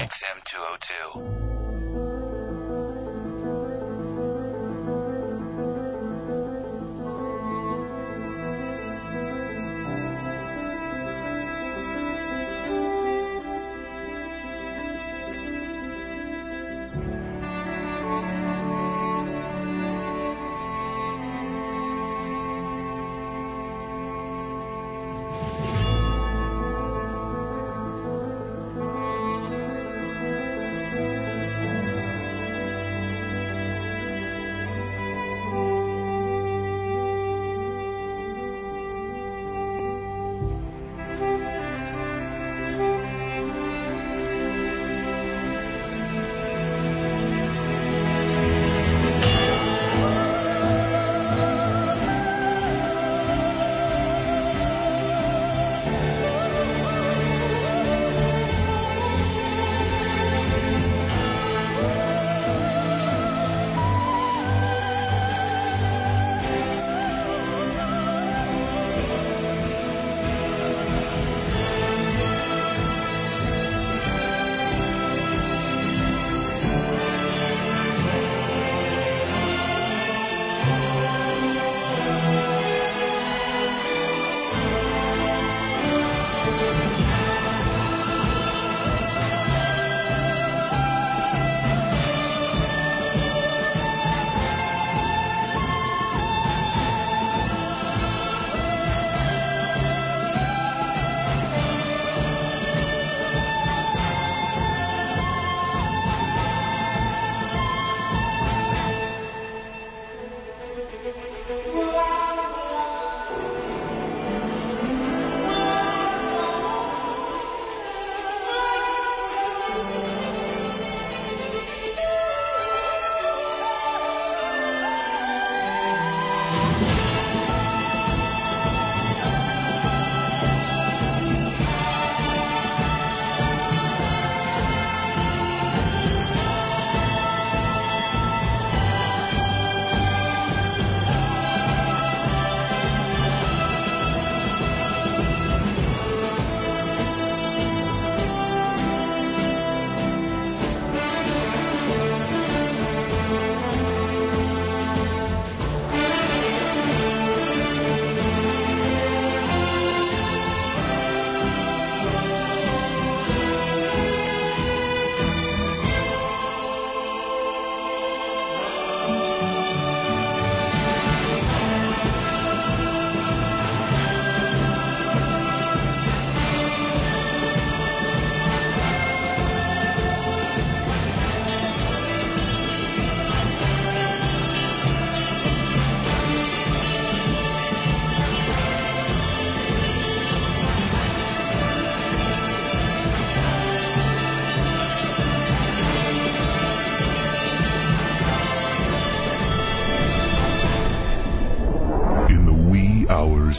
XM202.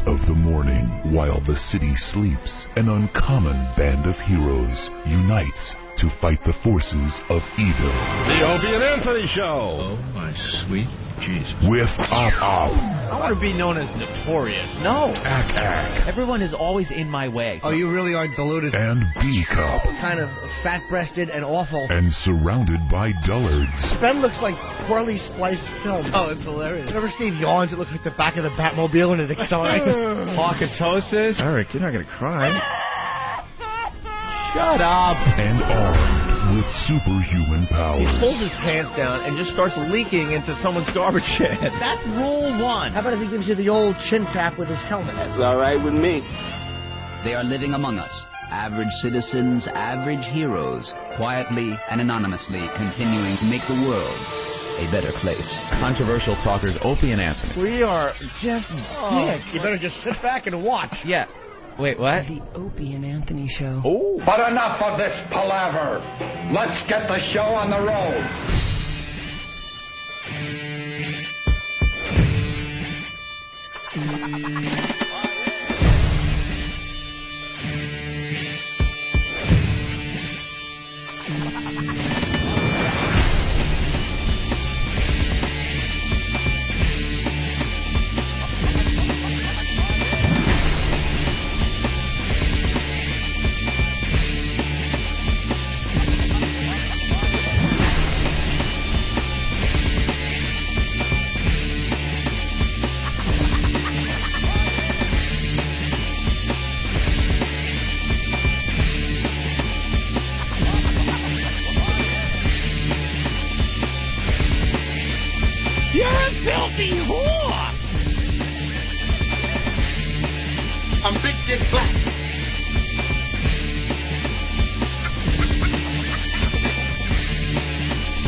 Of the morning, while the city sleeps, an uncommon band of heroes unites to fight the forces of evil. The Opie and Anthony Show. Oh, my sweet Jesus. With Op. I want to be known as notorious. No. Ack. Everyone is always in my way. Oh, you really are deluded. And B-Cup. Kind of fat-breasted and awful. And surrounded by dullards. Ben looks like poorly spliced film. Oh, it's hilarious. Whenever Steve yawns, it looks like the back of the Batmobile when it accelerates. Pocketosis. Eric, you're not going to cry. Shut up. And armed with superhuman powers. He pulls his pants down and just starts leaking into someone's garbage can. That's rule one. How about if he gives you the old chin tap with his helmet? That's all right with me. They are living among us. Average citizens, average heroes, quietly and anonymously continuing to make the world a better place. Controversial talkers Opie and Anthony. We are just dicks. You better just sit back and watch. Yeah. Wait, what? The Opie and Anthony Show. Oh. But enough of this palaver. Let's get the show on the road.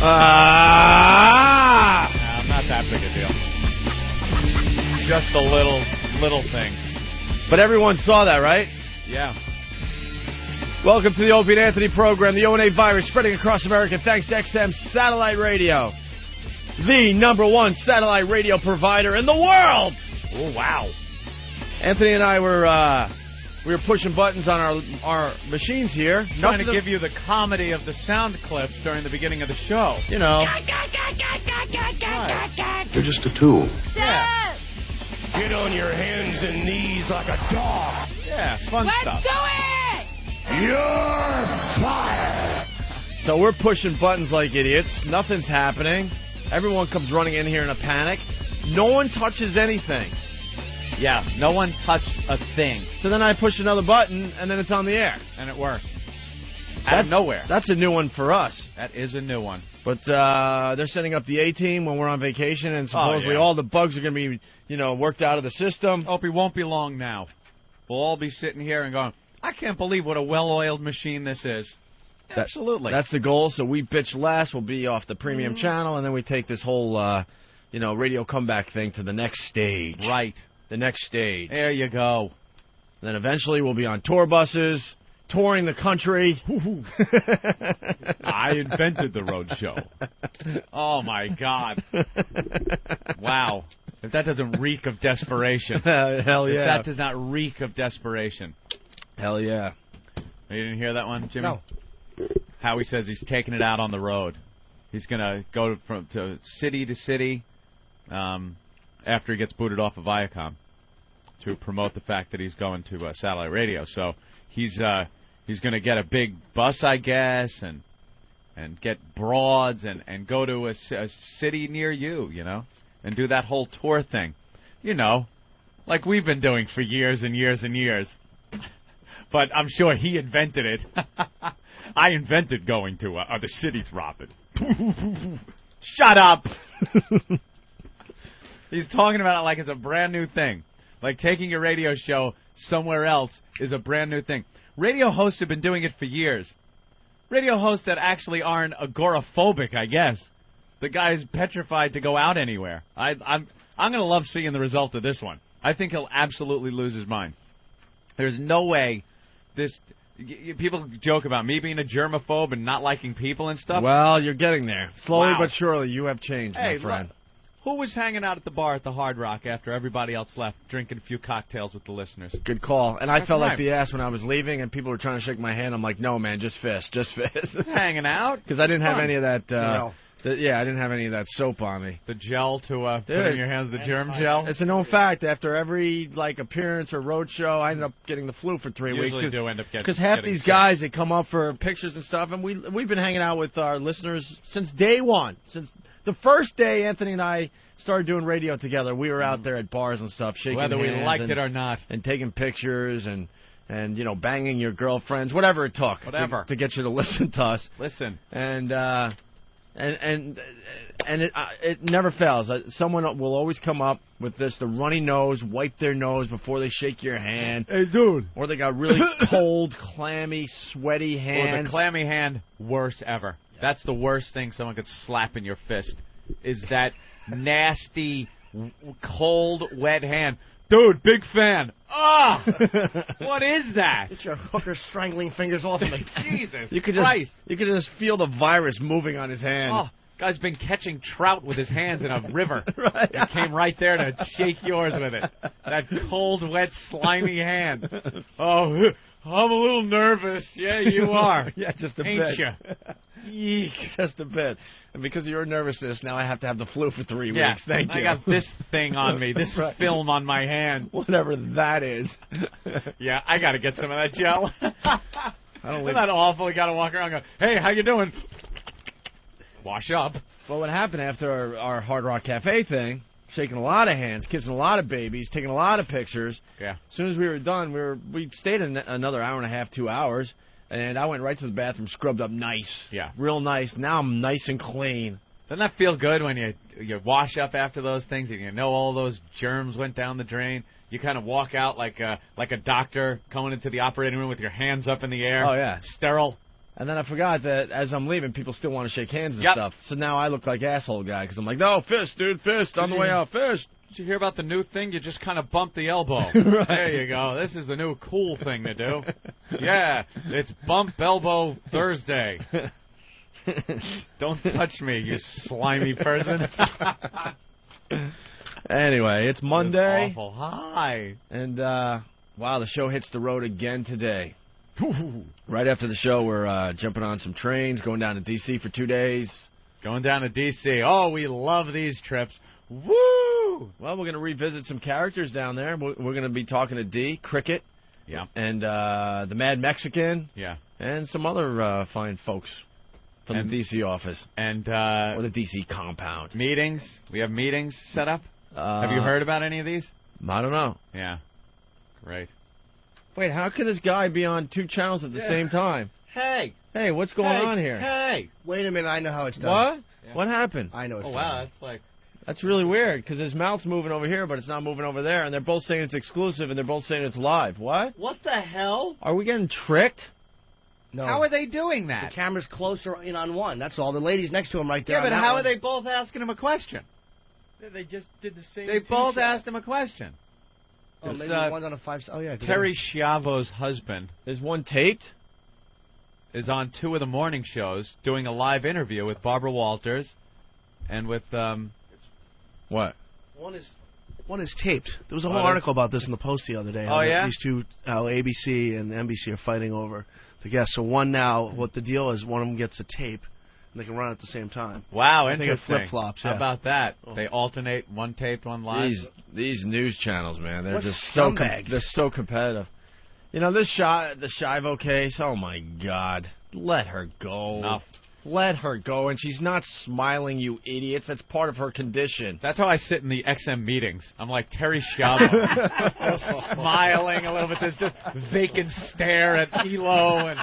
Not that big a deal. Just a little thing. But everyone saw that, right? Yeah. Welcome to the Opie and Anthony program. The O&A virus spreading across America thanks to XM Satellite Radio. The #1 satellite radio provider in the world. Oh, wow. Anthony and I were pushing buttons on our machines here. Trying to give you the comedy of the sound clips during the beginning of the show. You know. They're just a tool. Yeah. Get on your hands and knees like a dog. Yeah, fun stuff. Let's do it! You're fired. So we're pushing buttons like idiots. Nothing's happening. Everyone comes running in here in a panic. No one touches anything. Yeah, no one touched a thing. So then I push another button, and then it's on the air. And it worked. Out of nowhere. That's a new one for us. That is a new one. But they're setting up the A-team when we're on vacation, and supposedly all the bugs are going to be, worked out of the system. Hope it won't be long now. We'll all be sitting here and going, I can't believe what a well-oiled machine this is. Absolutely. That's the goal. So we bitch less. We'll be off the premium channel, and then we take this whole, radio comeback thing to the next stage. Right. The next stage. There you go. And then eventually we'll be on tour buses, touring the country. I invented the road show. Oh, my God. Wow. If that doesn't reek of desperation. Hell yeah. If that does not reek of desperation. Hell yeah. You didn't hear that one, Jimmy? No. Howie says he's taking it out on the road. He's going to go from city to city after he gets booted off of Viacom to promote the fact that he's going to satellite radio. So he's going to get a big bus, I guess, and get broads and go to a city near you, and do that whole tour thing. Like we've been doing for years and years and years. But I'm sure he invented it. I invented going to the cities, Robert. Shut up! He's talking about it like it's a brand new thing. Like taking a radio show somewhere else is a brand new thing. Radio hosts have been doing it for years. Radio hosts that actually aren't agoraphobic, I guess. The guy's petrified to go out anywhere. I'm going to love seeing the result of this one. I think he'll absolutely lose his mind. There's no way this... People joke about me being a germaphobe and not liking people and stuff. Well, you're getting there. Slowly Wow. but surely, you have changed, my friend. Look, who was hanging out at the bar at the Hard Rock after everybody else left, drinking a few cocktails with the listeners? Good call. And I That's felt right. like the ass when I was leaving, and people were trying to shake my hand. I'm like, no, man, just fist, just fist. Hanging out? Because I didn't have any of that... No. I didn't have any of that soap on me. The gel to put in your hands, the germ gel? It's a known fact. After every appearance or road show, I ended up getting the flu for 3 weeks. Usually do end up getting Because half getting these sick. guys, they come up for pictures and stuff, and we've been hanging out with our listeners since day one. Since the first day Anthony and I started doing radio together, we were out there at bars and stuff, shaking Whether we hands liked it or not. and taking pictures and banging your girlfriends, whatever it took, Whatever. to get you to listen to us. Listen. And it never fails. Someone will always come up with the runny nose, wipe their nose before they shake your hand. Hey, dude. Or they got really cold, clammy, sweaty Or hands. the clammy hand, worst ever. That's the worst thing someone could slap in your fist, is that nasty, cold, wet hand. Dude, big fan. Ah! What is that? Get your hooker strangling fingers off of me. Jesus You could Christ. just feel the virus moving on his hand. Oh, guy's been catching trout with his hands in a river. Right. He came right there to shake yours with it. That cold, wet, slimy hand. Oh, I'm a little nervous. Yeah, you are. Yeah, just a Ain't bit. you? Eek. Just a bit. And because of your nervousness, now I have to have the flu for 3 Yeah, weeks. Thank you. I got this thing on me, this Right. film on my hand. Whatever that is. Yeah, I got to get some of that gel. I don't Isn't that awful? You got to walk around and go, hey, how you doing? Wash up. Well, what happened after our Hard Rock Cafe thing, shaking a lot of hands, kissing a lot of babies, taking a lot of pictures. Yeah. As soon as we were done, we stayed another hour and a half, 2 hours, and I went right to the bathroom, scrubbed up nice. Yeah. Real nice. Now I'm nice and clean. Doesn't that feel good when you wash up after those things and you know all those germs went down the drain? You kind of walk out like a doctor coming into the operating room with your hands up in the air. Oh, yeah. Sterile. And then I forgot that as I'm leaving, people still want to shake hands and stuff. So now I look like asshole guy because I'm like, no, fist, dude, fist, on the way out, fist. Did you hear about the new thing? You just kind of bump the elbow. Right. There you go. This is the new cool thing to do. Yeah, it's Bump Elbow Thursday. Don't touch me, you slimy person. Anyway, it's Monday. It's awful. Hi. And, wow, the show hits the road again today. Right after the show, we're jumping on some trains, going down to D.C. for 2 days. Going down to D.C. Oh, we love these trips. Woo! Well, we're going to revisit some characters down there. We're going to be talking to D, Cricket. Yeah. And the Mad Mexican. Yeah. And some other fine folks from the D.C. office. And or the D.C. compound. Meetings. We have meetings set up. Have you heard about any of these? I don't know. Yeah. Great. Wait, how can this guy be on 2 channels at the same time? Hey, what's going on here? Hey. Wait a minute, I know how it's done. What? Yeah. What happened? I know it's done. Wow, that's like... That's really weird, because his mouth's moving over here, but it's not moving over there, and they're both saying it's exclusive, and they're both saying it's live. What? What the hell? Are we getting tricked? No. How are they doing that? The camera's closer in on one. That's all. The lady's next to him right there. Yeah, but how are they both asking him a question? They just did the same. They both asked him a question. Oh, maybe one's on a 5. Oh, yeah. Terry Schiavo's husband is one taped. Is on 2 of the morning shows doing a live interview with Barbara Walters and with what? One is taped. There was a whole article about this in the Post the other day. Oh, yeah? These two, how ABC and NBC are fighting over the guests. So one now, what the deal is, one of them gets a tape, and they can run it at the same time. Wow, I think interesting. it flip-flops. How about that? They alternate, one taped, one live. These news channels, man, they're What just scumbags. they're so competitive. You know, the Schiavo case, oh my God. Let her go. Enough. Let her go. And she's not smiling, you idiots. That's part of her condition. That's how I sit in the XM meetings. I'm like Terry Schiavo. Smiling a little bit. There's just vacant stare at Elo. And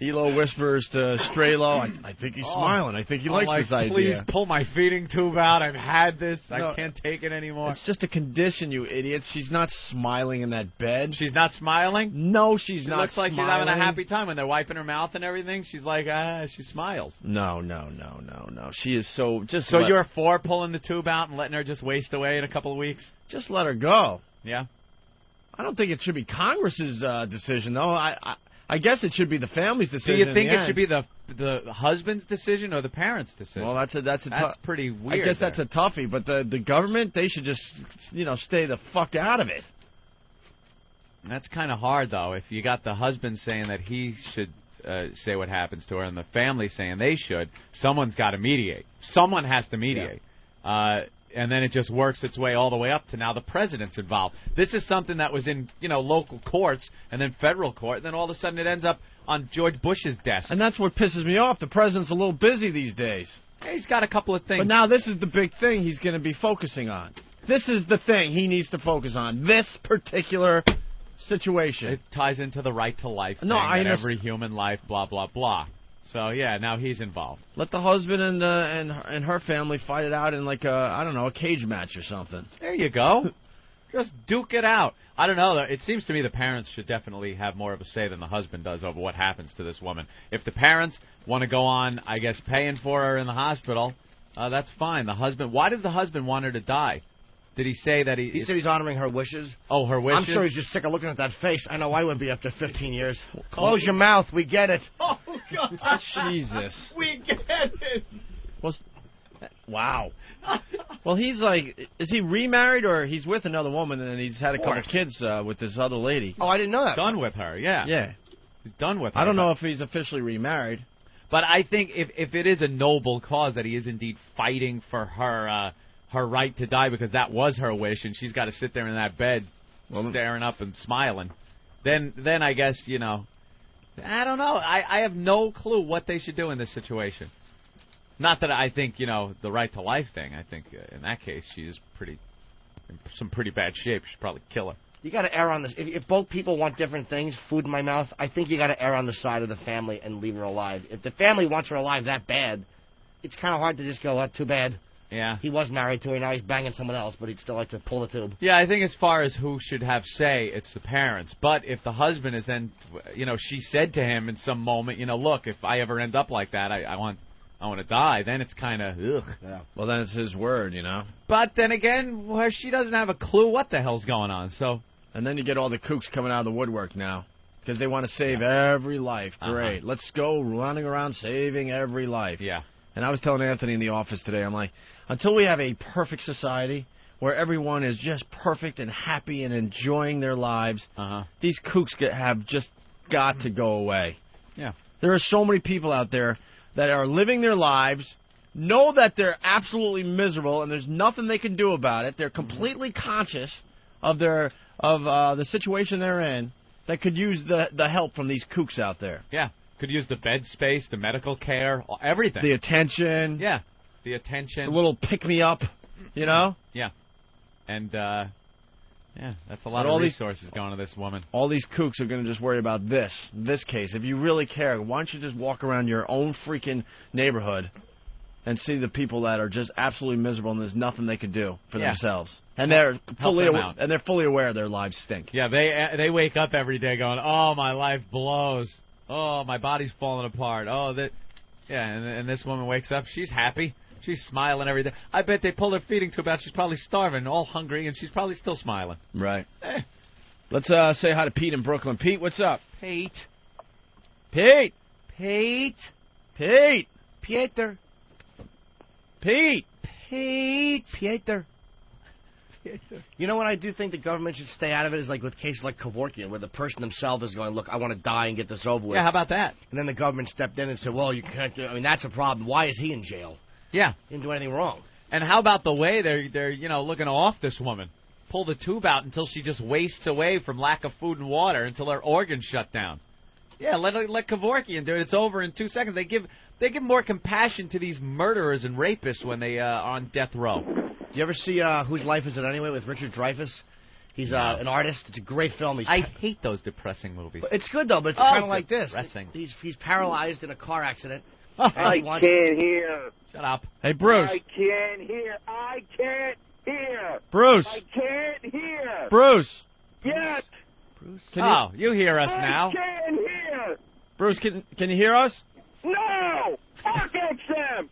Elo whispers to Strelo, I think he's smiling. I think he likes this idea. Please pull my feeding tube out. I've had this. I can't take it anymore. It's just a condition, you idiots. She's not smiling in that bed. She's not smiling? No, she's not Looks like smiling. she's having a happy time when they're wiping her mouth and everything. She's like, she smiles. No. She is so... So you're for pulling the tube out and letting her just waste away in a couple of weeks? Just let her go. Yeah? I don't think it should be Congress's decision, though. I guess it should be the family's decision. Do you think it should be the husband's decision or the parent's decision? Well, that's pretty weird. I guess that's a toughie, but the government, they should just stay the fuck out of it. That's kind of hard, though. If you got the husband saying that he should say what happens to her and the family saying they should, someone's got to mediate. Someone has to mediate. Yeah. And then it just works its way all the way up to now the president's involved. This is something that was in, local courts and then federal court, and then all of a sudden it ends up on George Bush's desk. And that's what pisses me off. The president's a little busy these days. Yeah, he's got a couple of things. But now this is the big thing he's going to be focusing on. This is the thing he needs to focus on. This particular situation. It ties into the right to life thing, every human life, blah, blah, blah. So, yeah, now he's involved. Let the husband and her family fight it out in, like, a cage match or something. There you go. Just duke it out. I don't know. It seems to me the parents should definitely have more of a say than the husband does over what happens to this woman. If the parents want to go on, I guess, paying for her in the hospital, that's fine. The husband, why does the husband want her to die? Did he say that He said he's honoring her wishes. Oh, her wishes? I'm sure he's just sick of looking at that face. I know I would be after 15 years. Close your mouth. We get it. Oh, God. Jesus. We get it. Wow. Well, he's like, is he remarried or he's with another woman and then he's had a couple kids with this other lady? Oh, I didn't know that. Done with her, yeah. Yeah. He's done with her. I don't know if he's officially remarried. But I think if it is a noble cause that he is indeed fighting for her her right to die because that was her wish and she's got to sit there in that bed staring up and smiling, then I guess, I don't know. I have no clue what they should do in this situation. Not that I think, the right to life thing. I think in that case she is in some pretty bad shape. Should probably kill her. You got to err on this. If both people want different things, food in my mouth, I think you got to err on the side of the family and leave her alive. If the family wants her alive that bad, it's kind of hard to just go, too bad. Yeah. He was married to her, now he's banging someone else, but he'd still like to pull the tube. Yeah, I think as far as who should have say, it's the parents. But if the husband is then, she said to him in some moment, look, if I ever end up like that, I want to die, then it's kind of, ugh. Yeah. Well, then it's his word, But then again, she doesn't have a clue what the hell's going on, so. And then you get all the kooks coming out of the woodwork now. Because they want to save every life. Great. Let's go running around saving every life. Yeah. And I was telling Anthony in the office today, I'm like, until we have a perfect society where everyone is just perfect and happy and enjoying their lives, these kooks have just got to go away. Yeah. There are so many people out there that are living their lives, know that they're absolutely miserable and there's nothing they can do about it. They're completely conscious of the situation they're in that could use the help from these kooks out there. Yeah. Could use the bed space, the medical care, everything. The attention. Yeah. The attention. A little pick-me-up, Yeah. And, that's a lot of resources going to this woman. All these kooks are going to just worry about this case. If you really care, why don't you just walk around your own freaking neighborhood and see the people that are just absolutely miserable and there's nothing they could do for themselves. And they're fully aware their lives stink. Yeah, they wake up every day going, "Oh, my life blows. Oh, my body's falling apart. Oh, that." Yeah, and this woman wakes up. She's happy. She's smiling every day. I bet they pulled her feeding tube out. She's probably starving, all hungry, and she's probably still smiling. Right. Let's say hi to Pete in Brooklyn. Pete, what's up? Pete. Pete. Pete. Pete. Pieter. Pete. Pete. Pieter. You know what I do think the government should stay out of it is like with cases like Kevorkian, where the person themselves is going, look, I want to die and get this over with. Yeah, how about that? And then the government stepped in and said, well, you can't do. I mean, that's a problem. Why is he in jail? Yeah. He didn't do anything wrong. And how about the way they're looking to off this woman? Pull the tube out until she just wastes away from lack of food and water until her organs shut down. Yeah, let Kevorkian do it. It's over in 2 seconds. They give more compassion to these murderers and rapists when they are on death row. You ever see Whose Life Is It Anyway with Richard Dreyfuss? He's an artist. It's a great film. I hate those depressing movies. It's good, though, but it's kind of like this. Depressing. He's paralyzed in a car accident. I can't hear. Shut up. Hey, Bruce. I can't hear. I can't hear. Bruce. I can't hear. Bruce. Yes. Bruce. You hear us now. I can't hear. Bruce, can you hear us? No. Fuck XM.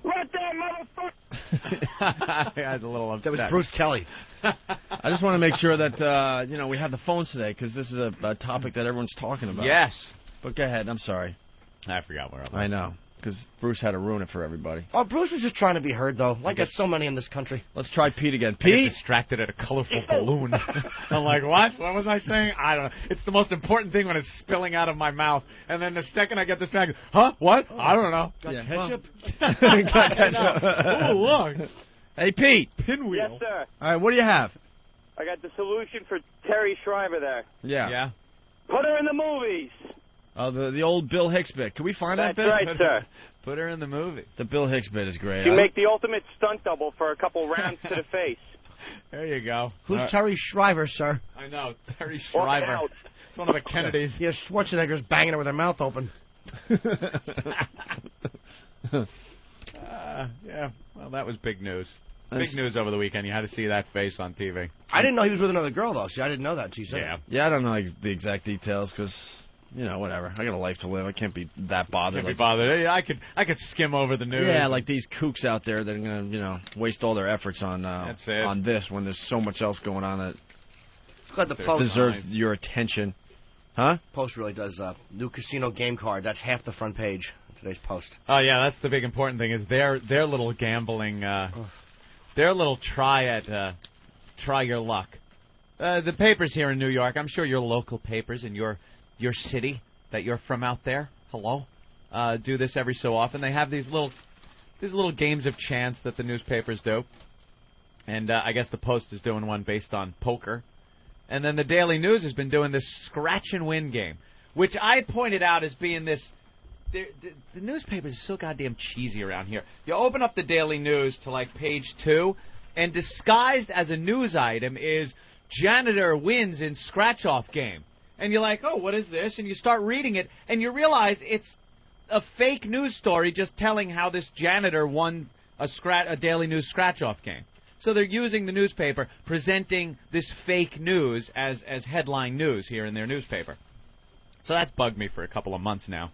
Let that motherfucker. I was a little upset. That was Bruce Kelly. I just want to make sure that we have the phones today because this is a topic that everyone's talking about. Yes. But go ahead. I'm sorry. I forgot where I was. I know. Because Bruce had to ruin it for everybody. Oh, Bruce was just trying to be heard, though. Like there's so many in this country. Let's try Pete again. I get Pete? distracted at a colorful balloon. I'm like, what? What was I saying? I don't know. It's the most important thing when it's spilling out of my mouth. And then the second I get distracted, huh? What? I don't know. Got ketchup? Got ketchup. Oh, look. Hey, Pete. Pinwheel. Yes, sir. All right, what do you have? I got the solution for Terry Schreiber there. Yeah. Yeah. Put her in the movies. Oh, the old Bill Hicks bit. Can we find that bit? That's right, sir. Put her in the movie. The Bill Hicks bit is great. You make the ultimate stunt double for a couple rounds to the face. There you go. Who's Terry Schreiber, sir? I know. Terry Walk Schreiber. out. It's one of the Kennedys. Yeah, Schwarzenegger's banging her with her mouth open. Yeah. Well, that was big news. Big news over the weekend. You had to see that face on TV. I didn't know he was with another girl, though. See, I didn't know that. She said. Yeah, I don't know the exact details because, whatever. I got a life to live. I can't be that bothered. Can't be bothered. I could skim over the news. Yeah, like these kooks out there that are going to, waste all their efforts on this when there's so much else going on that Got the Post deserves your attention. Huh? Post really does. New casino game card. That's half the front page of today's Post. Oh, yeah, that's the big important thing is their little gambling, their little try your luck. The papers here in New York, I'm sure your local papers in your city that you're from out there, do this every so often. They have these little games of chance that the newspapers do. And I guess the Post is doing one based on poker. And then the Daily News has been doing this scratch and win game, which I pointed out as being this. The newspapers are so goddamn cheesy around here. You open up the Daily News to like page 2, and disguised as a news item is janitor wins in scratch-off game. And you're like, oh, what is this? And you start reading it, and you realize it's a fake news story just telling how this janitor won a Daily News scratch-off game. So they're using the newspaper, presenting this fake news as headline news here in their newspaper. So that's bugged me for a couple of months now.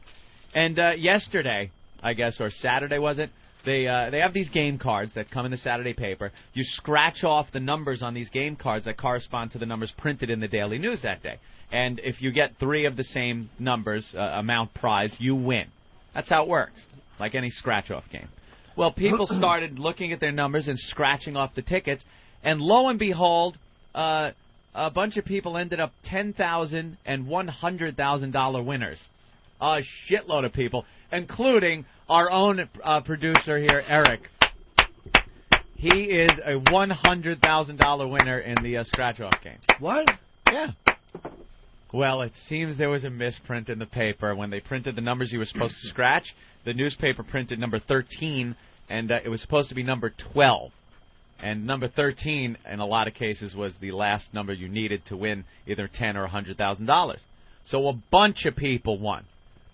And yesterday, I guess, or Saturday was it, they have these game cards that come in the Saturday paper. You scratch off the numbers on these game cards that correspond to the numbers printed in the Daily News that day. And if you get 3 of the same numbers, amount prize, you win. That's how it works, like any scratch-off game. Well, people started looking at their numbers and scratching off the tickets, and lo and behold, a bunch of people ended up $10,000 and $100,000 winners. A shitload of people, including our own producer here, Eric. He is a $100,000 winner in the scratch-off game. What? Yeah. Well, it seems there was a misprint in the paper. When they printed the numbers you were supposed to scratch, the newspaper printed number 13, and it was supposed to be number 12. And number 13, in a lot of cases, was the last number you needed to win either $10,000 or $100,000. So a bunch of people won.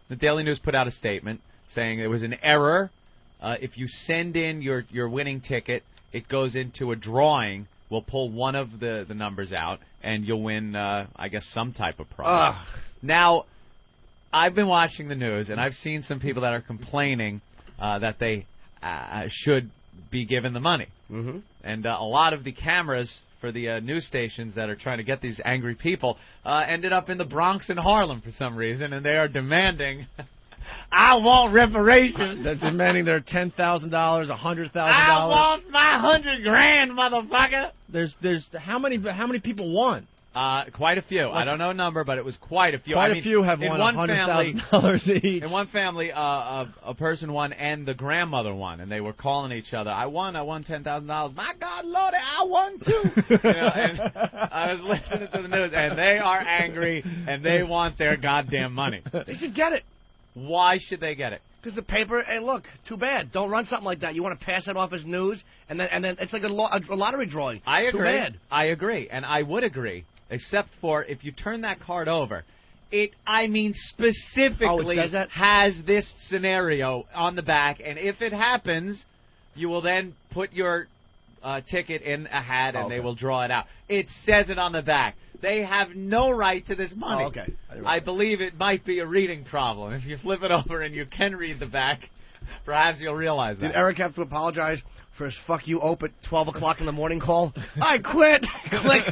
The Daily News put out a statement saying it was an error. If you send in your winning ticket, it goes into a drawing. We'll pull one of the numbers out, and you'll win, I guess, some type of prize. Now, I've been watching the news, and I've seen some people that are complaining that they should be given the money. Mm-hmm. And a lot of the cameras for the news stations that are trying to get these angry people ended up in the Bronx and Harlem for some reason, and they are demanding, I want reparations. That's demanding their $10,000, $100,000. I want my $100,000, motherfucker. There's how many people won? Quite a few. I don't know a number, but it was quite a few. Quite a few have won $100,000 each. In one family, a person won and the grandmother won, and they were calling each other, I won $10,000. My God, Lordy, I won too. And I was listening to the news, and they are angry, and they want their goddamn money. They should get it. Why should they get it? Because the paper, hey, look, too bad. Don't run something like that. You want to pass it off as news, and then it's like a lottery drawing. I agree. Too bad. I agree, and I would agree, except for if you turn that card over, it specifically it says that? has this scenario on the back, and if it happens, you will then put your ticket in a hat, and they will draw it out. It says it on the back. They have no right to this money. Oh, okay. I believe it might be a reading problem. If you flip it over and you can read the back, perhaps you'll realize that. Did Eric have to apologize for his fuck you Ope at 12 o'clock in the morning call? I quit. Click.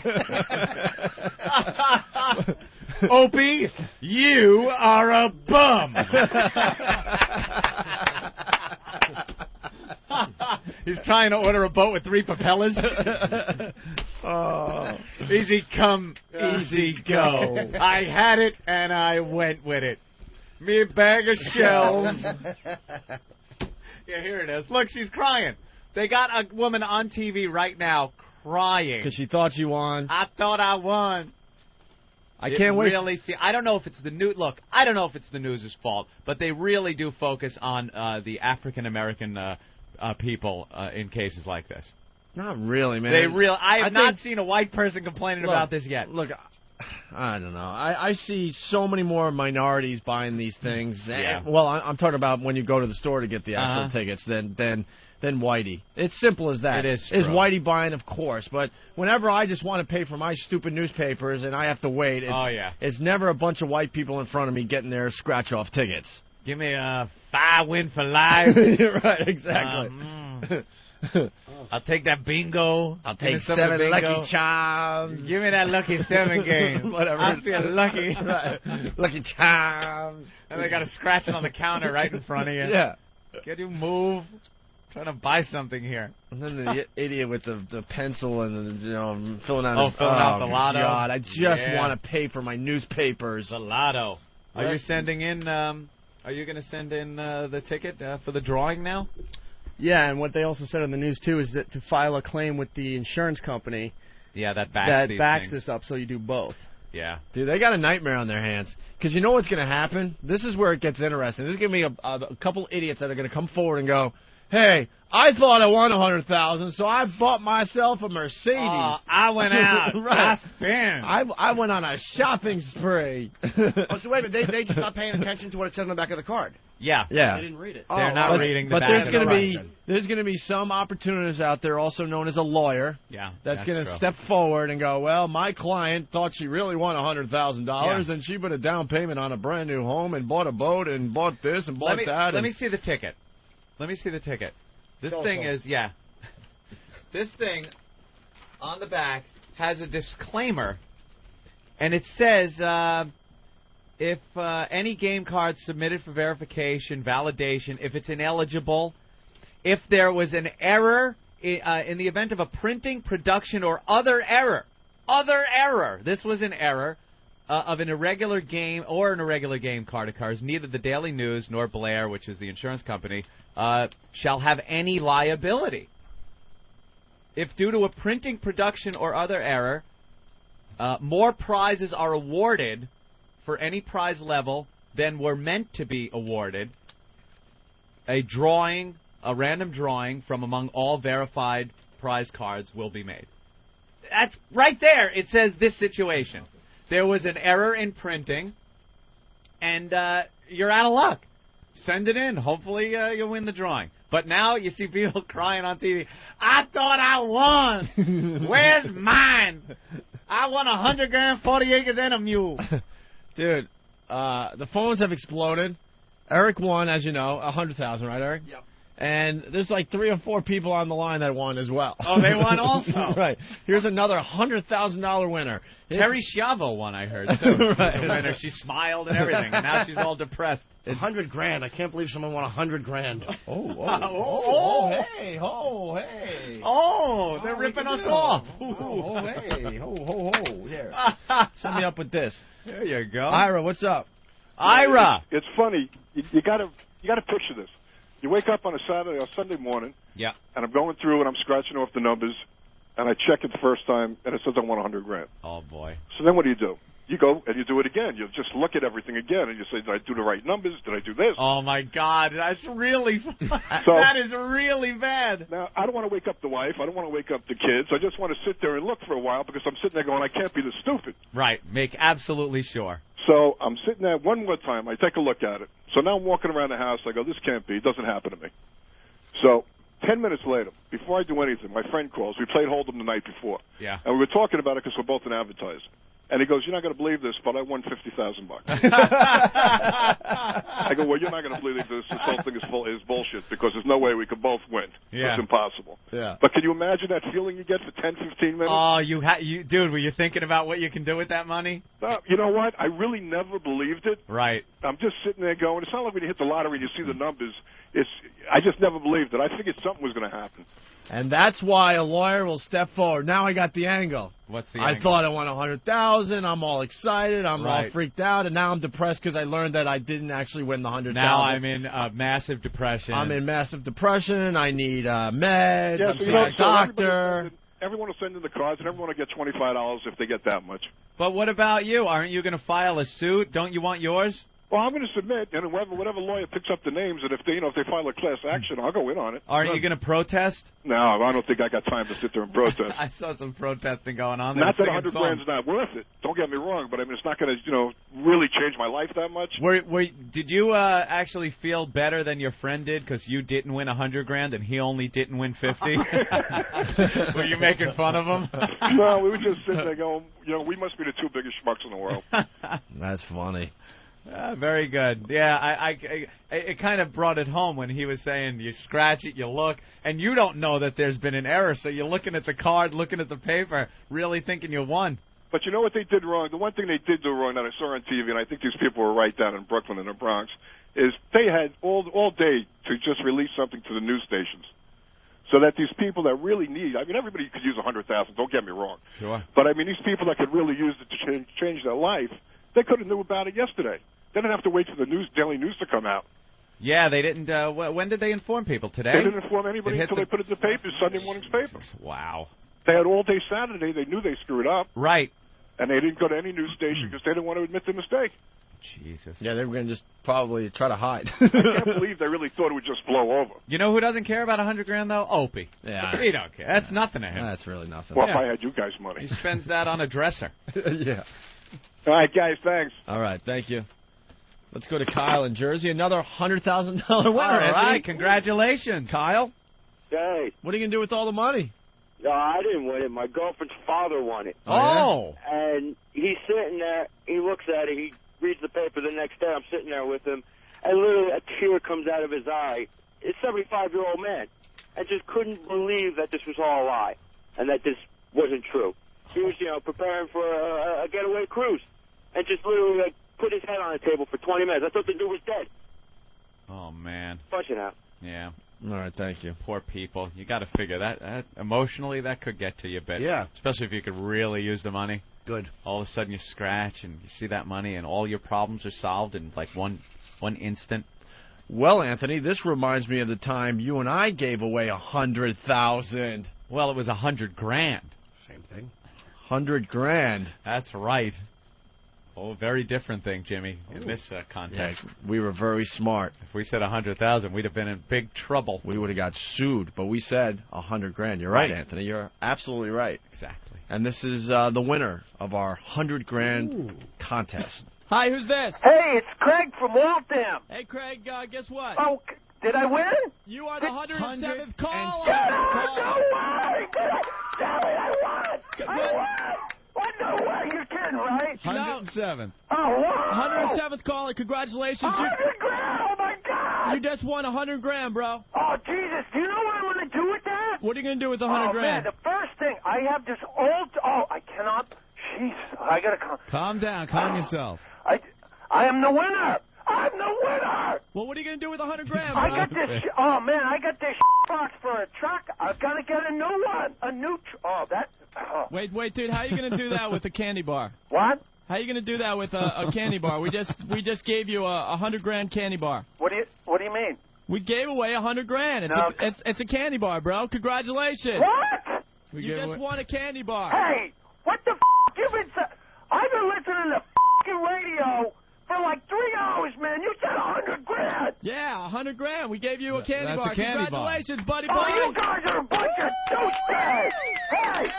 Opie, you are a bum. He's trying to order a boat with 3 propellers. Oh. Easy come, easy go. I had it and I went with it. Me bag of shells. Yeah, here it is. Look, she's crying. They got a woman on TV right now crying. Because she thought she won. I thought I won. I can't wait. Really see. I don't know if it's the news. Look, I don't know if it's the news' fault, but they really do focus on the African American people in cases like this. Not really, man. I have not seen a white person complaining about this yet. Look, I don't know. I see so many more minorities buying these things. Yeah. Well, I'm talking about when you go to the store to get the actual tickets than Whitey. It's simple as that. It is. Is Whitey buying? Of course. But whenever I just want to pay for my stupid newspapers and I have to wait, it's never a bunch of white people in front of me getting their scratch-off tickets. Give me a 5 win for life. Right, exactly. I'll take that bingo. I'll take 7 Lucky Charms. Give me that Lucky 7 game. Whatever. I'll see a Lucky. Right. Lucky Charms. And they got to scratch it on the counter right in front of you. Yeah. Can you move? I'm trying to buy something here. And then the idiot with the pencil and filling out the lotto. God, I just want to pay for my newspapers. The lotto. Are you sending in? Are you going to send in the ticket for the drawing now? Yeah, and what they also said on the news, too, is that to file a claim with the insurance company that backs this up, so you do both. Yeah. Dude, they got a nightmare on their hands. Because you know what's going to happen? This is where it gets interesting. There's going to be a couple idiots that are going to come forward and go, hey, I thought I won 100,000, so I bought myself a Mercedes. I went out. Right. I spent. I went on a shopping spree. Oh, so wait a minute. They just not paying attention to what it says on the back of the card. Yeah. They didn't read it. They're not reading the But back there's of going the to be card. there's going to be some opportunists out there, also known as a lawyer. Yeah, That's going to true. step forward and go, well, my client thought she really won $100,000, and she put a down payment on a brand new home and bought a boat and bought this and bought that. Let me see the ticket. Let me see the ticket. This thing is, this thing on the back has a disclaimer, and it says, if any game card submitted for verification, validation, if it's ineligible, if there was an error in the event of a printing, production, or other error, this was an error of an irregular game or an irregular game card occurs, neither the Daily News nor Blair, which is the insurance company, shall have any liability. If due to a printing, production, or other error, more prizes are awarded for any prize level than were meant to be awarded, a random drawing from among all verified prize cards will be made. That's right there. It says this situation. There was an error in printing, and you're out of luck. Send it in. Hopefully you'll win the drawing. But now you see people crying on TV, I thought I won. Where's mine? I won 100 grand, 40 acres, and a mule. Dude, the phones have exploded. Eric won, as you know, 100,000, right, Eric? Yep. And there's like 3 or 4 people on the line that won as well. Oh, they won also. Right. Here's another $100,000 winner. Terry Schiavo won, I heard. Too. Right. The winner. She smiled and everything, and now she's all depressed. 100 grand. I can't believe someone won 100 grand. Hey, hey. Oh, they're ripping us off. Hey, ho. Here. Send me up with this. There you go. Ira, what's up? Ira. It's funny. You got to picture this. You wake up on a Saturday or Sunday morning, yeah, and I'm going through and I'm scratching off the numbers, and I check it the first time, and it says I won 100 grand. Oh, boy. So then what do? You go and you do it again. You just look at everything again, and you say, did I do the right numbers? Did I do this? Oh, my God. That's really that is really bad. Now, I don't want to wake up the wife. I don't want to wake up the kids. I just want to sit there and look for a while because I'm sitting there going, I can't be this stupid. Right. Make absolutely sure. So I'm sitting there one more time. I take a look at it. So now I'm walking around the house. I go, this can't be. It doesn't happen to me. So 10 minutes later, before I do anything, my friend calls. We played Hold'em the night before. Yeah. And we were talking about it because we're both an advertiser. And he goes, you're not going to believe this, but I won $50,000. I go, well, you're not going to believe this. This whole thing is bullshit because there's no way we could both win. Yeah. It's impossible. Yeah. But can you imagine that feeling you get for 10, 15 minutes? Oh, dude, were you thinking about what you can do with that money? You know what? I really never believed it. Right. I'm just sitting there going, it's not like when you hit the lottery and you see the numbers. I just never believed it. I figured something was going to happen. And that's why a lawyer will step forward. Now I got the angle. What's the I angle? thought I won 100,000. I'm all excited. I'm all Right. freaked out, and now I'm depressed because I learned that I didn't actually win the 100,000. Now I'm in massive depression. I'm in massive depression. I need meds. Yeah, I'm so seeing a doctor. Everyone will send in the cards, and everyone will get $25 if they get that much. But what about you? Aren't you going to file a suit? Don't you want yours? Well, I'm going to submit, and whatever lawyer picks up the names, and if they file a class action, I'll go in on it. Aren't you going to protest? No, I don't think I got time to sit there and protest. I saw some protesting going on. Not that 100 grand's not worth it. Don't get me wrong, but I mean it's not going to really change my life that much. Did you actually feel better than your friend did because you didn't win 100 grand and he only didn't win 50? Were you making fun of him? No, we were just sitting there going, we must be the 2 biggest schmucks in the world. That's funny. Very good. Yeah, it kind of brought it home when he was saying you scratch it, you look, and you don't know that there's been an error, so you're looking at the card, looking at the paper, really thinking you won. But you know what they did wrong? The one thing they did do wrong that I saw on TV, and I think these people were right down in Brooklyn and the Bronx, is they had all day to just release something to the news stations. So that these people that really need, I mean, everybody could use 100,000, don't get me wrong. Sure. But I mean, these people that could really use it to change their life, they could have knew about it yesterday. They didn't have to wait for the Daily News to come out. Yeah, they didn't. When did they inform people? Today? They didn't inform anybody until they put it in the papers, Sunday morning's paper. Wow. They had all day Saturday. They knew they screwed up. Right. And they didn't go to any news station because they didn't want to admit the mistake. Jesus. Yeah, they were going to just probably try to hide. I can't believe they really thought it would just blow over. You know who doesn't care about $100,000 though? Opie. Yeah. He don't care. That's nothing to him. That's really nothing. Well, if I had you guys' money. He spends that on a dresser. Yeah. All right, guys, thanks. All right, thank you. Let's go to Kyle in Jersey. Another $100,000 winner. All right, Anthony. congratulations. Kyle, Hey, what are you going to do with all the money? no, I didn't win it. My girlfriend's father won it. Oh. And he's sitting there. He looks at it. He reads the paper the next day. I'm sitting there with him, and literally a tear comes out of his eye. It's a 75-year-old man. I just couldn't believe that this was all a lie and that this wasn't true. He was, preparing for a getaway cruise, and just literally put his head on the table for 20 minutes. I thought the dude was dead. Oh, man. Punching out. Yeah. All right, thank you. Poor people. You got to figure that emotionally that could get to you a bit. Yeah. Especially if you could really use the money. Good. All of a sudden you scratch and you see that money and all your problems are solved in like one instant. Well, Anthony, this reminds me of the time you and I gave away $100,000. Well, it was $100,000. Same thing. $100,000. That's right. Oh, very different thing, Jimmy, in this context. Yeah, we were very smart. If we said 100,000, we'd have been in big trouble. We would have got sued, but we said $100,000. You're right, Anthony. You're absolutely right. Exactly. And this is the winner of our $100,000 contest. Hi, who's this? Hey, it's Craig from Waltham. Hey, Craig, guess what? Oh, did I win? You are the 107th caller. No way! Damn it, I won! I won! What? No way, you're kidding, right? 107th. Oh, wow! 107th caller, congratulations. 100 grand, oh my God! You just won $100,000, bro. Oh, Jesus, do you know what I'm going to do with that? What are you going to do with the Oh, $100,000? man, the first thing, I have this old, I cannot, jeez, I got to Calm down, calm yourself. I am the winner! I'm the winner! Well, what are you going to do with $100,000, bro? I got this, oh man, I got this box for a truck. I've got to get a new one. A new, Wait, dude, how are you going to do that with a candy bar? What? How are you going to do that with a candy bar? We just gave you a $100,000 candy bar. What do you mean? We gave away $100,000. It's a candy bar, bro. Congratulations. What? You just won a candy bar. Hey, what the you've been I've been listening to fucking radio for like 3 hours, man. You said $100,000. Yeah, $100,000. We gave you a candy That's bar. a candy Congratulations, buddy. Oh, you guys are a bunch of douchebags. Hey.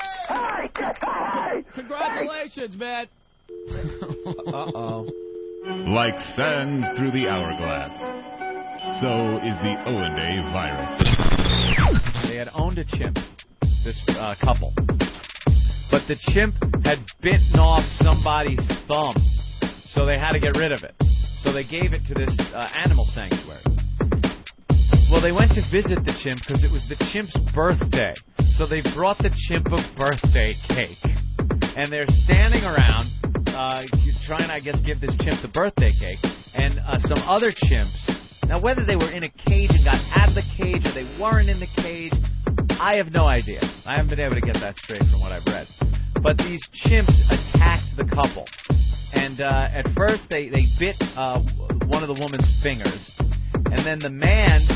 Congratulations, man. Uh-oh. Like sands through the hourglass, so is the Owen virus. They had owned a chimp, this couple. But the chimp had bitten off somebody's thumb, so they had to get rid of it. So they gave it to this animal sanctuary. Well, they went to visit the chimp because it was the chimp's birthday. So they brought the chimp a birthday cake. And they're standing around trying, I guess, give this chimp the birthday cake. And some other chimps, now whether they were in a cage and got out of the cage or they weren't in the cage, I have no idea. I haven't been able to get that straight from what I've read. But these chimps attacked the couple. And at first they bit one of the woman's fingers. And then the man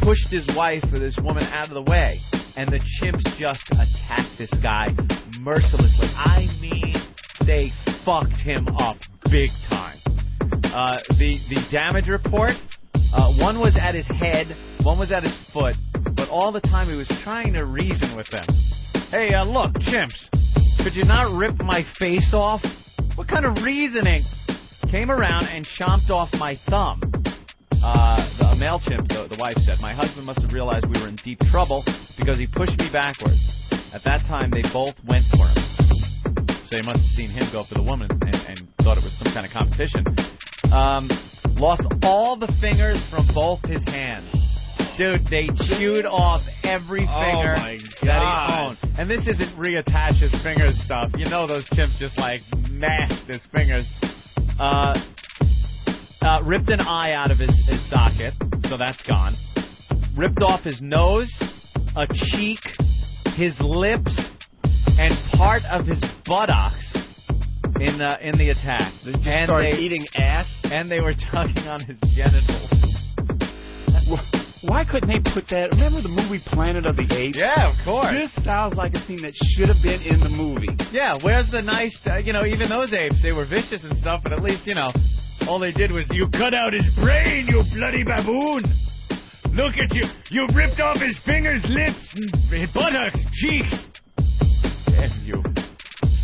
pushed his wife or this woman out of the way. And the chimps just attacked this guy mercilessly. I mean, they fucked him up big time. The damage report, one was at his head, one was at his foot, but all the time he was trying to reason with them. Hey, look, chimps, could you not rip my face off? What kind of reasoning? Came around and chomped off my thumb. The male chimp, the wife said, my husband must have realized we were in deep trouble because he pushed me backwards. At that time, they both went for him. So they must have seen him go for the woman and thought it was some kind of competition. Lost all the fingers from both his hands. Dude, they chewed off every finger that he owned. And this isn't reattach his fingers stuff. You know those chimps just like mashed his fingers. Ripped an eye out of his socket, so that's gone. Ripped off his nose, a cheek, his lips, and part of his buttocks in the attack. They just started eating ass? And they were tugging on his genitals. Why couldn't they put that? Remember the movie Planet of the Apes? Yeah, of course. This sounds like a scene that should have been in the movie. Yeah, where's the nice, even those apes, they were vicious and stuff, but at least, all they did was, you cut out his brain, you bloody baboon. Look at you. You ripped off his fingers, lips, and buttocks, cheeks. Damn you.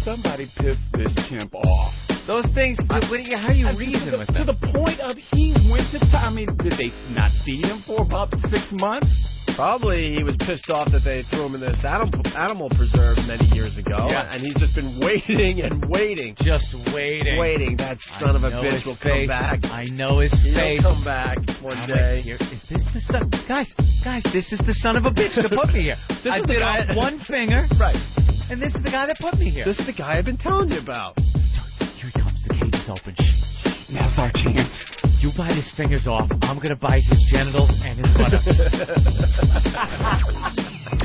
Somebody pissed this chimp off. Those things, how do you reason with them? To the point of he went to time. I mean, did they not feed him for about 6 months? Probably he was pissed off that they threw him in this animal preserve many years ago, and he's just been waiting and waiting. Just waiting. Waiting. That son of a bitch will come back. I know his face. He'll come back one day. Is this the son? Guys, this is the son of a bitch that put me here. I bit off one finger. Right. And this is the guy that put me here. This is the guy I've been telling you about. Here he comes. The cage is open. Now's our chance. You bite his fingers off. I'm going to bite his genitals and his buttocks.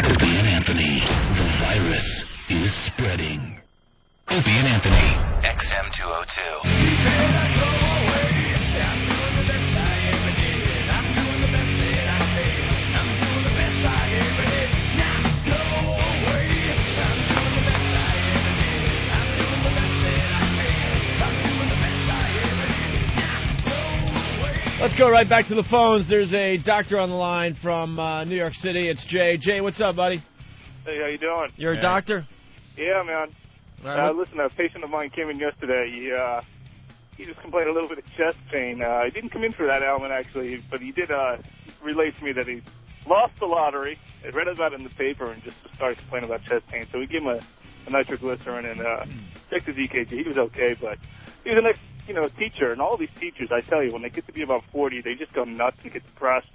Opie and Anthony. The virus is spreading. Opie and Anthony. XM202. Let's go right back to the phones. There's a doctor on the line from New York City. It's Jay. Jay, what's up, buddy? Hey, how you doing? You're a doctor? Yeah, man. Listen, a patient of mine came in yesterday. He just complained a little bit of chest pain. He didn't come in for that ailment, actually, but he did relate to me that he lost the lottery. I read about it in the paper and just started complaining about chest pain. So we gave him a nitroglycerin and checked his EKG. He was okay, but he was the next teacher, and all these teachers, I tell you, when they get to be about 40, they just go nuts and get depressed,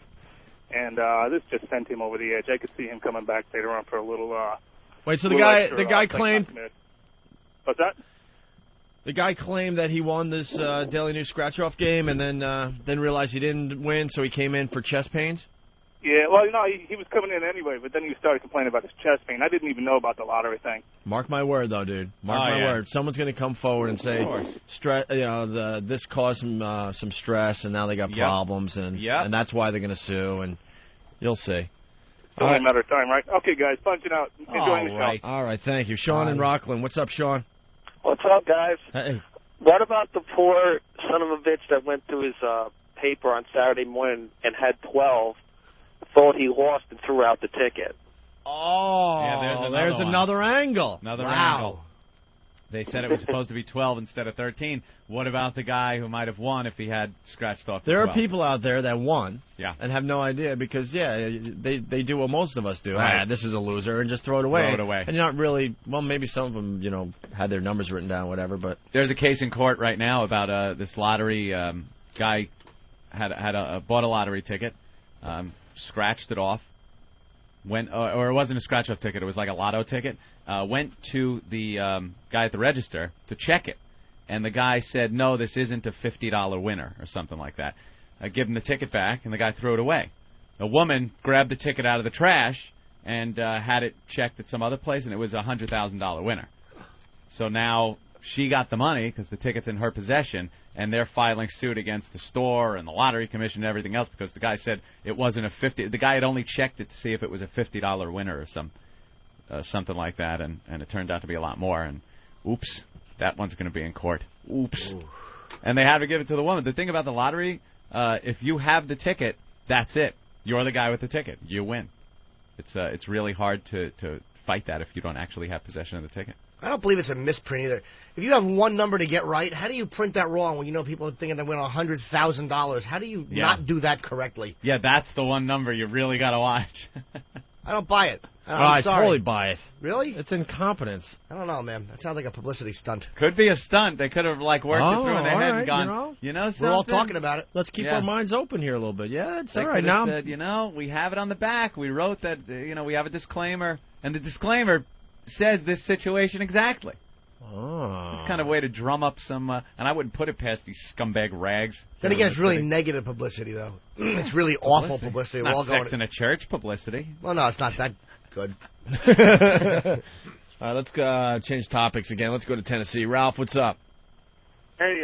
and this just sent him over the edge. I could see him coming back later on for a little. Wait, so the guy claimed. What's that? The guy claimed that he won this Daily News scratch-off game, and then realized he didn't win, so he came in for chest pains. Yeah, well, he was coming in anyway, but then he started complaining about his chest pain. I didn't even know about the lottery thing. Mark my word, though, dude. Mark my word. Someone's going to come forward and say, this caused some stress, and now they got problems, and that's why they're going to sue, and you'll see. It's only a matter of time, right? Okay, guys, punching out. Enjoying the show. All right, thank you. Sean in Rockland. What's up, Sean? What's up, guys? Hey. What about the poor son of a bitch that went to his paper on Saturday morning and had 12, thought he lost and threw out the ticket? Oh, yeah, there's another angle. Another angle. They said it was supposed to be 12 instead of 13. What about the guy who might have won if he had scratched off the 12? There are people out there that won and have no idea because, they do what most of us do. Right. This is a loser, and just throw it away. And you're not really, well, maybe some of them, had their numbers written down, whatever. But there's a case in court right now about this lottery guy bought a lottery ticket, scratched it off. Or it wasn't a scratch-off ticket. It was like a lotto ticket. Went to the guy at the register to check it. And the guy said, no, this isn't a $50 winner or something like that. I give him the ticket back, and the guy threw it away. The woman grabbed the ticket out of the trash and had it checked at some other place, and it was a $100,000 winner. So now she got the money because the ticket's in her possession, and they're filing suit against the store and the lottery commission and everything else because the guy said it wasn't a $50. The guy had only checked it to see if it was a $50 winner or something like that, and it turned out to be a lot more. And oops, that one's going to be in court. Oops. Ooh. And they had to give it to the woman. The thing about the lottery, if you have the ticket, that's it. You're the guy with the ticket. You win. It's really hard to fight that if you don't actually have possession of the ticket. I don't believe it's a misprint either. If you have one number to get right, how do you print that wrong when you know people are thinking they win $100,000? How do you not do that correctly? Yeah, that's the one number you really got to watch. I don't buy it. I totally buy it. Really? It's incompetence. I don't know, man. That sounds like a publicity stunt. Could be a stunt. They could have worked it through and they hadn't gone. You know something? We're all talking about it. Let's keep our minds open here a little bit. Yeah, it's they all right now. Said, we have it on the back. We wrote that. We have a disclaimer, and the disclaimer says this situation exactly. Oh. It's kind of a way to drum up some, and I wouldn't put it past these scumbag rags. Then again, it's really negative publicity, though. It's really awful publicity. It's not sex in a church publicity. Well, no, it's not that good. All right, let's change topics again. Let's go to Tennessee. Ralph, what's up? Hey,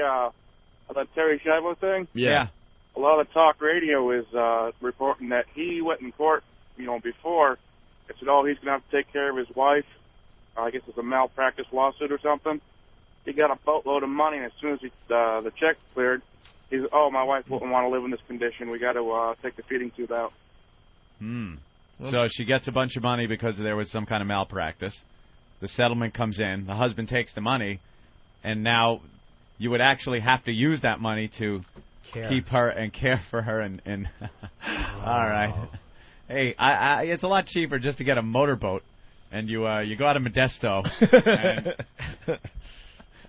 that Terry Schiavo thing? Yeah. a lot of talk radio is reporting that he went in court, before. It said, he's going to have to take care of his wife. I guess it's a malpractice lawsuit or something. He got a boatload of money, and as soon as the check cleared, he's, my wife wouldn't want to live in this condition. We got to take the feeding tube out. So she gets a bunch of money because there was some kind of malpractice. The settlement comes in. The husband takes the money, and now you would actually have to use that money to keep her and care for her. And all right. Hey, it's a lot cheaper just to get a motorboat, and you go out of Modesto and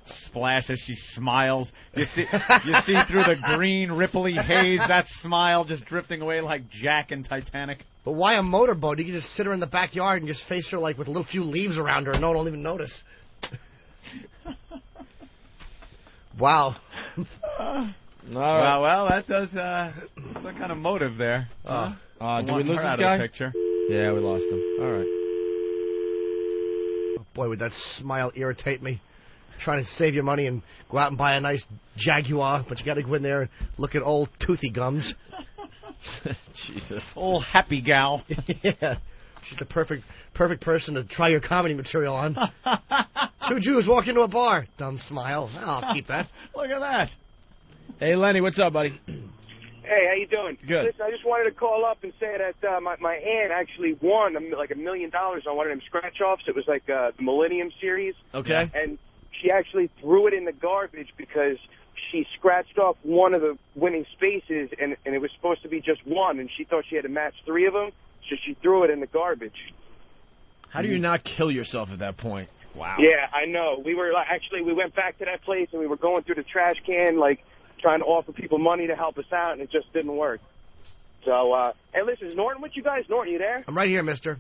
splash as she smiles. You see through the green ripply haze that smile just drifting away like Jack in Titanic. But why a motorboat? You can just sit her in the backyard and just face her like with a little few leaves around her, and no one will even notice. Wow. Well, that does some kind of motive there. Do we lose this guy? Picture. Yeah, we lost him. All right. Oh, boy, would that smile irritate me. Trying to save your money and go out and buy a nice Jaguar, but you got to go in there and look at old toothy gums. Jesus. Old happy gal. Yeah. She's the perfect person to try your comedy material on. Two Jews walk into a bar. Dumb smile. I'll keep that. Look at that. Hey, Lenny, what's up, buddy? Hey, how you doing? Good. Listen, I just wanted to call up and say that my aunt actually won like $1 million on one of them scratch-offs. It was like the Millennium Series. Okay. And she actually threw it in the garbage because she scratched off one of the winning spaces, and it was supposed to be just one, and she thought she had to match 3 of them, so she threw it in the garbage. How do you not kill yourself at that point? Wow. Yeah, I know. We were we went back to that place, and we were going through the trash can, trying to offer people money to help us out, and it just didn't work. So, hey, listen, is Norton with you guys? Norton, you there? I'm right here, mister.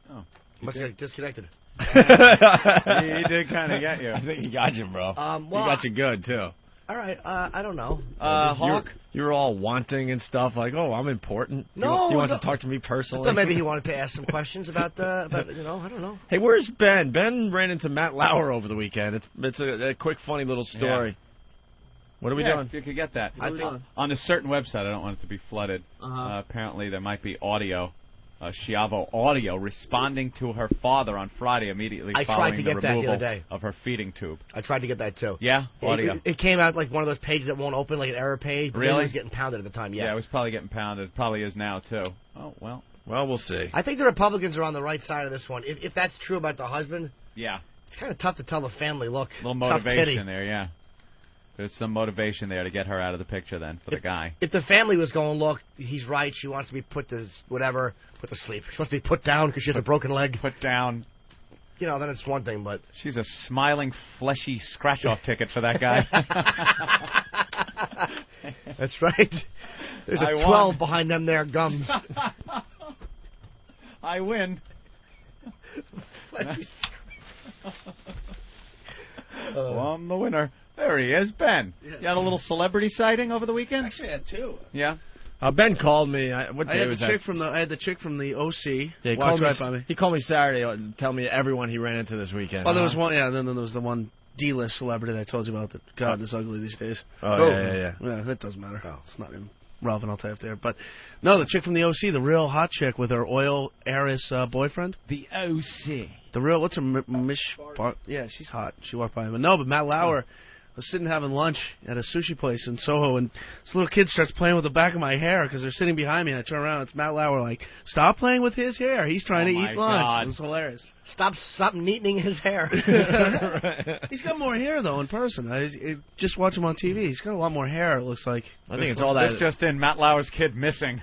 Oh. Must have disconnected. He did kind of get you. I think he got you, bro. He got you good, too. All right, I don't know. Hawk? You were all wanting and stuff, like, I'm important. No. He wants to talk to me personally. I thought maybe he wanted to ask some questions about I don't know. Hey, where's Ben? Ben ran into Matt Lauer over the weekend. It's a quick, funny little story. Yeah. What are we doing? If you could get that. I think on a certain website, I don't want it to be flooded. Apparently, there might be audio. Schiavo audio responding to her father on Friday immediately following the removal of her feeding tube. I tried to get that too. Yeah, audio. It came out like one of those pages that won't open, like an error page. Really? It was getting pounded at the time. Yeah, it was probably getting pounded. It probably is now too. Oh well. Well, we'll see. I think the Republicans are on the right side of this one. If that's true about the husband, it's kind of tough to tell the family. Look, a little motivation there. Yeah. There's some motivation there to get her out of the picture then for the guy. If the family was going, look, he's right. She wants to be put to sleep. She wants to be put down because she has a broken leg. Put down. Then it's one thing, but... She's a smiling, fleshy scratch-off ticket for that guy. That's right. There's a 12 behind them there gums. I win. I'm the winner. There he is, Ben. Yes. You had a little celebrity sighting over the weekend? Actually, I had 2. Yeah. Ben called me. What day was that? I had the chick from the OC. Yeah, he called me Saturday and tell me everyone he ran into this weekend. Well, there was one. Yeah, then there was the one D-list celebrity that I told you about. That God is ugly these days. Oh, yeah. Yeah, that doesn't matter. Oh, it's not even relevant. I'll tell you there. But no, the chick from the OC, the real hot chick with her oil heiress boyfriend. The OC. The real. What's her Yeah, she's hot. She walked by him. But no, but Matt Lauer. was sitting having lunch at a sushi place in Soho, and this little kid starts playing with the back of my hair because they're sitting behind me, and I turn around, it's Matt Lauer, like, stop playing with his hair. He's trying to eat lunch. God. It was hilarious. Stop neatening his hair. He's got more hair, though, in person. Just watch him on TV. He's got a lot more hair, it looks like. I think it's all that. This just in, Matt Lauer's kid missing.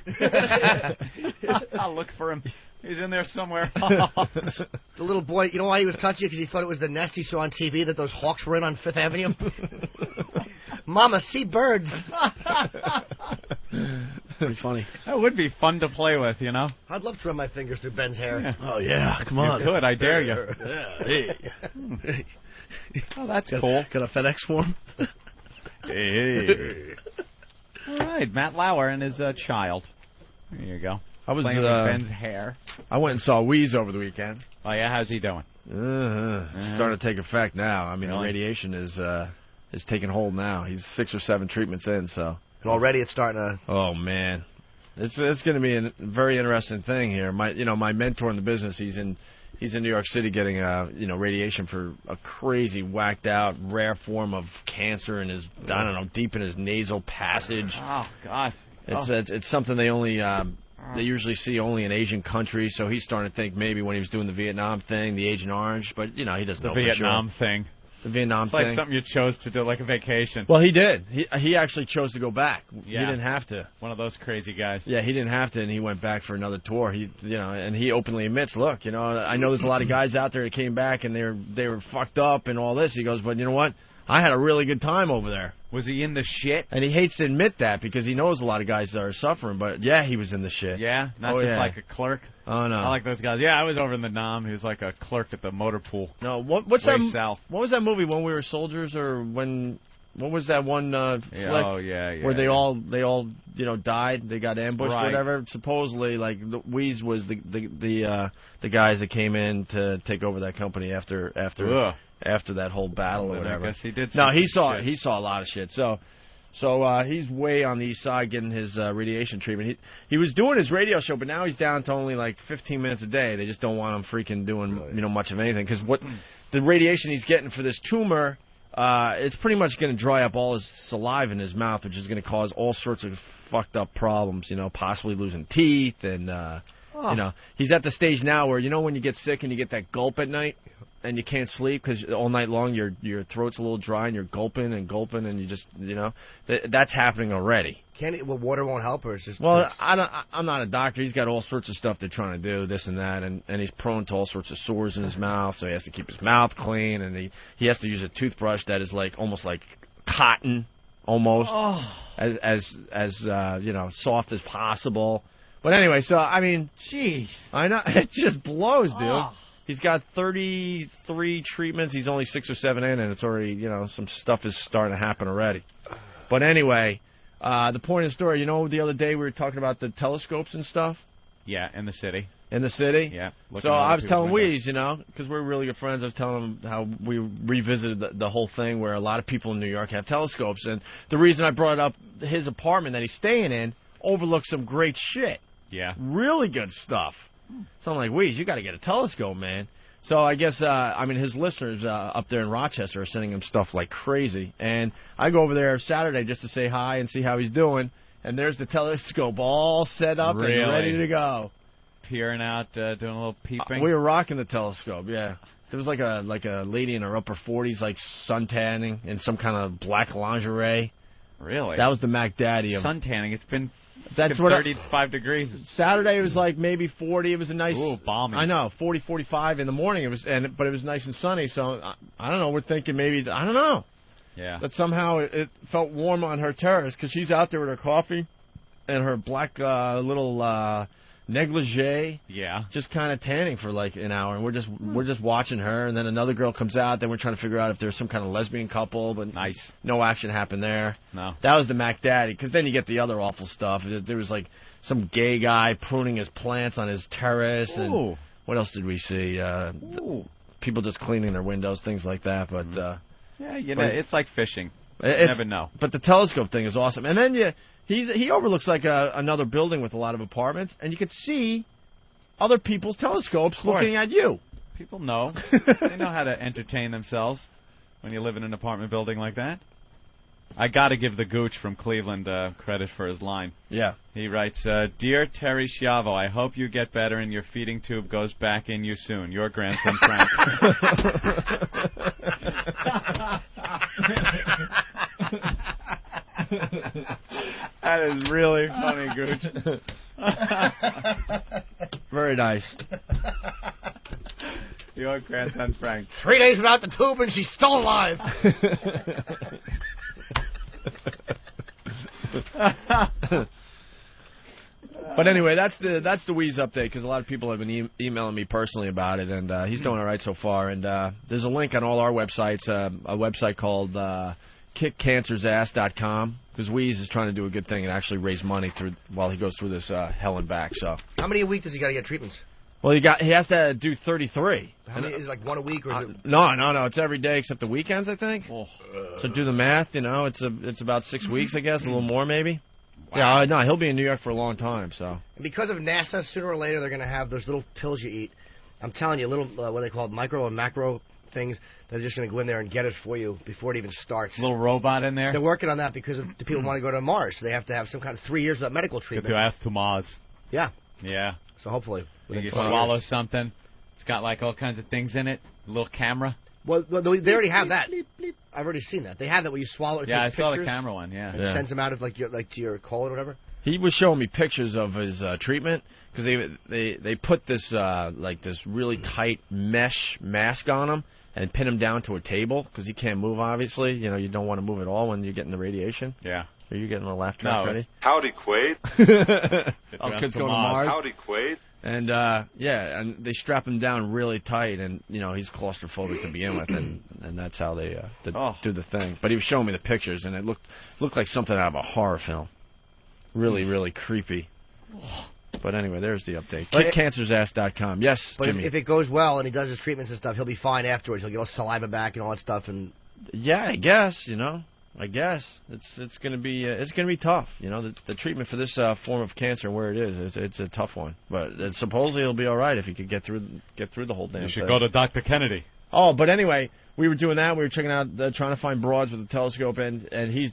I'll look for him. He's in there somewhere. The little boy, you know why he was touchy? Because he thought it was the nest he saw on TV that those hawks were in on Fifth Avenue. Mama, see birds. Pretty funny. That would be fun to play with, you know? I'd love to run my fingers through Ben's hair. Yeah. Oh, yeah, come on. You could, I dare you. Yeah, hey. Oh, that's cool. Got a FedEx form? Hey. All right, Matt Lauer and his child. There you go. I was playing with Ben's hair. I went and saw Wheeze over the weekend. Oh, yeah? How's he doing? Starting to take effect now. I mean, the radiation is is taking hold now. He's 6 or 7 treatments in, so. And already it's starting to. Oh man, it's going to be a very interesting thing here. My mentor in the business, he's in New York City getting radiation for a crazy whacked out rare form of cancer in his deep in his nasal passage. Oh God. It's something they only they usually see only in Asian countries. So he's starting to think maybe when he was doing the Vietnam thing, the Agent Orange, but he doesn't know. The Vietnam thing. The Vietnam it's thing. Like something you chose to do, like a vacation. Well, he did. He actually chose to go back. Yeah. He didn't have to. One of those crazy guys. Yeah, he didn't have to, and he went back for another tour. And he openly admits, look, I know there's a lot of guys out there that came back and they were fucked up and all this. He goes, but you know what? I had a really good time over there. Was he in the shit? And he hates to admit that because he knows a lot of guys that are suffering. But yeah, he was in the shit. Yeah, not just like a clerk. Oh no, I like those guys. Yeah, I was over in the Nam. He was like a clerk at the motor pool. No, what's that? South. What was that movie when we were soldiers, or when? What was that one flick? Oh yeah. Where they all died. They got ambushed, right. Whatever. Supposedly, like Weeze was the guys that came in to take over that company after that whole battle or whatever. I guess he did. No, he saw a lot of shit. So he's way on the east side getting his radiation treatment. He was doing his radio show, but now he's down to only like 15 minutes a day. They just don't want him freaking doing much of anything because what the radiation he's getting for this tumor, it's pretty much going to dry up all his saliva in his mouth, which is going to cause all sorts of fucked up problems. Possibly losing teeth and he's at the stage now where when you get sick and you get that gulp at night. And you can't sleep because all night long your throat's a little dry and you're gulping and you just that's happening already. Water won't help her. It's just I'm not a doctor. He's got all sorts of stuff they're trying to do, this and that, and he's prone to all sorts of sores in his mouth, so he has to keep his mouth clean, and he has to use a toothbrush that is like almost like cotton, almost as soft as possible. But anyway, so I mean, jeez, I know it just blows, dude. He's got 33 treatments. He's only 6 or 7 in, and it's already, some stuff is starting to happen already. But anyway, the point of the story, the other day we were talking about the telescopes and stuff? Yeah, in the city. In the city? Yeah. So I was telling Weeze, because we're really good friends, I was telling him how we revisited the whole thing where a lot of people in New York have telescopes. And the reason I brought up his apartment that he's staying in overlooks some great shit. Yeah. Really good stuff. So I'm like, Weeze, you got to get a telescope, man. So I guess, his listeners up there in Rochester are sending him stuff like crazy. And I go over there Saturday just to say hi and see how he's doing. And there's the telescope all set up and ready to go. Peering out, doing a little peeping. We were rocking the telescope, yeah. There was like a lady in her upper 40s, like suntanning in some kind of black lingerie. Really? That was the Mac Daddy of suntanning. It's been 35 degrees. Saturday it was like maybe 40. It was a nice. Ooh, balmy. I know, 40, 45 in the morning. It was, but it was nice and sunny. So I don't know. We're thinking maybe I don't know. Yeah. That somehow it felt warm on her terrace because she's out there with her coffee and her black little negligee. Yeah. Just kind of tanning for like an hour, and we're just watching her. And then another girl comes out. Then we're trying to figure out if there's some kind of lesbian couple, but nice. No action happened there. No. That was the Mac Daddy, because then you get the other awful stuff. There was like some gay guy pruning his plants on his terrace, and what else did we see? People just cleaning their windows, things like that. But it's like fishing. You never know. But the telescope thing is awesome. And then he overlooks like another building with a lot of apartments, and you could see other people's telescopes looking at you. People know. They know how to entertain themselves when you live in an apartment building like that. I got to give the Gooch from Cleveland credit for his line. Yeah. He writes, Dear Terry Schiavo, I hope you get better and your feeding tube goes back in you soon. Your grandson, Frank. That is really funny, Gooch. Very nice. Your grandson, Frank. 3 days without the tube and she's still alive. But anyway, that's the Weeze update, because a lot of people have been emailing me personally about it, and he's doing all right so far. And there's a link on all our websites, a website called kickcancersass.com, because Weeze is trying to do a good thing and actually raise money while he goes through this hell and back. So how many a week does he got to get treatments? Well, he has to do 33. How many, is it like one a week or is it... No. It's every day except the weekends, I think. So do the math. It's about 6 weeks, I guess, a little more maybe. Wow. Yeah, no, he'll be in New York for a long time. So. And because of NASA, sooner or later they're going to have those little pills you eat. I'm telling you, little what they call it, micro and macro things. They're just going to go in there and get it for you before it even starts. Little robot in there. They're working on that because the people want to go to Mars, so they have to have some kind of 3 years of medical treatment. Get your ass to Mars. Yeah. Yeah. So hopefully. You swallow something. It's got like all kinds of things in it. A little camera. Well, they already have that. I've already seen that. They have that where you swallow it. Yeah, I saw pictures, the camera one. Yeah. It sends them out of to your colon or whatever. He was showing me pictures of his treatment because they put this this really tight mesh mask on him and pin him down to a table because he can't move. Obviously, you don't want to move at all when you're getting the radiation. Yeah. Are you getting the laugh track ready? Howdy, Quaid. Kids going to Mars. Howdy, Quaid. And and they strap him down really tight, and he's claustrophobic to begin with, and that's how they do the thing. But he was showing me the pictures, and it looked like something out of a horror film. Really, really creepy. But anyway, there's the update. KidCancersass.com. Yes, but Jimmy. If it goes well and he does his treatments and stuff, he'll be fine afterwards. He'll get all saliva back and all that stuff. And yeah, I guess I guess it's going to be tough. The treatment for this form of cancer, where it is, it's a tough one. But supposedly it'll be all right if he could get through the whole damn thing. You should go to Dr. Kennedy. Oh, but anyway, we were doing that. We were checking out, trying to find broads with a telescope, and he's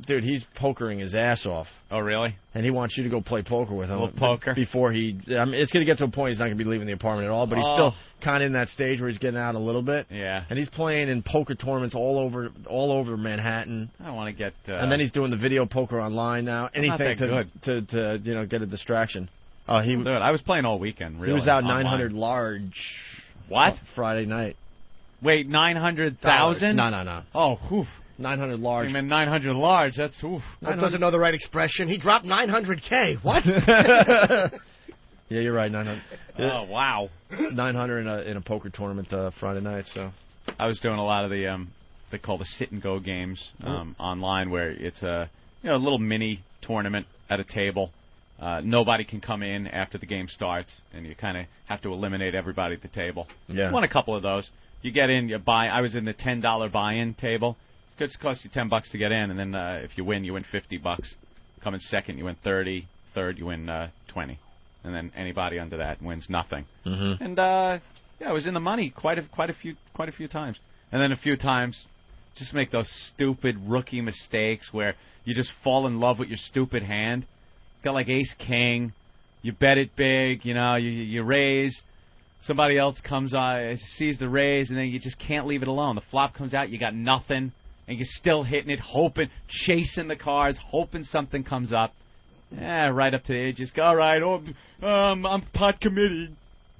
he's pokering his ass off. Oh, really? And he wants you to go play poker with him. A little poker? Before it's going to get to a point he's not going to be leaving the apartment at all, but he's still kind of in that stage where he's getting out a little bit. Yeah. And he's playing in poker tournaments all over Manhattan. I don't want to get... and then he's doing the video poker online now. Anything to get a distraction. Dude, I was playing all weekend, really. He was out online. 900 large. What? Friday night. Wait, 900,000? No. Oh, oof. 900 large. I mean, 900 large, that's oof. That doesn't know the right expression. He dropped 900K. What? Yeah, you're right, 900. Oh, wow. 900 in a poker tournament Friday night, so. I was doing a lot of the, they call the sit-and-go games online, where it's a little mini tournament at a table. Nobody can come in after the game starts, and you kind of have to eliminate everybody at the table. Yeah. Won a couple of those. You get in, you buy. I was in the $10 buy-in table. It costs you $10 to get in, and then if you win $50. Come in second, you win 30. Third, you win 20, and then anybody under that wins nothing. Mm-hmm. And I was in the money quite a few times, and then a few times just make those stupid rookie mistakes where you just fall in love with your stupid hand. Got like ace king, you bet it big, you raise. Somebody else comes sees the raise, and then you just can't leave it alone. The flop comes out, you got nothing, and you're still hitting it, hoping, chasing the cards, hoping something comes up. Right up to the edge, just go, all right, I'm pot committed.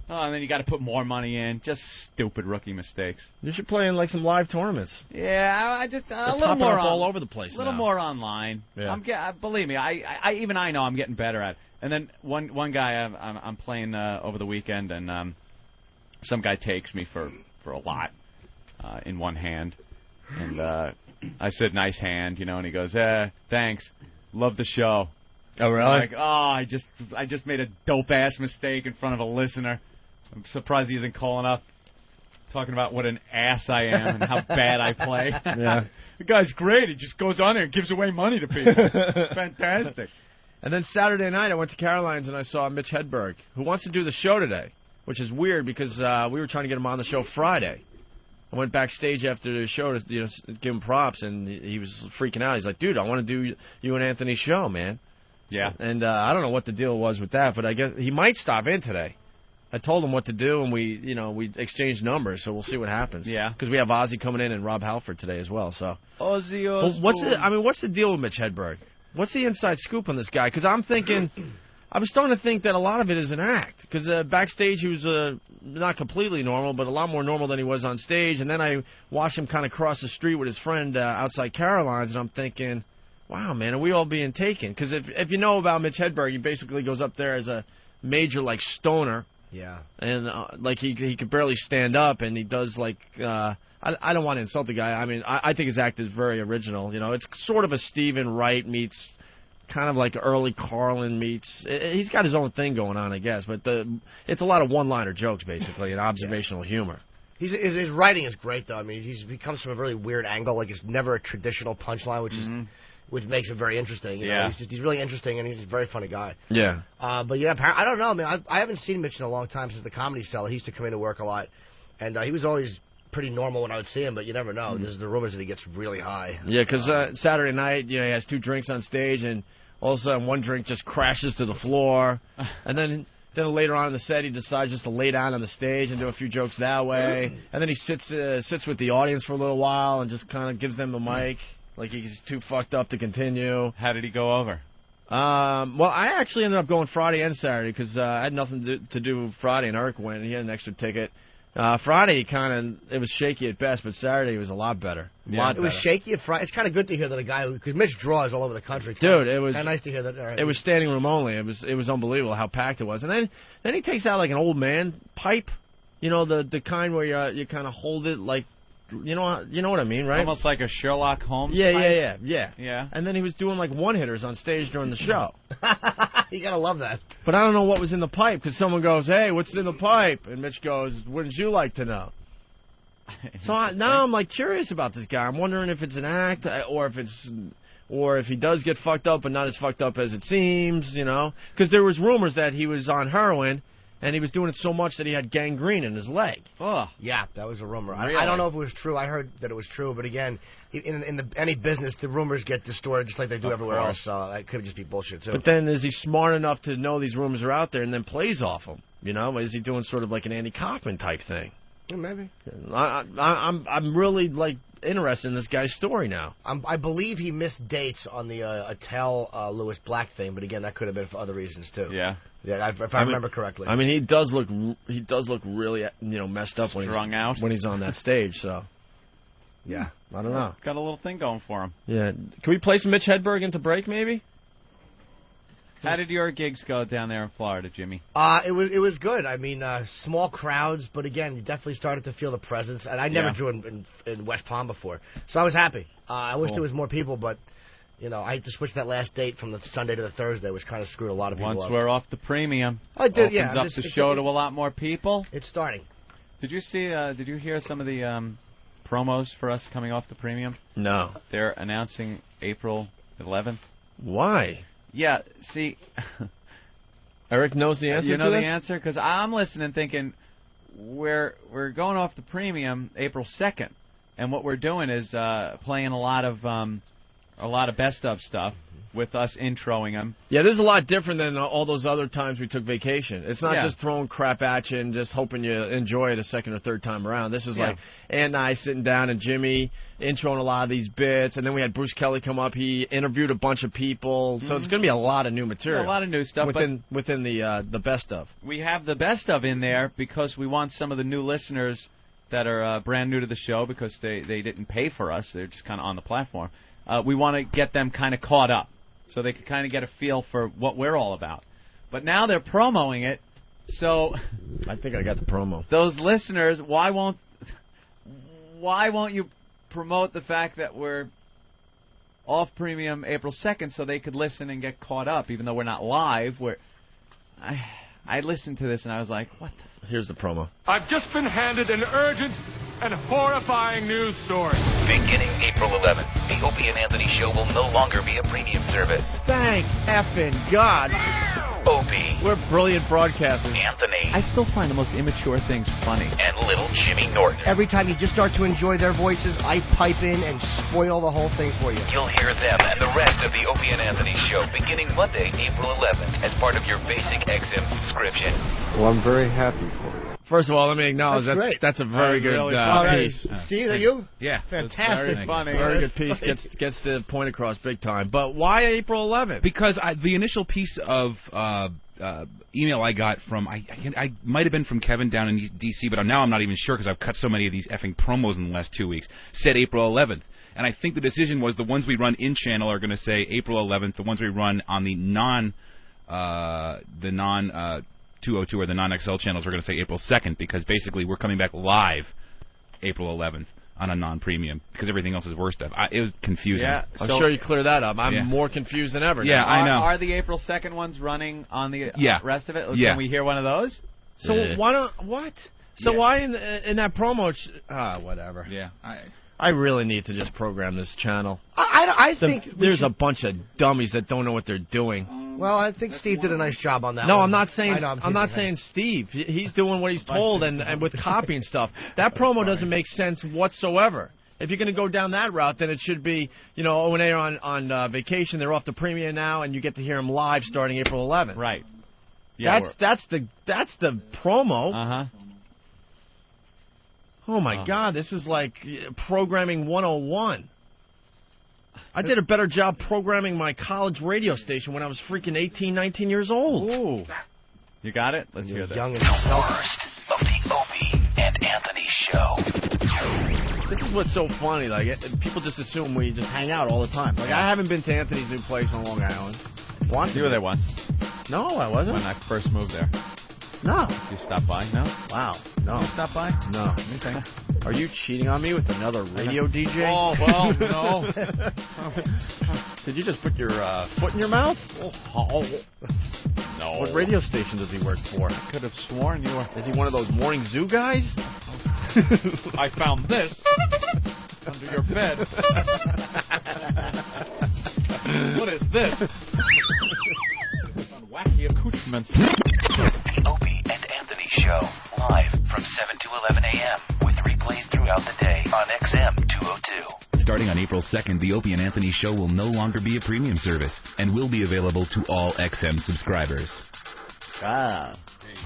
And then you got to put more money in. Just stupid rookie mistakes. You should play in like some live tournaments. Yeah, I just a little little more all over the place. A little more online. Yeah. Believe me, I know I'm getting better at it. And then one guy I'm playing over the weekend, and some guy takes me for a lot in one hand, and I said nice hand, and he goes, thanks, love the show. Oh really? I'm like, I just made a dope ass mistake in front of a listener. I'm surprised he isn't calling up, talking about what an ass I am and how bad I play. Yeah. The guy's great. He just goes on there and gives away money to people. Fantastic. And then Saturday night, I went to Caroline's and I saw Mitch Hedberg, who wants to do the show today, which is weird because we were trying to get him on the show Friday. I went backstage after the show to give him props, and he was freaking out. He's like, dude, I want to do you and Anthony's show, man. Yeah. And I don't know what the deal was with that, but I guess he might stop in today. I told him what to do, and we exchanged numbers, so we'll see what happens. Yeah. Because we have Ozzy coming in and Rob Halford today as well. So. Ozzy Osbourne. What's the deal with Mitch Hedberg? What's the inside scoop on this guy? Because I'm thinking, I was starting to think that a lot of it is an act. Because backstage he was not completely normal, but a lot more normal than he was on stage. And then I watched him kind of cross the street with his friend outside Caroline's, and I'm thinking, wow, man, are we all being taken? Because if you know about Mitch Hedberg, he basically goes up there as a major like stoner. Yeah. And like he could barely stand up, and he does like I don't want to insult the guy. I mean, I think his act is very original. It's sort of a Stephen Wright meets kind of like early Carlin meets. He's got his own thing going on, I guess, but it's a lot of one-liner jokes, basically, and observational humor. His writing is great, though. I mean, he comes from a really weird angle. Like, it's never a traditional punchline, which makes it very interesting. You know? He's really interesting, and he's a very funny guy. Yeah. But yeah, I don't know. I mean, I haven't seen Mitch in a long time since the Comedy Cellar. He used to come in to work a lot, and he was always pretty normal when I would see him. But you never know. There's the rumors that he gets really high. Yeah, because Saturday night, he has 2 drinks on stage, and all of a sudden one drink just crashes to the floor, and then later on in the set, he decides just to lay down on the stage and do a few jokes that way. And then he sits with the audience for a little while and just kind of gives them the mic, like he's too fucked up to continue. How did he go over? Well, I actually ended up going Friday and Saturday because I had nothing to do Friday, and Eric went, and he had an extra ticket. Friday, it was shaky at best, but Saturday was a lot better. It was shaky at Friday. It's kind of good to hear that a guy because Mitch draws all over the country. Dude, it was kind of nice to hear that. It was standing room only. It was unbelievable how packed it was. And then he takes out like an old man pipe, the kind where you kind of hold it like, you know what I mean, right? Almost like a Sherlock Holmes. Yeah. Yeah. And then he was doing like one-hitters on stage during the show. You gotta love that. But I don't know what was in the pipe because someone goes, "Hey, what's in the pipe?" And Mitch goes, "Wouldn't you like to know?" So now I'm like curious about this guy. I'm wondering if it's an act or if he does get fucked up, but not as fucked up as it seems, Because there was rumors that he was on heroin and he was doing it so much that he had gangrene in his leg. Oh, yeah, that was a rumor. Really? I don't know if it was true. I heard that it was true, but again, in any business, the rumors get distorted just like they do everywhere else. So that could just be bullshit too. But then, is he smart enough to know these rumors are out there and then plays off them? Is he doing sort of like an Andy Kaufman type thing? Yeah, maybe. I'm really like interested in this guy's story now. I believe he missed dates on the Attell Lewis Black thing, but again, that could have been for other reasons too. Yeah. Yeah, if I remember correctly. I mean, he does look really messed up when he's on that stage. So, yeah, I don't know. Got a little thing going for him. Yeah, can we play some Mitch Hedberg into break maybe? How did your gigs go down there in Florida, Jimmy? It was good. I mean, small crowds, but again, you definitely started to feel the presence. And I never drew in West Palm before, so I was happy. I wish there was more people, but. I had to switch that last date from the Sunday to the Thursday, which kind of screwed a lot of people up. Once we're off the premium, opens up the show to a lot more people. It's starting. Did you hear some of the promos for us coming off the premium? No. They're announcing April 11th. Why? Yeah, see... Eric knows the answer You know to the this? answer? Because I'm listening thinking, we're going off the premium April 2nd, and what we're doing is playing a lot of best of stuff with us introing them. Yeah, this is a lot different than all those other times we took vacation. It's not just throwing crap at you and just hoping you enjoy it a second or third time around. This is like Ann and I sitting down and Jimmy introing a lot of these bits, and then we had Bruce Kelly come up. He interviewed a bunch of people, so it's going to be a lot of new material. A lot of new stuff within the best of. We have the best of in there because we want some of the new listeners that are brand new to the show because they didn't pay for us. They're just kind of on the platform. We want to get them kind of caught up so they can kind of get a feel for what we're all about. But now they're promoting it, so... I think I got the promo. Those listeners, why won't you promote the fact that we're off premium April 2nd so they could listen and get caught up, even though we're not live? I listened to this and I was like, what the... Here's the promo. I've just been handed an urgent and horrifying news story. Beginning April 11th, the Opie and Anthony Show will no longer be a premium service. Thank effing God. Opie. We're brilliant broadcasters. Anthony. I still find the most immature things funny. And little Jimmy Norton. Every time you just start to enjoy their voices, I pipe in and spoil the whole thing for you. You'll hear them and the rest of the Opie and Anthony Show beginning Monday, April 11th, as part of your basic XM subscription. Well, I'm very happy for you. First of all, let me acknowledge that's a very good piece. Steve, are you? Yeah. Fantastic. Very funny. Very good piece. Gets the point across big time. But why April 11th? Because the initial piece of email I got from, I might have been from Kevin down in D.C., but now I'm not even sure because I've cut so many of these effing promos in the last 2 weeks, said April 11th. And I think the decision was the ones we run in-channel are going to say April 11th. The ones we run on the non 202 or the non-XL channels are going to say April 2nd because basically we're coming back live April 11th. on a non-premium because everything else is worse stuff. It was confusing. Yeah, I'm sure you clear that up. I'm more confused than ever. Yeah, now. I know. Are the April 2nd ones running on the rest of it? Yeah. Can we hear one of those? So why don't what? So why in that promo? Whatever. Yeah, I really need to just program this channel. I think there's a bunch of dummies that don't know what they're doing. Well, I think Steve did a nice job on that. No, one. I'm not saying. I'm not saying Steve. He's doing what he's told and with copy and stuff. That promo doesn't make sense whatsoever. If you're going to go down that route, then it should be, when they're on vacation, they're off the premiere now, and you get to hear them live starting April 11th. Right. Yeah, that's the promo. Uh-huh. Oh my God, this is like programming 101. I did a better job programming my college radio station when I was freaking 18, 19 years old. Ooh. You got it? Let's hear this. The worst of the Opie and Anthony show. This is what's so funny. Like, people just assume we just hang out all the time. Like, I haven't been to Anthony's new place on Long Island. Once? You were there once. No, I wasn't. When I first moved there. No. You stopped by? No? Wow. No. You stopped by? No. Okay. Are you cheating on me with another radio DJ? Oh, well, no. Did you just put your foot in your mouth? Oh. No. What radio station does he work for? I could have sworn you were. Is he one of those morning zoo guys? I found this under your bed. What is this? Wacky accoutrements. The Opie and Anthony Show, live from 7 to 11 a.m. with replays throughout the day on XM 202. Starting on April 2nd, the Opie and Anthony Show will no longer be a premium service and will be available to all XM subscribers.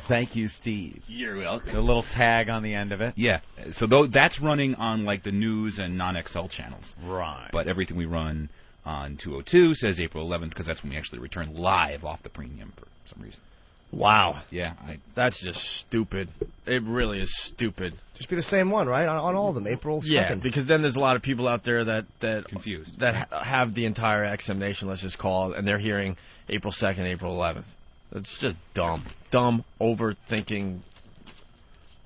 Thank you, Steve. You're welcome. The little tag on the end of it. Yeah, so that's running on like the news and non-XL channels. Right. But everything we run on 202 says April 11th because that's when we actually return live off the premium for some reason. Wow. Yeah. That's just stupid. It really is stupid. Just be the same one, right? On all of them, April 2nd. Yeah, because then there's a lot of people out there that confused. That have the entire XM Nation, let's just call it, and they're hearing April 2nd, April 11th. It's just dumb. Dumb, overthinking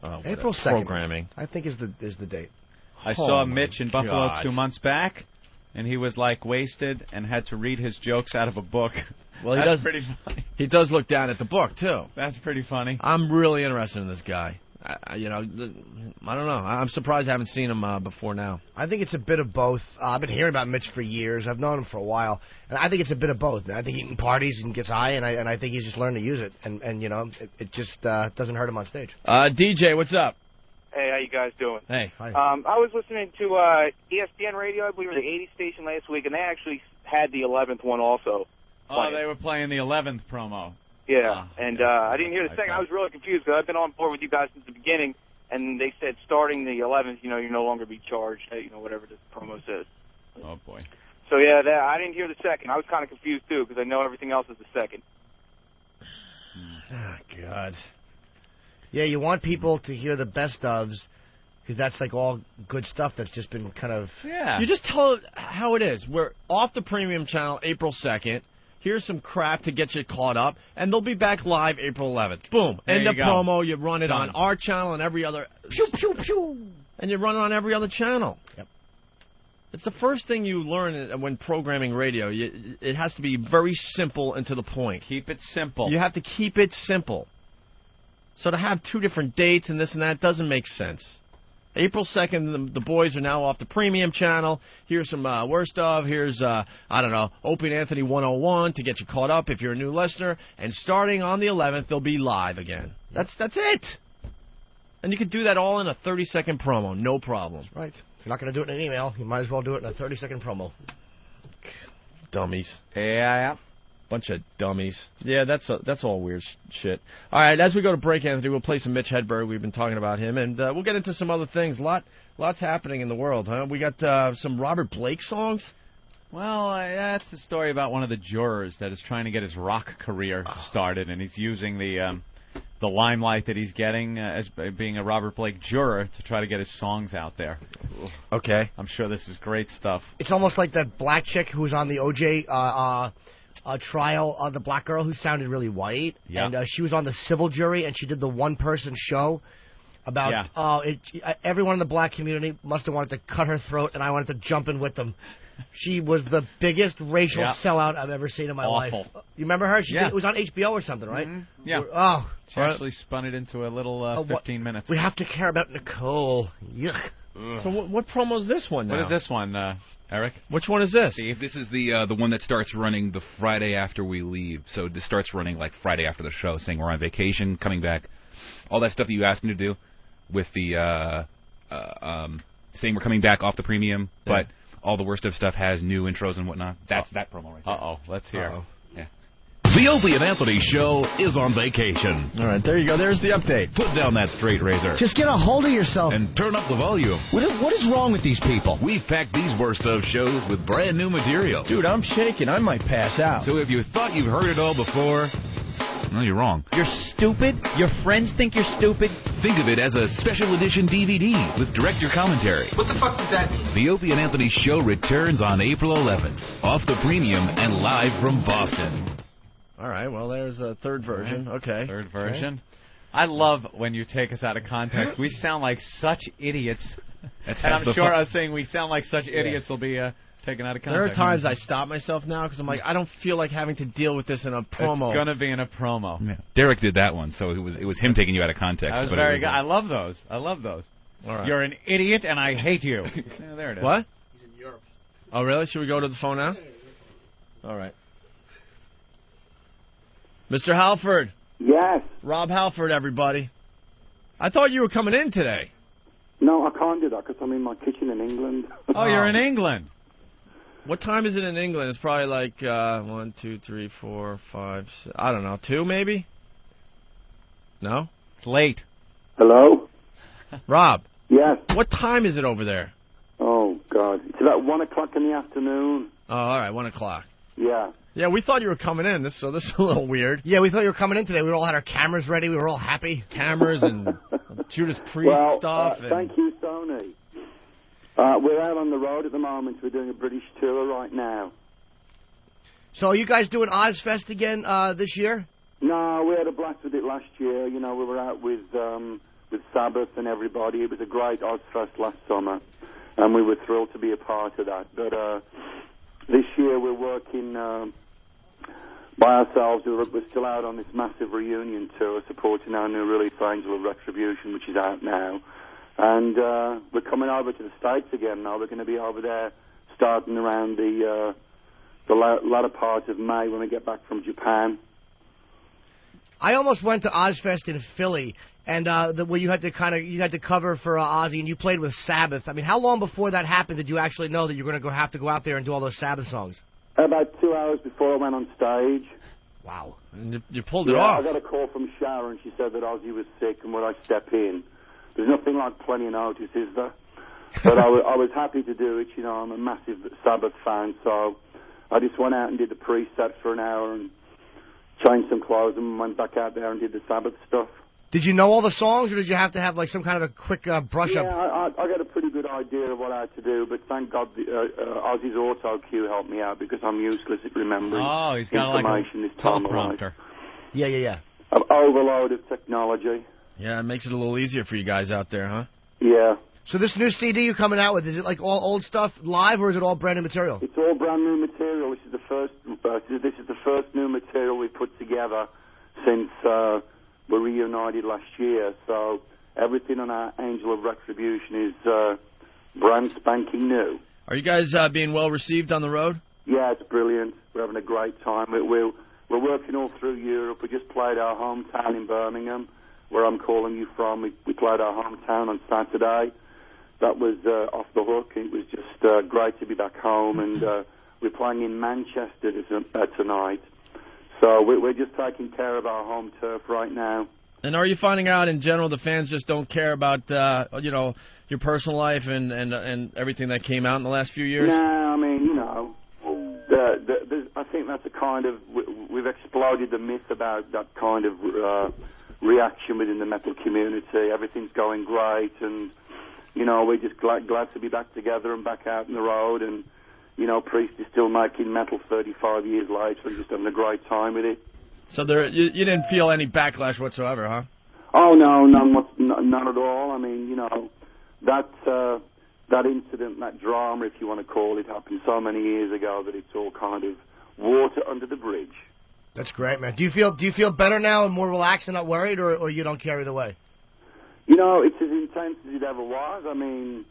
April 2nd, programming. I think is the date. I saw Mitch in Buffalo 2 months back, and he was like wasted and had to read his jokes out of a book. Well, That's pretty funny. He does look down at the book too. That's pretty funny. I'm really interested in this guy. I don't know. I'm surprised I haven't seen him before now. I think it's a bit of both. I've been hearing about Mitch for years. I've known him for a while, and I think it's a bit of both. Man. I think he can parties and gets high, and I think he's just learned to use it, and it just doesn't hurt him on stage. DJ, what's up? Hey, how you guys doing? Hey. Hi. I was listening to ESPN radio, I believe it was the 80s station last week, and they actually had the 11th one also. Oh, they were playing the 11th promo. Yeah, and I didn't hear the second. I was really confused because I've been on board with you guys since the beginning, and they said starting the 11th, you're no longer be charged, whatever the promo says. Oh, boy. So, yeah, I didn't hear the second. I was kind of confused, too, because I know everything else is the second. Oh, God. Yeah, you want people to hear the best ofs, because that's like all good stuff that's just been kind of... Yeah. You just tell it how it is. We're off the premium channel April 2nd. Here's some crap to get you caught up, and they'll be back live April 11th. Boom. There End you of go. promo. You run it Done. on our channel and every other... Pew, pew, pew. And you run it on every other channel. Yep. It's the first thing you learn when programming radio. It has to be very simple and to the point. Keep it simple. You have to keep it simple. So to have two different dates and this and that doesn't make sense. April 2nd, the boys are now off the premium channel. Here's some worst of. Here's, Opie and Anthony 101 to get you caught up if you're a new listener. And starting on the 11th, they'll be live again. That's it. And you can do that all in a 30-second promo, no problem. Right. If you're not going to do it in an email, you might as well do it in a 30-second promo. Dummies. Yeah. Bunch of dummies. Yeah, that's all weird shit. All right, as we go to break, Anthony, we'll play some Mitch Hedberg. We've been talking about him, and we'll get into some other things. Lots happening in the world, huh? We got some Robert Blake songs. Well, that's a story about one of the jurors that is trying to get his rock career started, and he's using the limelight that he's getting as being a Robert Blake juror to try to get his songs out there. Okay. I'm sure this is great stuff. It's almost like that black chick who was on the O.J. Trial, the black girl who sounded really white. Yeah. And she was on the civil jury, and she did the one-person show about everyone in the black community must have wanted to cut her throat, and I wanted to jump in with them. She was the biggest racial sellout I've ever seen in my life. You remember her? It was on HBO or something, right? Mm-hmm. Yeah. Oh. She actually spun it into a little 15 minutes. We have to care about Nicole. Yuck. So what promo is this one now? What is this one, Eric? Which one is this? Steve, this is the one that starts running the Friday after we leave. So this starts running like Friday after the show, saying we're on vacation, coming back, all that stuff that you asked me to do, with the saying we're coming back off the premium, but all the worst of stuff has new intros and whatnot. That's that promo right there. Uh-oh, let's hear. Yeah. The Opie and Anthony Show is on vacation. All right, there you go. There's the update. Put down that straight razor. Just get a hold of yourself. And turn up the volume. What is wrong with these people? We've packed these worst of shows with brand new material. Dude, I'm shaking. I might pass out. So if you thought you've heard it all before, no, you're wrong. You're stupid? Your friends think you're stupid? Think of it as a special edition DVD with director commentary. What the fuck does that mean? The Opie and Anthony Show returns on April 11th, off the premium and live from Boston. All right, well, there's a third version. Okay. Third version. Okay. I love when you take us out of context. We sound like such idiots. And I'm sure us saying we sound like such idiots will be taken out of context. There are times I stop myself now because I'm like, I don't feel like having to deal with this in a promo. It's going to be in a promo. Yeah. Derek did that one, so it was him taking you out of context. That was very good. I love those. All right. You're an idiot, and I hate you. Yeah, there it is. What? He's in Europe. Oh, really? Should we go to the phone now? All right. Mr. Halford. Yes. Rob Halford, everybody. I thought you were coming in today. No, I can't do that because I'm in my kitchen in England. Oh, you're in England. What time is it in England? It's probably like 1, 2, 3, 4, 5, 6, I don't know, 2 maybe? No? It's late. Hello? Rob. Yes. What time is it over there? Oh, God. It's about 1 o'clock in the afternoon. Oh, all right, 1 o'clock. Yeah. Yeah, we thought you were coming in, so this is a little weird. Yeah, we thought you were coming in today. We all had our cameras ready. We were all happy. Cameras and Judas Priest stuff. Thank you, Sony. We're out on the road at the moment. We're doing a British tour right now. So are you guys doing Ozfest again this year? No, we had a blast with it last year. You know, we were out with Sabbath and everybody. It was a great Ozfest last summer, and we were thrilled to be a part of that. But this year we're working by ourselves. We're still out on this massive reunion tour supporting our new release, Angel of Retribution, which is out now. And we're coming over to the States again now. We're going to be over there starting around the latter part of May when we get back from Japan. I almost went to Ozfest in Philly, and where you had to cover for Ozzy, and you played with Sabbath. I mean, how long before that happened did you actually know that you were going to have to go out there and do all those Sabbath songs? About 2 hours before I went on stage. Wow. And you pulled it off. I got a call from Sharon. She said that Ozzy was sick and would I step in. There's nothing like plenty of notice, is there? But I was happy to do it. You know, I'm a massive Sabbath fan, so I just went out and did the pre-set for an hour and changed some clothes and went back out there and did the Sabbath stuff. Did you know all the songs, or did you have to have like some kind of a quick brush up? Yeah, I got a pretty good idea of what I had to do, but thank God Ozzy's auto cue helped me out because I'm useless at remembering he's got information like a this time of teleprompter. Yeah. An overload of technology. Yeah, it makes it a little easier for you guys out there, huh? Yeah. So this new CD you're coming out with, is it like all old stuff live, or is it all brand new material? It's all brand new material. This is the first new material we put together since we reunited last year. So everything on our Angel of Retribution is brand spanking new. Are you guys being well received on the road? Yeah, it's brilliant. We're having a great time. We're working all through Europe. We just played our hometown in Birmingham, where I'm calling you from. We played our hometown on Saturday. That was off the hook. It was just great to be back home, and we're playing in Manchester tonight. So we're just taking care of our home turf right now. And are you finding out in general the fans just don't care about your personal life and everything that came out in the last few years? No, I mean, you know, I think that's a kind of we've exploded the myth about that kind of reaction within the metal community. Everything's going great, and you know, we're just glad to be back together and back out on the road. And you know, Priest is still making metal 35 years later and just having a great time with it. So you didn't feel any backlash whatsoever, huh? Oh, no, none at all. I mean, you know, that incident, that drama, if you want to call it, happened so many years ago that it's all kind of water under the bridge. That's great, man. Do you feel better now and more relaxed and not worried, or you don't care either way? You know, it's as intense as it ever was. I mean,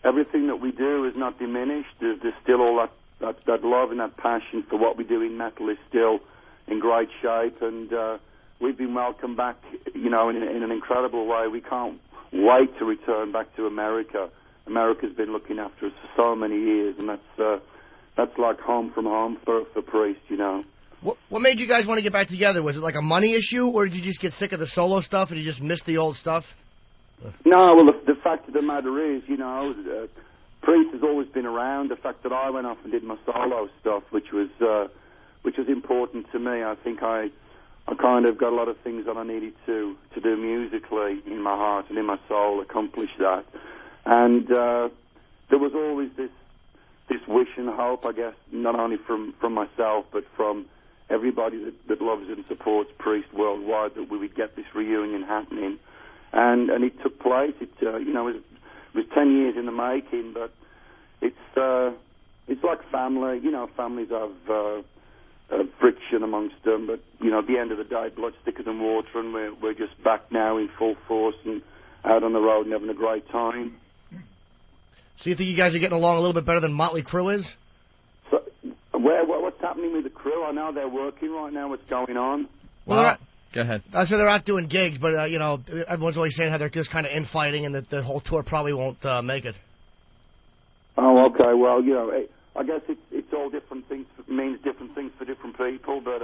everything that we do is not diminished. There's still all that love and that passion for what we do in metal is still in great shape, and we've been welcomed back, you know, in an incredible way. We can't wait to return back to America. America's been looking after us for so many years, and that's like home from home for Priest, you know. What made you guys want to get back together? Was it like a money issue, or did you just get sick of the solo stuff and you just missed the old stuff? No, well, the fact of the matter is, you know, Priest has always been around. The fact that I went off and did my solo stuff, which was important to me. I think I kind of got a lot of things that I needed to do musically in my heart and in my soul, accomplish that. And there was always this wish and hope, I guess, not only from myself, but from everybody that loves and supports Priest worldwide, that we would get this reunion happening. And it took place. It you know, it was 10 years in the making, but it's like family. You know, families have friction amongst them, but you know, at the end of the day, blood's thicker than water, and we're just back now in full force and out on the road and having a great time. So you think you guys are getting along a little bit better than Motley Crue is? So, what's happening with the Crew? I know they're working right now. What's going on? Well, go ahead. I said they're out doing gigs, but you know, everyone's always saying how they're just kind of infighting, and that the whole tour probably won't make it. Oh, okay. Well, you know, I guess it's all different things. Means different things for different people. But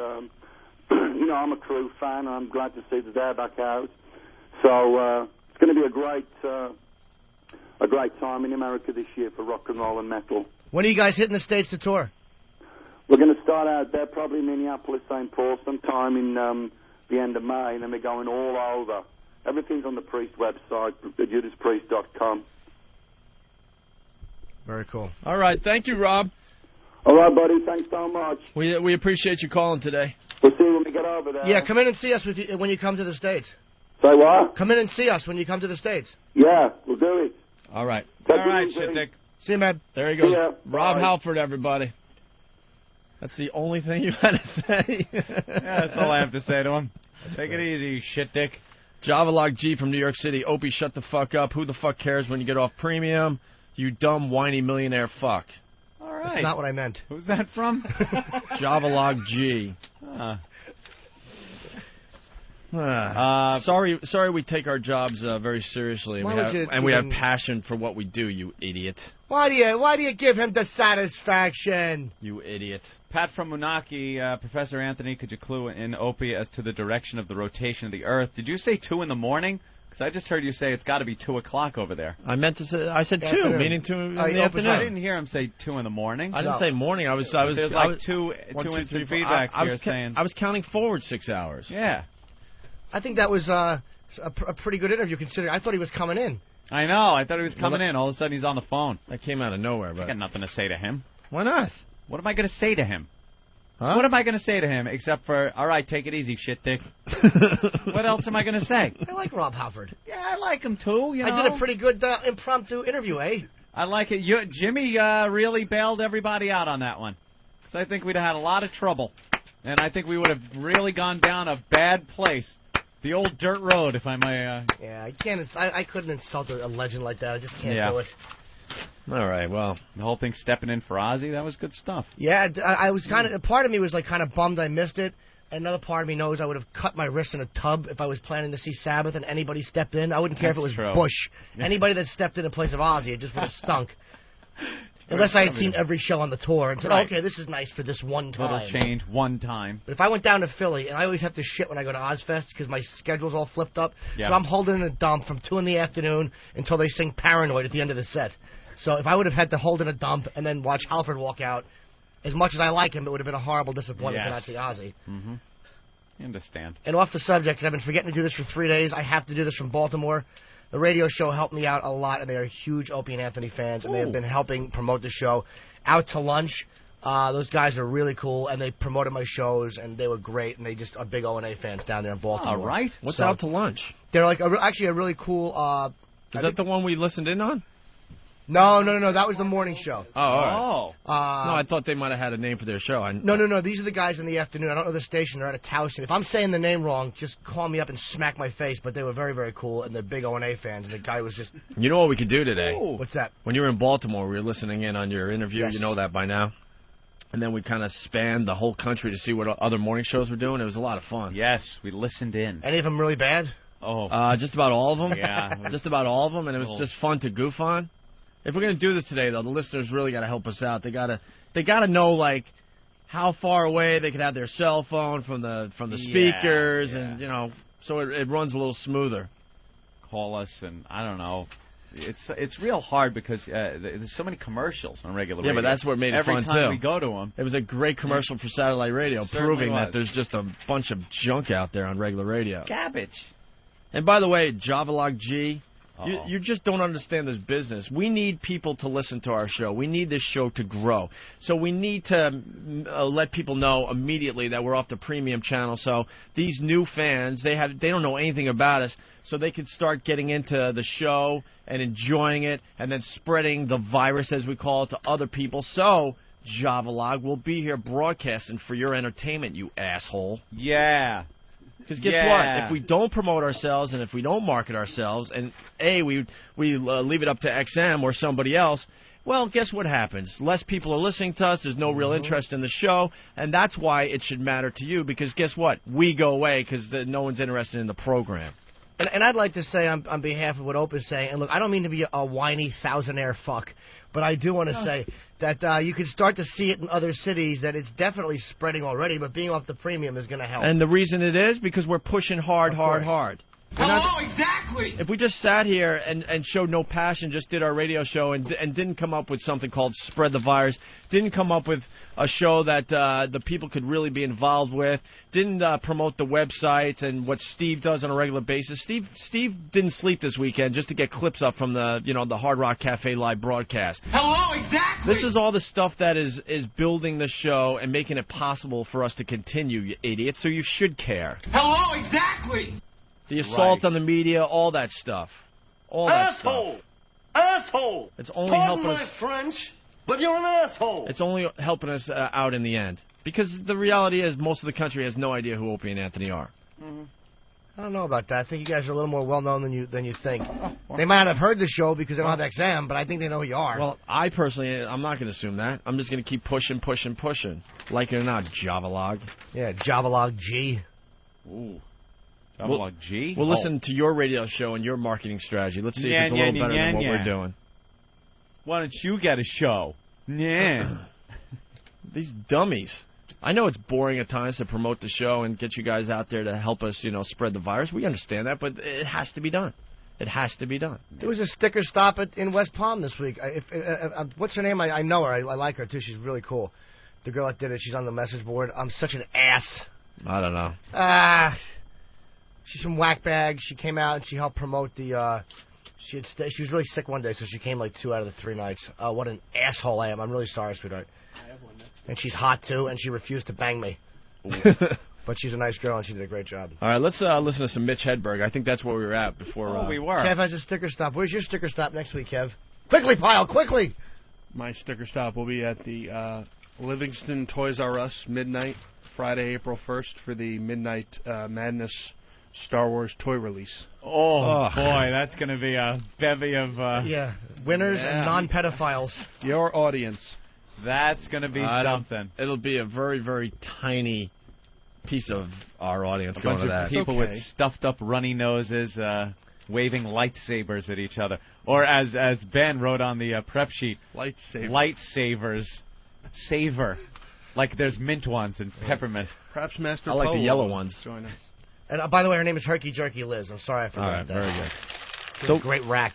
you know, I'm a Crew fan. I'm glad to see that they're back out. So it's going to be a great time in America this year for rock and roll and metal. When are you guys hitting the States to tour? We're going to start out there, probably Minneapolis, St. Paul, sometime in the end of May, and then we're going all over. Everything's on the Priest website, judaspriest.com. Very cool. All right, thank you, Rob. All right, buddy, thanks so much. We appreciate you calling today. We'll see you when we get over there. Yeah, come in and see us when you come to the States. Say what? Come in and see us when you come to the States. Yeah, we'll do it. All right. All right, Shitdick. See you, man. There he goes. Yeah, Rob bye. Halford, everybody. That's the only thing you had to say. Yeah, that's all I have to say to him. Take it easy, Shitdick. Javalog G from New York City. Opie, shut the fuck up. Who the fuck cares when you get off premium? You dumb, whiny millionaire fuck. All right. That's not what I meant. Who's that from? Javalog G. Sorry, we take our jobs very seriously, and we have passion for what we do. You idiot! Why do you give him the satisfaction? You idiot! Pat from Munaki, Professor Anthony, could you clue in Opie as to the direction of the rotation of the Earth? Did you say 2 in the morning? Because I just heard you say it's got to be 2 o'clock over there. I meant to say. I said 2, Afternoon. meaning 2 in the afternoon. I didn't hear him say 2 in the morning. I didn't say morning. I was. There's like two instant feedbacks here saying. I was counting forward 6 hours. Yeah. I think that was a pretty good interview, considering I thought he was coming in. I know. I thought he was coming in. All of a sudden, he's on the phone. That came out of nowhere. But I got nothing to say to him. Why not? What am I going to say to him? Huh? What am I going to say to him except for, all right, take it easy, shit dick? What else am I going to say? I like Rob Halford. Yeah, I like him too. You know? I did a pretty good impromptu interview, eh? I like it. Jimmy really bailed everybody out on that one. So I think we'd have had a lot of trouble. And I think we would have really gone down a bad place. The old dirt road, if I may. Yeah, I couldn't insult a legend like that. I just can't do it. All right, well. The whole thing stepping in for Ozzy, that was good stuff. Yeah, I was kind of, part of me was like kind of bummed I missed it. Another part of me knows I would have cut my wrist in a tub if I was planning to see Sabbath and anybody stepped in. I wouldn't care if it was Bush. Anybody that stepped in place of Ozzy, it just would have stunk. Unless I had seen every show on the tour and said, okay, this is nice for this one time. Little change, one time. But if I went down to Philly, and I always have to shit when I go to Ozfest because my schedule's all flipped up, so I'm holding in a dump from 2 in the afternoon until they sing Paranoid at the end of the set. So if I would have had to hold in a dump and then watch Halford walk out, as much as I like him, it would have been a horrible disappointment to not see Ozzy. Mm-hmm. I understand. And off the subject, because I've been forgetting to do this for 3 days, I have to do this from Baltimore. The radio show helped me out a lot, and they are huge Opie and Anthony fans, and they have been helping promote the show. Out to lunch, Those guys are really cool, and they promoted my shows, and they were great, and they just are big O&A fans down there in Baltimore. All right. What's out to lunch? They're like actually a really cool. Is that the one we listened in on? No. That was the morning show. Oh, all right. No, I thought they might have had a name for their show. No. These are the guys in the afternoon. I don't know the station. They're out of Towson. If I'm saying the name wrong, just call me up and smack my face. But they were very, very cool, and they're big O&A fans. And the guy was just... You know what we could do today? Ooh. What's that? When you were in Baltimore, we were listening in on your interview. Yes. You know that by now. And then we kind of spanned the whole country to see what other morning shows were doing. It was a lot of fun. Yes, we listened in. Any of them really bad? Oh. Just about all of them. Yeah. Just about all of them, and it was just fun to goof on. If we're going to do this today, though, the listeners really got to help us out. They got to know, like, how far away they could have their cell phone from the speakers, and, you know, so it runs a little smoother. Call us, and I don't know. It's real hard because there's so many commercials on regular radio. Yeah, but that's what made it fun, too. Every time we go to them. It was a great commercial for satellite radio, proving that there's just a bunch of junk out there on regular radio. Garbage. And by the way, Javalog G, you just don't understand this business. We need people to listen to our show. We need this show to grow. So we need to let people know immediately that we're off the premium channel. So these new fans, they don't know anything about us, so they can start getting into the show and enjoying it and then spreading the virus, as we call it, to other people. So Javalog will be here broadcasting for your entertainment, you asshole. Yeah. Because guess what? If we don't promote ourselves and if we don't market ourselves, and we leave it up to XM or somebody else, well, guess what happens? Less people are listening to us. There's no real interest in the show, and that's why it should matter to you. Because guess what? We go away because no one's interested in the program. And I'd like to say on behalf of what Opie is saying, and look, I don't mean to be a whiny thousandaire fuck, but I do want to say that you can start to see it in other cities, that it's definitely spreading already, but being off the premium is going to help. And the reason it is because we're pushing hard. Exactly. If we just sat here and showed no passion, just did our radio show and didn't come up with something called Spread the Virus, didn't come up with a show that the people could really be involved with, didn't promote the website and what Steve does on a regular basis. Steve didn't sleep this weekend just to get clips up from the Hard Rock Cafe live broadcast. Hello, exactly. This is all the stuff that is building the show and making it possible for us to continue, you idiots, so you should care. Hello, exactly. The assault on the media, all that stuff. All that stuff. Asshole! It's only Pardon helping my us. French, but you're an asshole! It's only helping us out in the end. Because the reality is most of the country has no idea who Opie and Anthony are. Mm-hmm. I don't know about that. I think you guys are a little more well-known than you think. They might not have heard the show because they don't have XM, but I think they know who you are. Well, I'm not going to assume that. I'm just going to keep pushing. Like it or not, Javalog. Yeah, Javalog G. Ooh. We'll listen to your radio show and your marketing strategy. Let's see if it's a little better than what we're doing. Why don't you get a show? Yeah. These dummies. I know it's boring at times to promote the show and get you guys out there to help us, spread the virus. We understand that, but it has to be done. It has to be done. There was a sticker stop in West Palm this week. What's her name? I know her. I like her, too. She's really cool. The girl that did it, she's on the message board. I'm such an ass. I don't know. She's from Whackbag. She came out and she helped promote the. She was really sick one day, so she came like 2 out of the 3 nights. What an asshole I am! I'm really sorry, sweetheart. I have one. And she's hot too, and she refused to bang me. But she's a nice girl, and she did a great job. All right, let's listen to some Mitch Hedberg. I think that's where we were at before. We were. Kev has a sticker stop. Where's your sticker stop next week, Kev? Quickly, Pyle, quickly! My sticker stop will be at the Livingston Toys R Us midnight, Friday, April 1st, for the Midnight Madness Star Wars toy release. Oh boy, that's going to be a bevy of... winners and non-pedophiles. Your audience. That's going to be something. It'll be a very, very tiny piece of our audience going to that. A bunch of people with stuffed up runny noses waving lightsabers at each other. Or as Ben wrote on the prep sheet, lightsavers. Savor. Like there's mint ones and peppermint. Perhaps Master I like Poe the yellow will ones. Join us. And by the way, her name is Herky Jerky Liz. I'm sorry I forgot that. Very good. So great rack.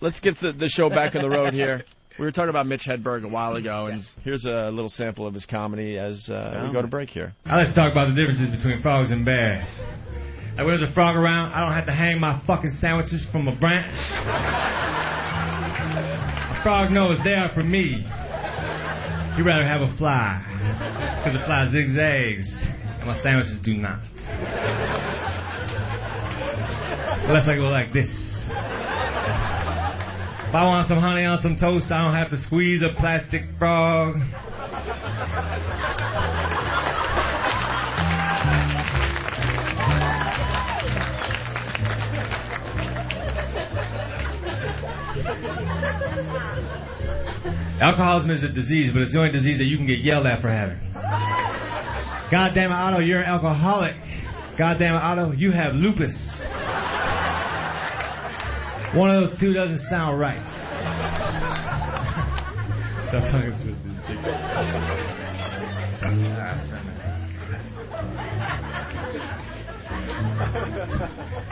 Let's get the show back on the road here. We were talking about Mitch Hedberg a while ago, and here's a little sample of his comedy as we go to break here. Now let's talk about the differences between frogs and bears. Like when there's a frog around, I don't have to hang my fucking sandwiches from a branch. A frog knows they are for me. He'd rather have a fly, because the fly zigzags, and my sandwiches do not. Unless I go like this. If I want some honey on some toast, I don't have to squeeze a plastic frog. Alcoholism is a disease, but it's the only disease that you can get yelled at for having. God damn it, Otto, you're an alcoholic. God damn it, Otto, you have lupus. One of those two doesn't sound right.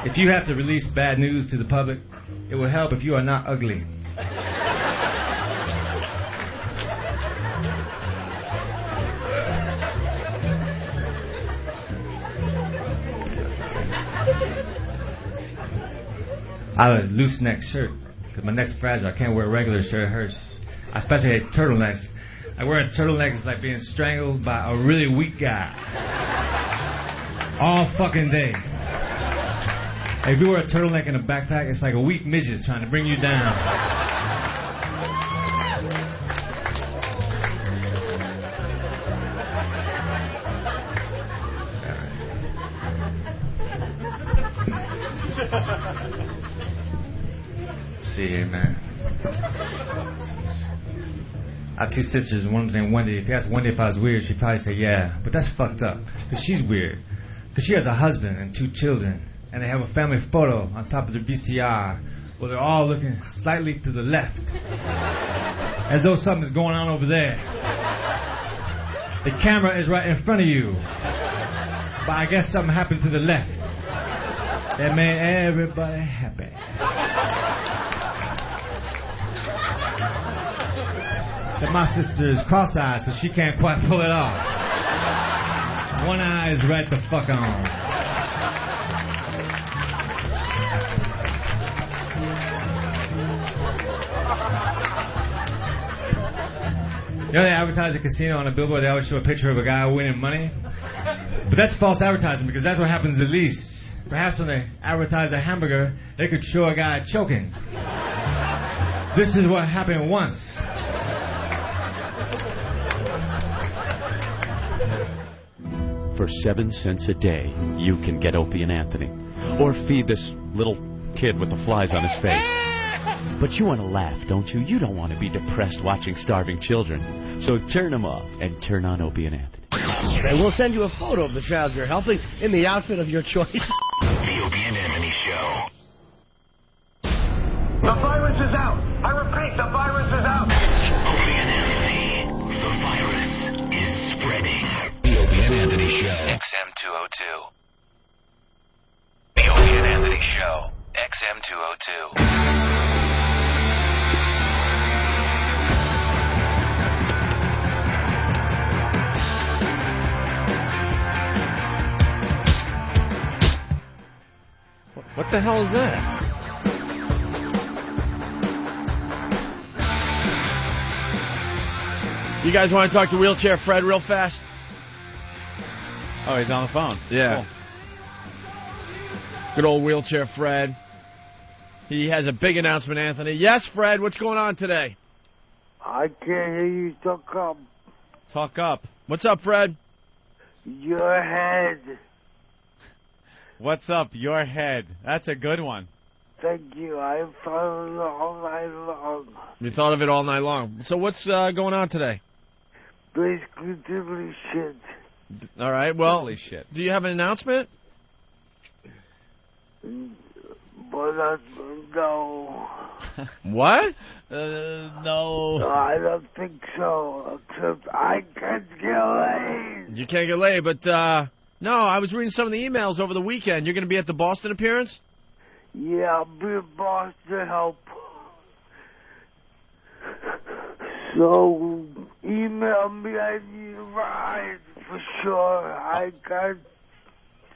If you have to release bad news to the public, it will help if you are not ugly. I have a loose neck shirt because my neck's fragile. I can't wear a regular shirt. It hurts. I especially hate turtlenecks. I wear a turtleneck, it's like being strangled by a really weak guy. All fucking day. If you wear a turtleneck and a backpack, it's like a weak midget trying to bring you down. See here, man. I have two sisters, and one of them's named Wendy. If you ask Wendy if I was weird, she'd probably say yeah. But that's fucked up, because she's weird. Because she has a husband and two children, and they have a family photo on top of their VCR where they're all looking slightly to the left, as though something's going on over there. The camera is right in front of you, but I guess something happened to the left that made everybody happy. So my sister is cross-eyed, so she can't quite pull it off. One eye is right the fuck on. You know they advertise a casino on a billboard, they always show a picture of a guy winning money? But that's false advertising, because that's what happens the least. Perhaps when they advertise a hamburger, they could show a guy choking. This is what happened once. For 7 cents a day, you can get Opie and Anthony. Or feed this little kid with the flies on his face. But you want to laugh, don't you? You don't want to be depressed watching starving children. So turn them off and turn on Opie and Anthony. And we'll send you a photo of the child you're helping in the outfit of your choice. The Opie and Anthony Show. The virus is out. I repeat, the virus is out. Opie and Anthony. The virus is spreading. The Opie and Anthony Show. XM202. The Opie and Anthony Show. XM202. What the hell is that? You guys want to talk to Wheelchair Fred real fast? Oh, he's on the phone. Yeah. Cool. Good old Wheelchair Fred. He has a big announcement, Anthony. Yes, Fred, what's going on today? I can't hear you. Talk up. Talk up. What's up, Fred? Your head. What's up, your head? That's a good one. Thank you. I thought of it all night long. You thought of it all night long. So what's going on today? Basically, diddly shit. All right, well, Holy shit. Do you have an announcement? But no. What? No. I don't think so. Except I can't get laid. You can't get laid, but no, I was reading some of the emails over the weekend. You're going to be at the Boston appearance? Yeah, I'll be a boss to help. So, email me. I need rides for sure. I got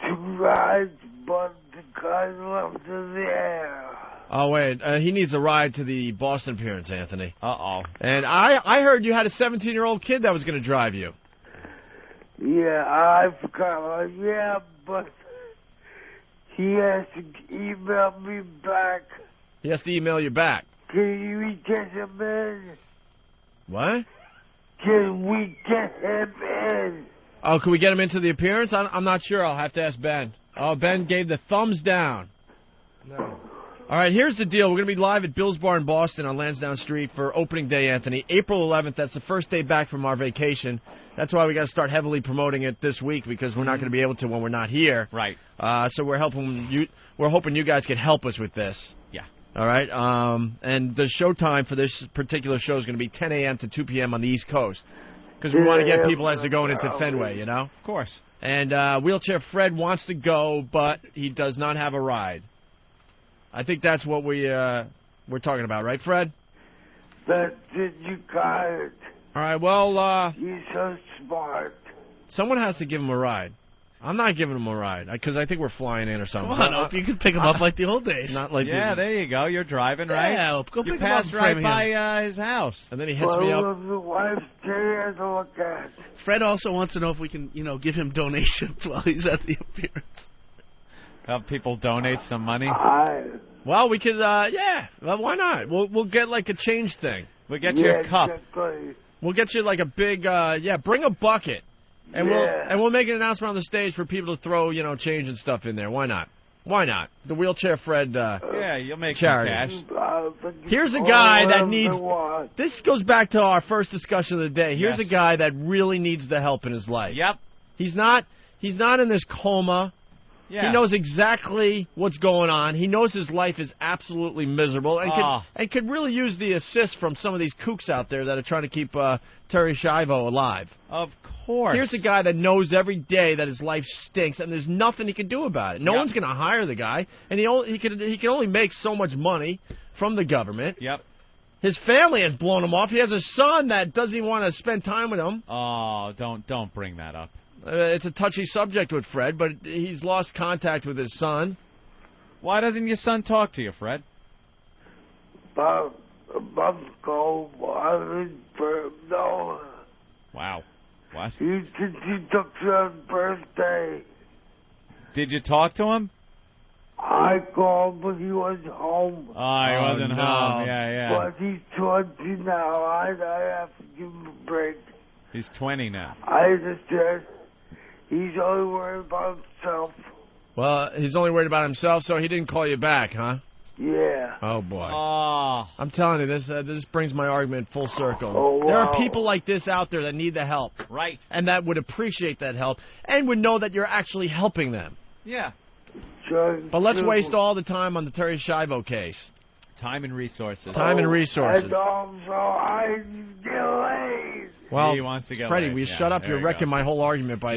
2 rides, but the guy left in the air. Oh, wait. He needs a ride to the Boston appearance, Anthony. Uh-oh. And I heard you had a 17-year-old kid that was going to drive you. Yeah, I forgot. Yeah, but he has to email me back. He has to email you back. Can we get him in? What? Can we get him in? Oh, can we get him into the appearance? I'm not sure. I'll have to ask Ben. Oh, Ben gave the thumbs down. No. All right, here's the deal. We're going to be live at Bill's Bar in Boston on Lansdowne Street for opening day, Anthony. April 11th, that's the first day back from our vacation. That's why we got to start heavily promoting it this week because we're not going to be able to when we're not here. Right. So we're hoping you guys can help us with this. Yeah. All right. And the show time for this particular show is going to be 10 a.m. to 2 p.m. on the East Coast because we want to get people as they're going into Fenway, you know? Of course. And Wheelchair Fred wants to go, but he does not have a ride. I think that's what we're talking about, right, Fred? That's it, you got it. All right, well... You're so smart. Someone has to give him a ride. I'm not giving him a ride, because I think we're flying in or something. Come on, Hope, you can pick him up like the old days. Not like there you go. You're driving, right? Yeah, Hope, go you pick him up. passed right by his house. And then he hits me up. The wife's there to look at. Fred also wants to know if we can, give him donations while he's at the appearance. Have people donate some money? Well, we could, well, why not? We'll get like a change thing. We'll get you a cup. Exactly. We'll get you like a big, bring a bucket. And we'll make an announcement on the stage for people to throw, change and stuff in there. Why not? Why not? The Wheelchair Fred you'll make charity. some cash. Here's a guy that needs... This goes back to our first discussion of the day. Here's a guy that really needs the help in his life. Yep. He's not in this coma. Yeah. He knows exactly what's going on. He knows his life is absolutely miserable and could really use the assist from some of these kooks out there that are trying to keep Terry Schiavo alive. Of course. Here's a guy that knows every day that his life stinks and there's nothing he can do about it. No one's going to hire the guy, and he can only make so much money from the government. Yep. His family has blown him off. He has a son that doesn't even want to spend time with him. Oh, don't bring that up. It's a touchy subject with Fred, but he's lost contact with his son. Why doesn't your son talk to you, Fred? About a month ago, I was no. Wow. What? He took his birthday. Did you talk to him? I called, but he was home. Oh, he wasn't home. Yeah. But he's 20 now. I have to give him a break. He's 20 now. I understand. He's only worried about himself. Well, he's only worried about himself, so he didn't call you back, huh? Yeah. Oh, boy. Oh. I'm telling you, this brings my argument full circle. Oh, wow. There are people like this out there that need the help. Right. And that would appreciate that help and would know that you're actually helping them. Yeah. But let's waste all the time on the Terry Schiavo case. Time and resources. Time and resources. And also, I get laid. Well, he wants to get Freddie, laid. will you shut up? You're wrecking my whole argument by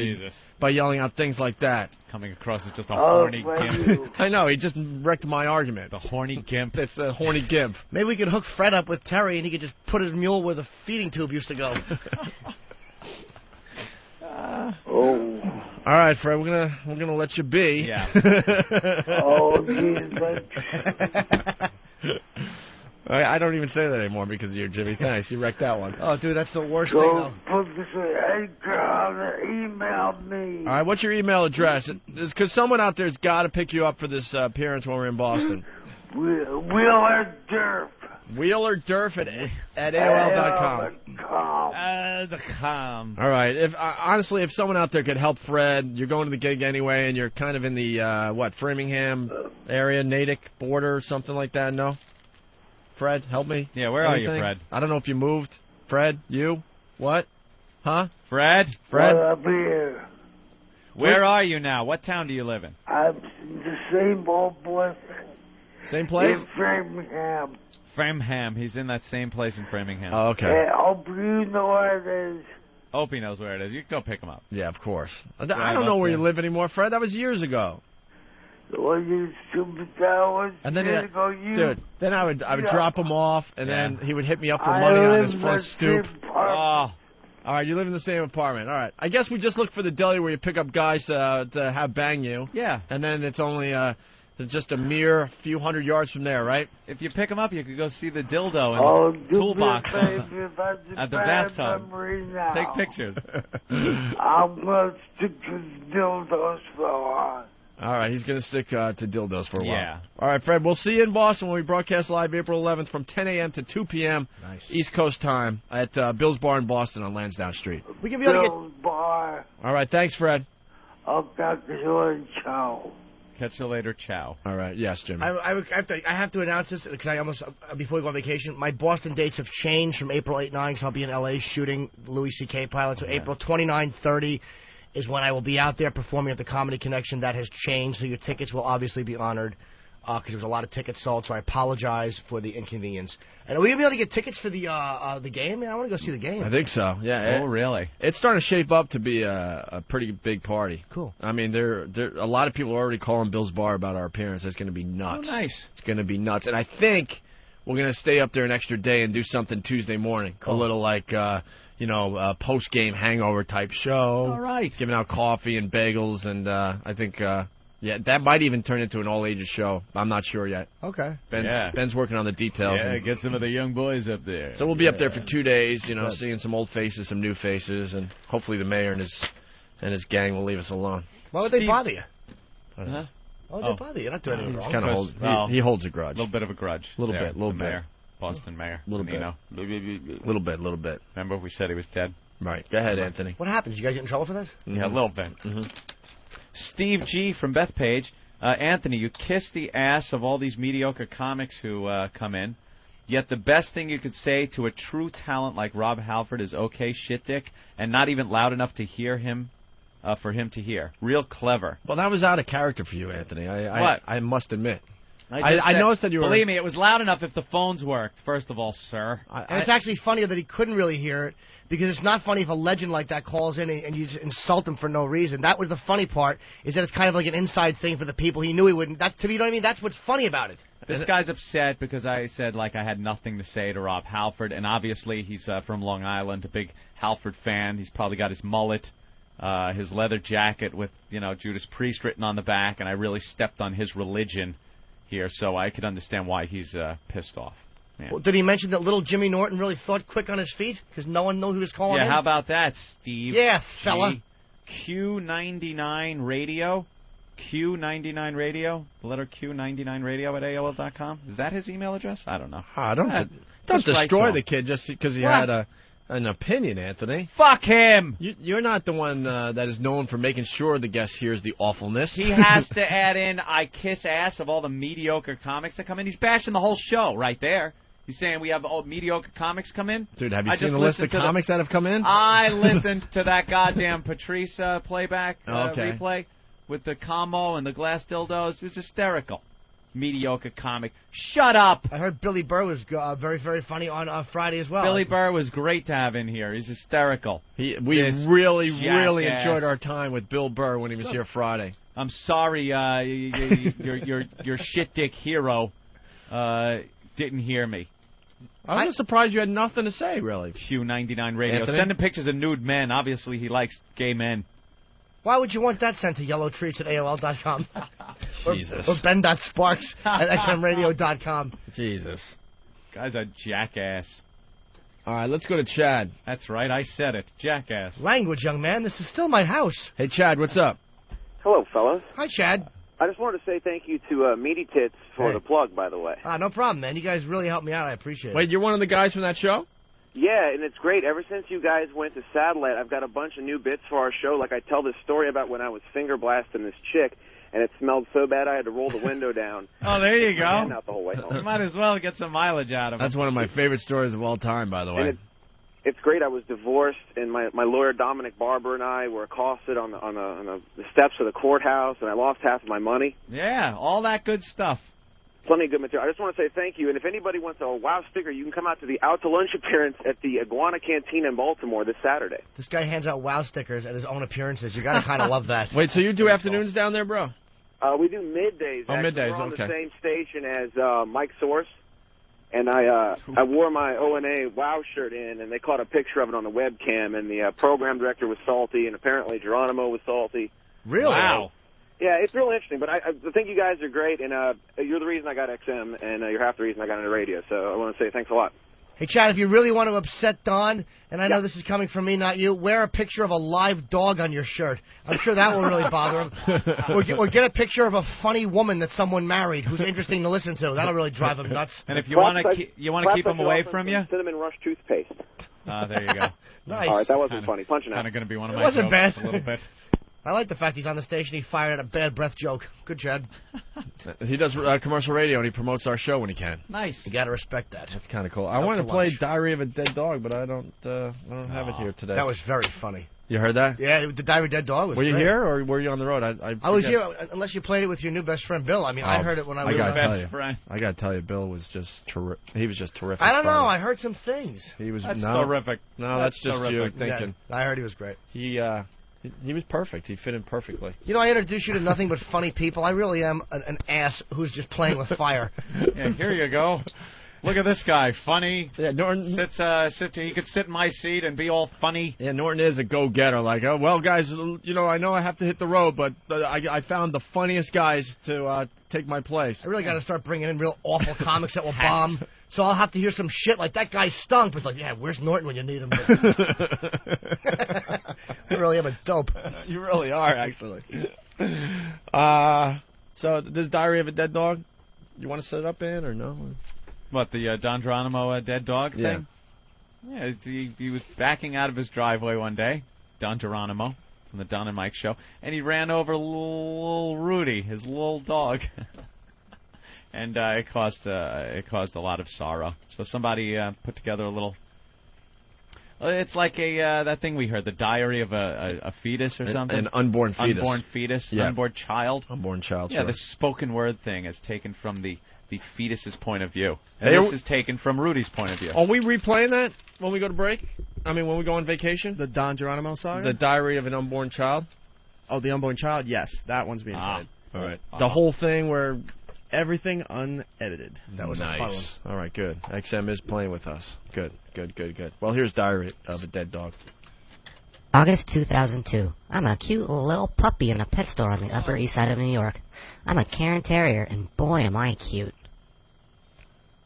yelling out things like that. Coming across as just a horny gimp. I know, he just wrecked my argument. The horny gimp. It's a horny gimp. Maybe we could hook Fred up with Terry and he could just put his mule where the feeding tube used to go. All right, Fred, we're gonna let you be. Yeah. I don't even say that anymore because of you, Jimmy. Thanks. You wrecked that one. Oh, dude, that's the worst thing, though. Email me. All right, what's your email address? Because someone out there's got to pick you up for this appearance when we're in Boston. Wheeler Durf. Wheeler Durf at AOL.com. All right. Honestly, if someone out there could help Fred, you're going to the gig anyway, and you're kind of in the, Framingham area, Natick border, something like that, no? Fred, help me. Yeah, where are you, Fred? I don't know if you moved. Fred, you? What? Huh? Fred? Fred? Well, I'm here. Where are you now? What town do you live in? I'm in the same old place. Same place? In Framingham. Framingham. He's in that same place in Framingham. Oh, okay. Hey, Opie, you know where it is. Opie knows where it is. You can go pick him up. Yeah, of course. I don't know where you live anymore, Fred. That was years ago. Well, you stupid, that was and then years ago. Dude, then I would drop him off, and then he would hit me up for money on his front stoop. Oh. All right, you live in the same apartment. All right. I guess we just look for the deli where you pick up guys to have bang you. Yeah. And then it's only It's just a mere few hundred yards from there, right? If you pick him up, you could go see the dildo in the toolbox at the bathtub. Take pictures. I'm going to stick to dildos for a while. All right, he's going to stick to dildos for a while. Yeah. All right, Fred, we'll see you in Boston when we broadcast live April 11th from 10 a.m. to 2 p.m. Nice. East Coast time at Bill's Bar in Boston on Lansdowne Street. We can be able to get... Bill's Bar. All right, thanks, Fred. I'll catch you later, ciao. Catch you later, ciao. All right, yes, Jimmy. I have to announce this because I almost before we go on vacation. My Boston dates have changed from April 8, 9 because I'll be in L.A. shooting Louis C.K. pilot. So April 29, 30 is when I will be out there performing at the Comedy Connection. That has changed, so your tickets will obviously be honored because there was a lot of tickets sold. So I apologize for the inconvenience. And are we gonna be able to get tickets for the game? Yeah, I want to go see the game. I think so. Yeah. Oh, really? It's starting to shape up to be a pretty big party. Cool. I mean, there a lot of people are already calling Bill's Bar about our appearance. It's going to be nuts. Oh, nice. It's going to be nuts. And I think we're going to stay up there an extra day and do something Tuesday morning. Cool. A little like, post-game hangover type show. All right. Giving out coffee and bagels. And I think, that might even turn into an all-ages show. I'm not sure yet. Okay. Ben's working on the details. Yeah, get some of the young boys up there. So we'll be up there for 2 days, seeing some old faces, some new faces, and hopefully the mayor and his gang will leave us alone. Why would they bother you? Huh? Why would they bother you? You're not doing anything wrong. Kind of he holds a grudge. A little bit of a grudge. A little bit. Mayor. Boston mayor. A little bit. Little bit. Remember we said he was dead? Right. Go ahead, Anthony. What happens? You guys get in trouble for that? Mm-hmm. Yeah, a little bit. Mm-hmm. Steve G. from Bethpage. Anthony, you kiss the ass of all these mediocre comics who come in, yet the best thing you could say to a true talent like Rob Halford is okay, shit dick, and not even loud enough to hear him, for him to hear. Real clever. Well, that was out of character for you, Anthony. I must admit. I noticed that you were... Believe me, it was loud enough if the phones worked, first of all, sir. And it's actually funnier that he couldn't really hear it, because it's not funny if a legend like that calls in and you just insult him for no reason. That was the funny part, is that it's kind of like an inside thing for the people. He knew he wouldn't. You know what I mean? That's what's funny about it. This guy's upset because I said, I had nothing to say to Rob Halford, and obviously he's from Long Island, a big Halford fan. He's probably got his mullet, his leather jacket with, Judas Priest written on the back, and I really stepped on his religion here, so I could understand why he's pissed off. Yeah. Well, did he mention that little Jimmy Norton really thought quick on his feet because no one knew he was calling in? Yeah, how about that, Steve? Yeah, fella. Q99 Radio, Q99 Radio, the letter Q99 Radio at AOL.com. Is that his email address? I don't know. Don't destroy the kid just because he had an opinion, Anthony. Fuck him! You're not the one that is known for making sure the guest hears the awfulness. He has to add in, I kiss ass of all the mediocre comics that come in. He's bashing the whole show right there. He's saying we have mediocre comics come in. Dude, have you seen the list of comics that have come in? I listened to that goddamn Patrice playback replay with the combo and the glass dildos. It was hysterical. Mediocre comic. Shut up! I heard Billy Burr was very, very funny on Friday as well. Billy Burr was great to have in here. He's hysterical. We really enjoyed our time with Bill Burr when he was here Friday. I'm sorry, your shit dick hero didn't hear me. I was surprised you had nothing to say, really. Q99 Radio. Anthony? Send him pictures of nude men. Obviously, he likes gay men. Why would you want that sent to yellowtreats at AOL.com? Jesus. Or Ben.Sparks at XMRadio.com. Jesus. Guy's a jackass. All right, let's go to Chad. That's right, I said it. Jackass. Language, young man. This is still my house. Hey, Chad, what's up? Hello, fellas. Hi, Chad. I just wanted to say thank you to Meaty Tits for the plug, by the way. No problem, man. You guys really helped me out. I appreciate it. Wait, you're one of the guys from that show? Yeah, and it's great. Ever since you guys went to Satellite, I've got a bunch of new bits for our show. Like I tell this story about when I was finger blasting this chick, and it smelled so bad I had to roll the window down. Oh, there you go. Out the whole way home. You might as well get some mileage out of it. That's one of my favorite stories of all time, by the way. And it's great. I was divorced, and my lawyer, Dominic Barber, and I were accosted on the steps of the courthouse, and I lost half of my money. Yeah, all that good stuff. Plenty of good material. I just want to say thank you. And if anybody wants a wow sticker, you can come out to the Out to Lunch appearance at the Iguana Cantina in Baltimore this Saturday. This guy hands out wow stickers at his own appearances. You got to kind of love that. Wait, so you do afternoons down there, bro? We do middays. Oh, middays, We're on okay. the same station as Mike Source. And I wore my O&A WOW shirt in, and they caught a picture of it on the webcam, and the program director was salty, and apparently Geronimo was salty. Really? Wow. Yeah, it's real interesting, but I think you guys are great, and you're the reason I got XM, and you're half the reason I got into radio, so I want to say thanks a lot. Hey, Chad, if you really want to upset Don, and I know this is coming from me, not you, wear a picture of a live dog on your shirt. I'm sure that will really bother him. Or get a picture of a funny woman that someone married who's interesting to listen to. That'll really drive him nuts. And if you want to keep him away from you, Cinnamon Rush toothpaste. There you go. Nice. All right, that wasn't funny. Punching out. Kind of going to be one of my wasn't jokes bad. a little bit. I like the fact he's on the station. He fired at a bad breath joke. Good, Chad. He does commercial radio, and he promotes our show when he can. Nice. You got to respect that. That's kind of cool. I wanted to play Diary of a Dead Dog, but I don't have it here today. That was very funny. You heard that? Yeah, the Diary of a Dead Dog was Were you great. here, or were you on the road? I was here, unless you played it with your new best friend, Bill. I mean, I heard it when I was best friend. I got to tell you, Bill was just terrific. He was just terrific. I don't know. I heard some things. He was That's terrific. No, that's just terrific. You thinking. Yeah, I heard he was great. He was perfect. He fit in perfectly. You know, I introduced you to nothing but funny people. I really am an ass who's just playing with fire. Yeah, here you go. Look at this guy, funny. Yeah, Norton he could sit in my seat and be all funny. Yeah, Norton is a go-getter. Like, oh, well, guys, you know, I know I have to hit the road, but I found the funniest guys to take my place. I really got to start bringing in real awful comics that will bomb. So I'll have to hear some shit like that guy stunk. But it's like, yeah, where's Norton when you need him? I really am a dope. You really are, actually. So this Diary of a Dead Dog, you want to set it up in or no? What, the Don Geronimo dead dog thing? Yeah, he was backing out of his driveway one day, Don Geronimo, from the Don and Mike show, and he ran over little Rudy, his little dog. And it caused a lot of sorrow. So somebody put together a little... It's like that thing we heard, the diary of a fetus or something. An unborn fetus. Unborn fetus, yeah. Unborn child. Unborn child, yeah, sure. the spoken word thing is taken from the fetus's point of view. And this is taken from Rudy's point of view. Are we replaying that when we go to break? I mean, when we go on vacation? The Don Geronimo saga? The Diary of an Unborn Child? Oh, the Unborn Child? Yes, that one's being played. All right. The whole thing where... Everything unedited. That was nice. a fun one. All right, good. XM is playing with us. Good. Well, here's Diary of a Dead Dog. August 2002. I'm a cute little puppy in a pet store on the Upper East Side of New York. I'm a Cairn Terrier, and boy am I cute.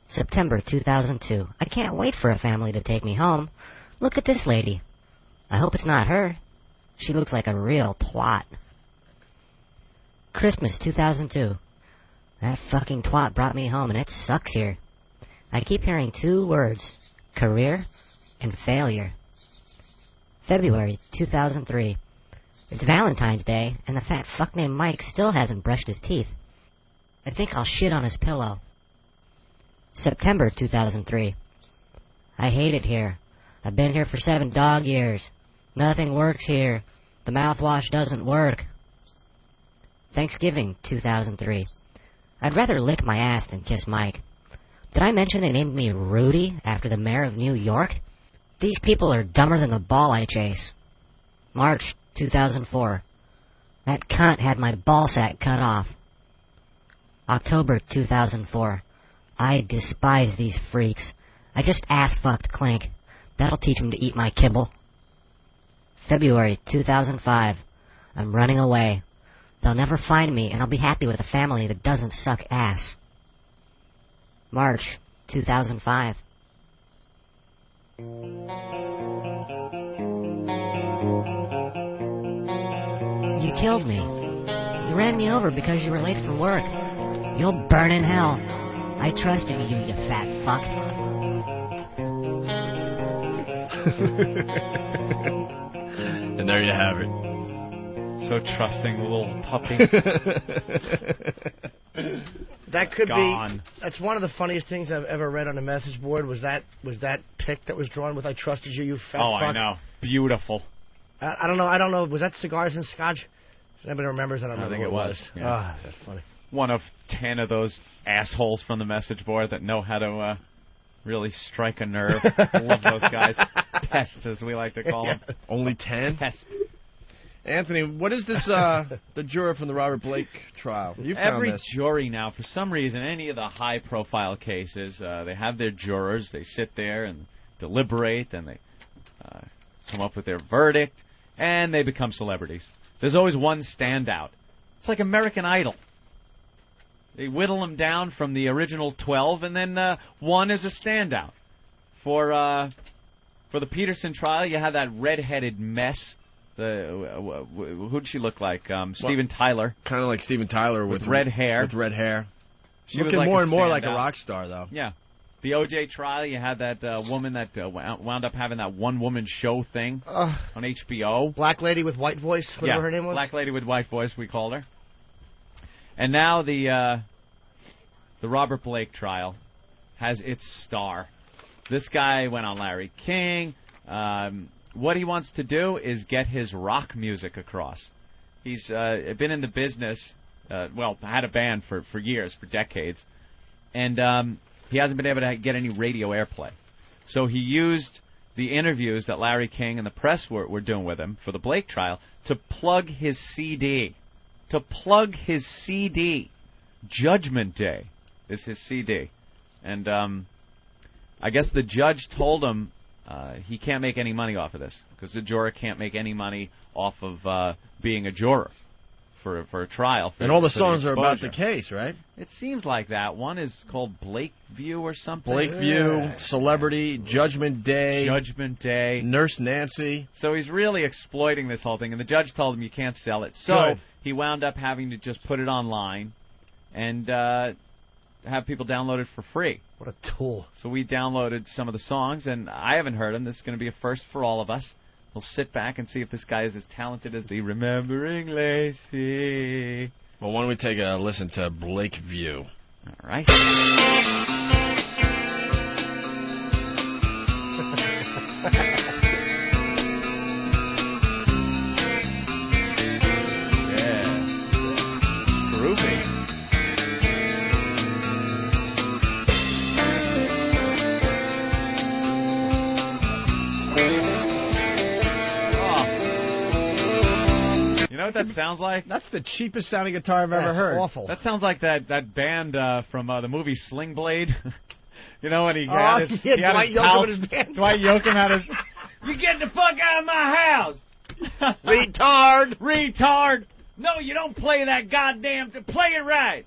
September 2002. I can't wait for a family to take me home. Look at this lady. I hope it's not her. She looks like a real twat. Christmas 2002. That fucking twat brought me home, and it sucks here. I keep hearing two words, career and failure. February 2003. It's Valentine's Day, and the fat fuck named Mike still hasn't brushed his teeth. I think I'll shit on his pillow. September 2003. I hate it here. I've been here for 7 dog years. Nothing works here. The mouthwash doesn't work. Thanksgiving 2003. I'd rather lick my ass than kiss Mike. Did I mention they named me Rudy after the mayor of New York? These people are dumber than the ball I chase. March 2004. That cunt had my ballsack cut off. October 2004. I despise these freaks. I just ass-fucked Clink. That'll teach him to eat my kibble. February 2005. I'm running away. They'll never find me, and I'll be happy with a family that doesn't suck ass. March 2005. You killed me. You ran me over because you were late for work. You'll burn in hell. I trusted you, you fat fuck. And there you have it. So trusting little puppy. That could Gone. be. That's one of the funniest things I've ever read on a message board. Was that pic that was drawn with "I trusted you, you fat fuck." I know. Beautiful. I don't know. Was that cigars and scotch? If anybody remembers, I don't know. I think it was. Yeah. Ah, that's funny. One of 10 of those assholes from the message board that know how to really strike a nerve. I love those guys. Pests, as we like to call them. Only 10? Pests. Anthony, what is this, the juror from the Robert Blake trial? You found Every this. jury now, for some reason, any of the high-profile cases, they have their jurors. They sit there and deliberate, and they come up with their verdict, and they become celebrities. There's always one standout. It's like American Idol. They whittle them down from the original 12, and then one is a standout. For the Peterson trial, you had that red-headed mess. Who'd she look like? Steven Tyler. Kind of like Steven Tyler with red hair. With red hair. She looking was like more and more like a rock star, though. Yeah. The O.J. trial, you had that woman that wound up having that one-woman show thing on HBO. Black lady with white voice, whatever her name was? Black lady with white voice, we called her. And now the Robert Blake trial has its star. This guy went on Larry King. What he wants to do is get his rock music across. He's been in the business, had a band for years, for decades, and he hasn't been able to get any radio airplay. So he used the interviews that Larry King and the press were doing with him for the Blake trial to plug his CD. Judgment Day is his CD. And I guess the judge told him he can't make any money off of this, because the juror can't make any money off of being a juror for a trial. And all the songs are about the case, right? It seems like that. One is called Blakeview or something. Blakeview, Celebrity, Judgment Day, Nurse Nancy. So he's really exploiting this whole thing, and the judge told him you can't sell it. So he wound up having to just put it online and have people download it for free. What a tool. So we downloaded some of the songs, and I haven't heard them. This is going to be a first for all of us. We'll sit back and see if this guy is as talented as the Remembering Lacey. Well, why don't we take a listen to Blakeview? All right. Yeah. Groovy. You know what that sounds like? That's the cheapest sounding guitar I've ever heard. Awful. That sounds like that band from the movie Sling Blade. You know, when he had his, Dwight Yoakam in his band. Dwight Yoakam had his. You get the fuck out of my house, retard! No, you don't play that goddamn. Play it right.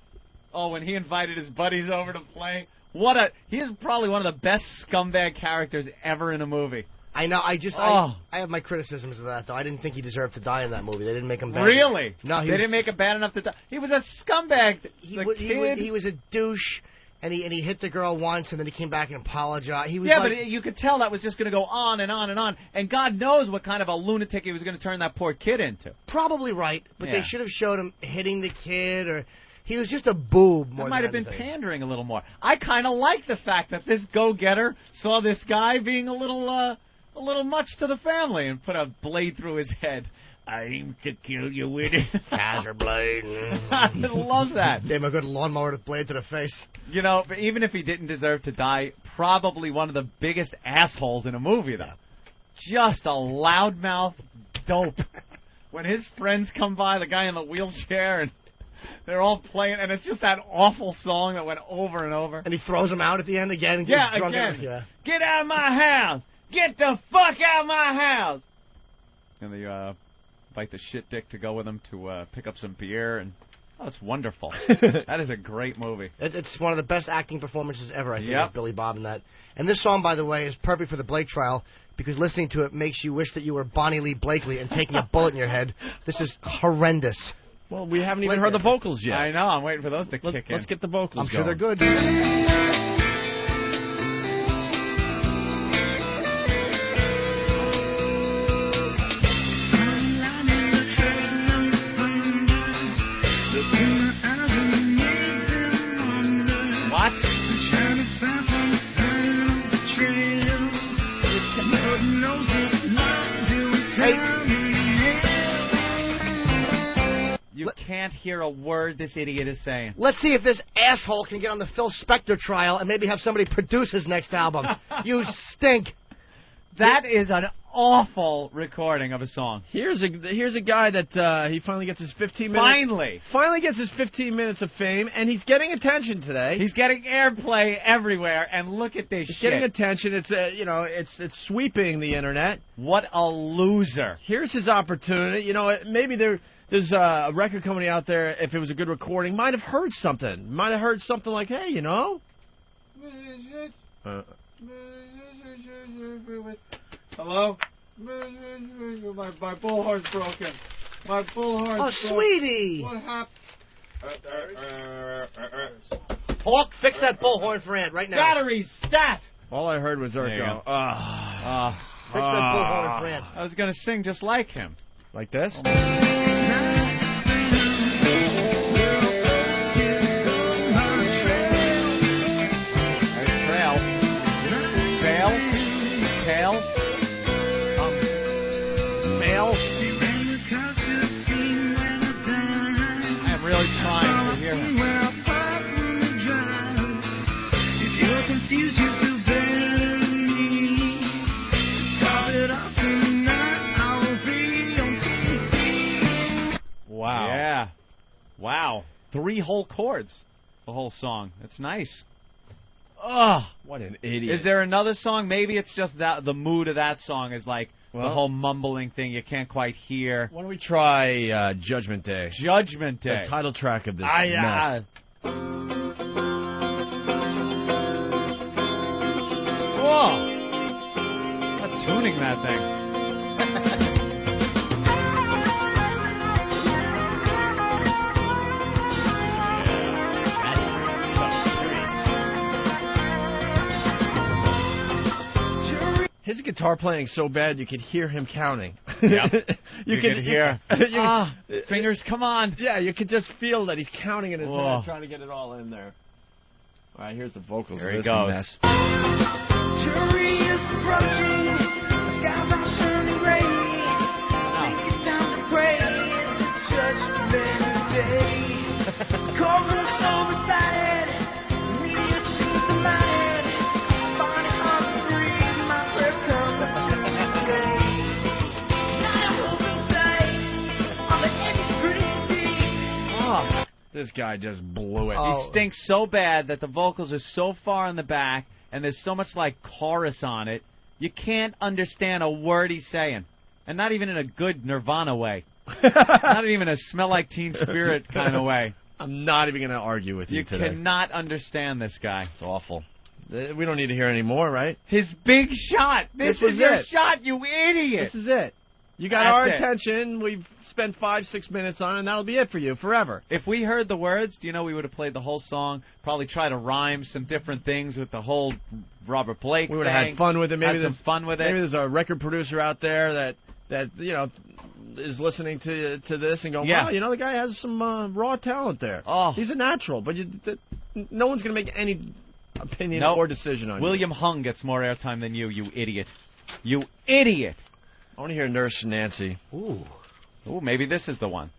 Oh, when he invited his buddies over to play, he is probably one of the best scumbag characters ever in a movie. I know. I have my criticisms of that, though. I didn't think he deserved to die in that movie. They didn't make him bad. Really? No, they didn't make him bad enough to die. He was a scumbag. He was a douche, and he hit the girl once, and then he came back and apologized. But you could tell that was just going to go on and on and on. And God knows what kind of a lunatic he was going to turn that poor kid into. Probably right, but they should have showed him hitting the kid, or he was just a boob more than anything. That might have been pandering a little more. I kind of like the fact that this go-getter saw this guy being a little much to the family and put a blade through his head. I aim to kill you with it. Razor blade. I love that. Gave him a good lawnmower blade to the face. You know, but even if he didn't deserve to die, probably one of the biggest assholes in a movie, though. Just a loudmouth dope. When his friends come by, the guy in the wheelchair, and they're all playing, and it's just that awful song that went over and over. And he throws him out at the end again. Yeah, again. Yeah. Get out of my house. Get the fuck out of my house! And they invite the shit dick to go with them to pick up some beer, and it's wonderful. That is a great movie. It's one of the best acting performances ever, I think, with Billy Bob in that. And this song, by the way, is perfect for the Blake trial, because listening to it makes you wish that you were Bonnie Lee Blakely and taking a bullet in your head. This is horrendous. Well, we haven't even heard the vocals yet. I know, I'm waiting for those to kick in. Let's get the vocals I'm sure they're good. You can't hear a word this idiot is saying. Let's see if this asshole can get on the Phil Spector trial and maybe have somebody produce his next album. You stink. That is an awful recording of a song. Here's a guy that he finally gets his 15 minutes. Finally gets his 15 minutes of fame, and he's getting attention today. He's getting airplay everywhere, and look at this shit. He's getting attention. It's it's sweeping the internet. What a loser. Here's his opportunity. Maybe there's a record company out there, if it was a good recording, might have heard something. Might have heard something like, hey, Hello? My bullhorn's broken. My bullhorn's broken. Sweetie! What happened? Hawk, fix that bullhorn for Ant right now. Batteries, stat! All I heard was Eric go, fix that bullhorn for Ant. I was going to sing just like him. Like this? I'm really trying to hear him. Wow. Yeah. Wow. 3 whole chords. The whole song. That's nice. Oh, what an idiot. Is there another song? Maybe it's just that the mood of that song is like the whole mumbling thing you can't quite hear. Why don't we try Judgment Day? Judgment Day. The title track of this mess. Whoa! Not tuning that thing. His guitar playing so bad you could hear him counting. Yep. you could hear. Fingers, come on. Yeah, you could just feel that he's counting in his head, trying to get it all in there. All right, here's the vocals. Here he goes. Mess. Jury is approaching. The skies are turning gray. I think it's time to pray. It's Judgment Day. Courtroom's oversided. Media seems to mind. This guy just blew it. He stinks so bad that the vocals are so far in the back, and there's so much like chorus on it, you can't understand a word he's saying. And not even in a good Nirvana way. Not even a Smell Like Teen Spirit kind of way. I'm not even going to argue with you today. You cannot understand this guy. It's awful. We don't need to hear any more, right? His big shot. This is your shot, you idiot. This is it. You got our attention. We've spent 5-6 minutes on it, and that'll be it for you forever. If we heard the words, we would have played the whole song, probably try to rhyme some different things with the whole Robert Blake We would have had fun with it. Maybe some fun with it. Maybe there's a record producer out there that is listening to this and going, wow, the guy has some raw talent there. Oh. He's a natural, but no one's going to make any opinion or decision on William Hung gets more airtime than you idiot. You idiot. I want to hear Nurse Nancy. Ooh, maybe this is the one.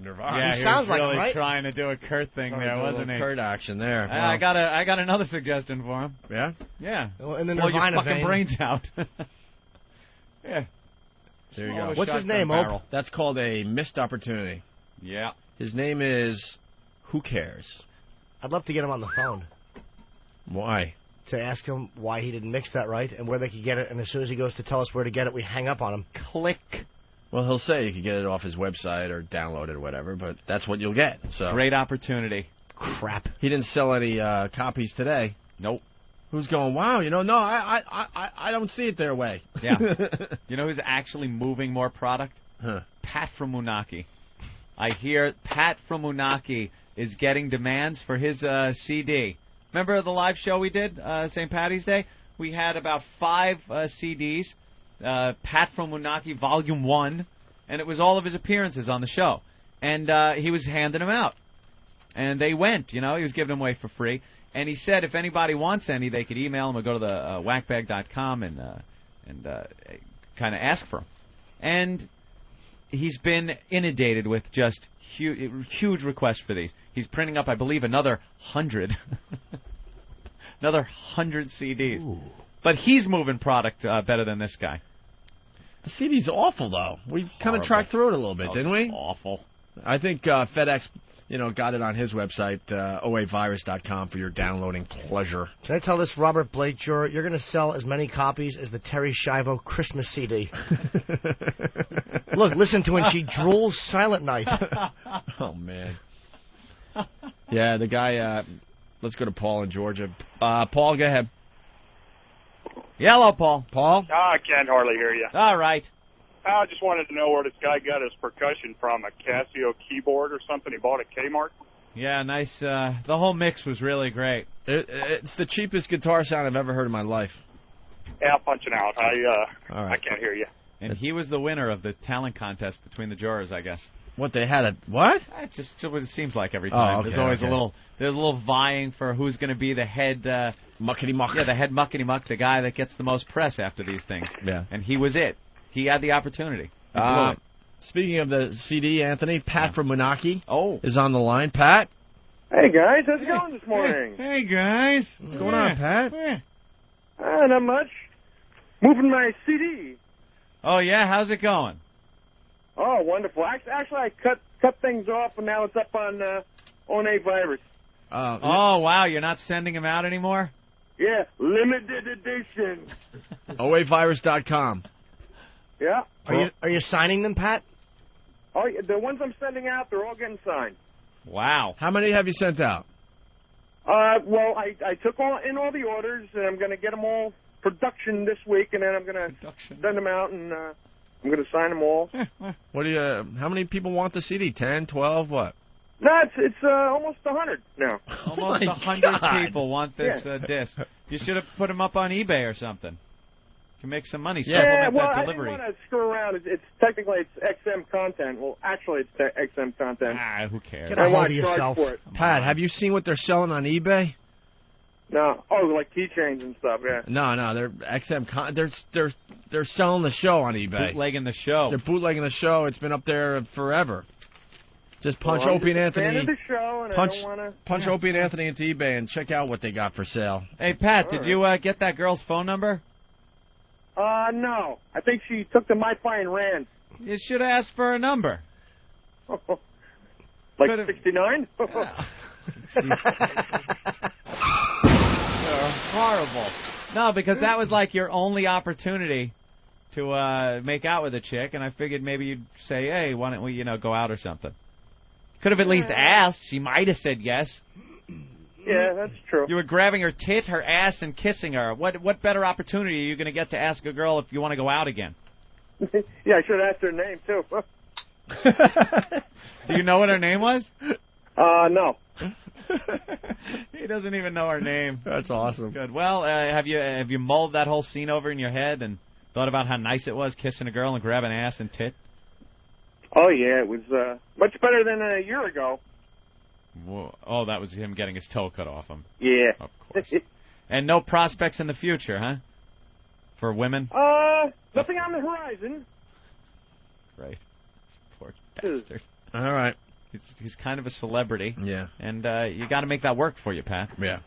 Nirvana. He sounds like really trying to do a Kurt thing there, wasn't he? Kurt action there. Wow. I got another suggestion for him. Yeah? Yeah. Well, in the Blow your Nirvana fucking vein. brains out. Yeah. There you go. What's his name, Ope? That's called a missed opportunity. Yeah. His name is Who Cares? I'd love to get him on the phone. Why? To ask him why he didn't mix that right and where they could get it, and as soon as he goes to tell us where to get it, we hang up on him. Click. Well, he'll say you can get it off his website or download it or whatever, but that's what you'll get. So great opportunity. Crap. He didn't sell any copies today. Nope. Who's going, wow, no, I don't see it their way. Yeah. You know who's actually moving more product? Huh. Pat from Moonachie. I hear Pat from Moonachie is getting demands for his CD. Remember the live show we did St. Patty's Day? We had about 5 CDs, Pat from Moonachie Volume 1, and it was all of his appearances on the show. And he was handing them out. And they went, he was giving them away for free. And he said if anybody wants any, they could email him or go to the whackbag.com and kind of ask for them. And he's been inundated with just huge requests for these. He's printing up, I believe, another 100. Another 100 CDs. Ooh. But he's moving product better than this guy. The CD's awful, though. We kind of tracked through it a little bit, didn't we? Awful. I think FedEx, got it on his website, oavirus.com, for your downloading pleasure. Can I tell this Robert Blake juror, you're going to sell as many copies as the Terry Schiavo Christmas CD. Look, listen to when she drools Silent Night. Oh, man. Yeah, the guy, let's go to Paul in Georgia. Paul, go ahead. Hello, Paul. Paul? I can't hardly hear you. All right. I just wanted to know where this guy got his percussion from, a Casio keyboard or something he bought at Kmart? Yeah, nice. The whole mix was really great. It's the cheapest guitar sound I've ever heard in my life. Yeah, punching out. All right. I can't hear you. And he was the winner of the talent contest between the jurors, I guess. What, they had what? It's just what it seems like every time. Okay, there's always a little vying for who's going to be the head muckety-muck. Yeah, the head muckety-muck, the guy that gets the most press after these things. Yeah. And he was it. He had the opportunity. Speaking of the CD, Anthony, Pat from Moonachie is on the line. Pat? Hey, guys. How's it going this morning? Hey, guys. What's going on, Pat? Not much. Moving my CD. Oh, yeah? How's it going? Oh, wonderful. Actually, I cut things off, and now it's up on A Virus. Oh, wow. You're not sending them out anymore? Yeah, limited edition. oavirus.com. Yeah. Are you signing them, Pat? Oh, the ones I'm sending out, they're all getting signed. Wow. How many have you sent out? Well, I took in all the orders, and I'm going to get them all production this week, and then I'm going to send them out, and I'm going to sign them all. How many people want the CD? 10, 12, what? No, it's almost 100 now. Almost 100 people want this disc. You should have put them up on eBay or something. You can make some money. Yeah, well, that I delivery. didn't want to screw around. It's technically XM content. Well, actually, it's XM content. Who cares? Get a hold of yourself. For it. Pat, have you seen what they're selling on eBay? No. Oh, like keychains and stuff, yeah. No, they're XM. They're selling the show on eBay. Bootlegging the show. They're bootlegging the show. It's been up there forever. Just punch Opie and Anthony. Of the show, and punch I don't wanna... punch Opie and Anthony into eBay and check out what they got for sale. Hey, Pat, did you get that girl's phone number? No. I think she took the My Fine Rand. You should have asked for a number. Like 69? Horrible. No, because that was like your only opportunity to make out with a chick, and I figured maybe you'd say, hey, why don't we, go out or something. Could have at least asked. She might have said yes. Yeah, that's true. You were grabbing her tit, her ass, and kissing her. What better opportunity are you going to get to ask a girl if you want to go out again? Yeah, I should have asked her name, too. Do you know what her name was? No. He doesn't even know her name. That's awesome. Good. Well, have you mulled that whole scene over in your head and thought about how nice it was kissing a girl and grabbing ass and tit? Oh, yeah, it was much better than a year ago. Whoa. Oh, that was him getting his toe cut off him. Yeah. Of course. And no prospects in the future, huh? For women? Nothing on the horizon. Right. Poor bastard. All right. He's kind of a celebrity. Yeah. And you got to make that work for you, Pat. Yeah.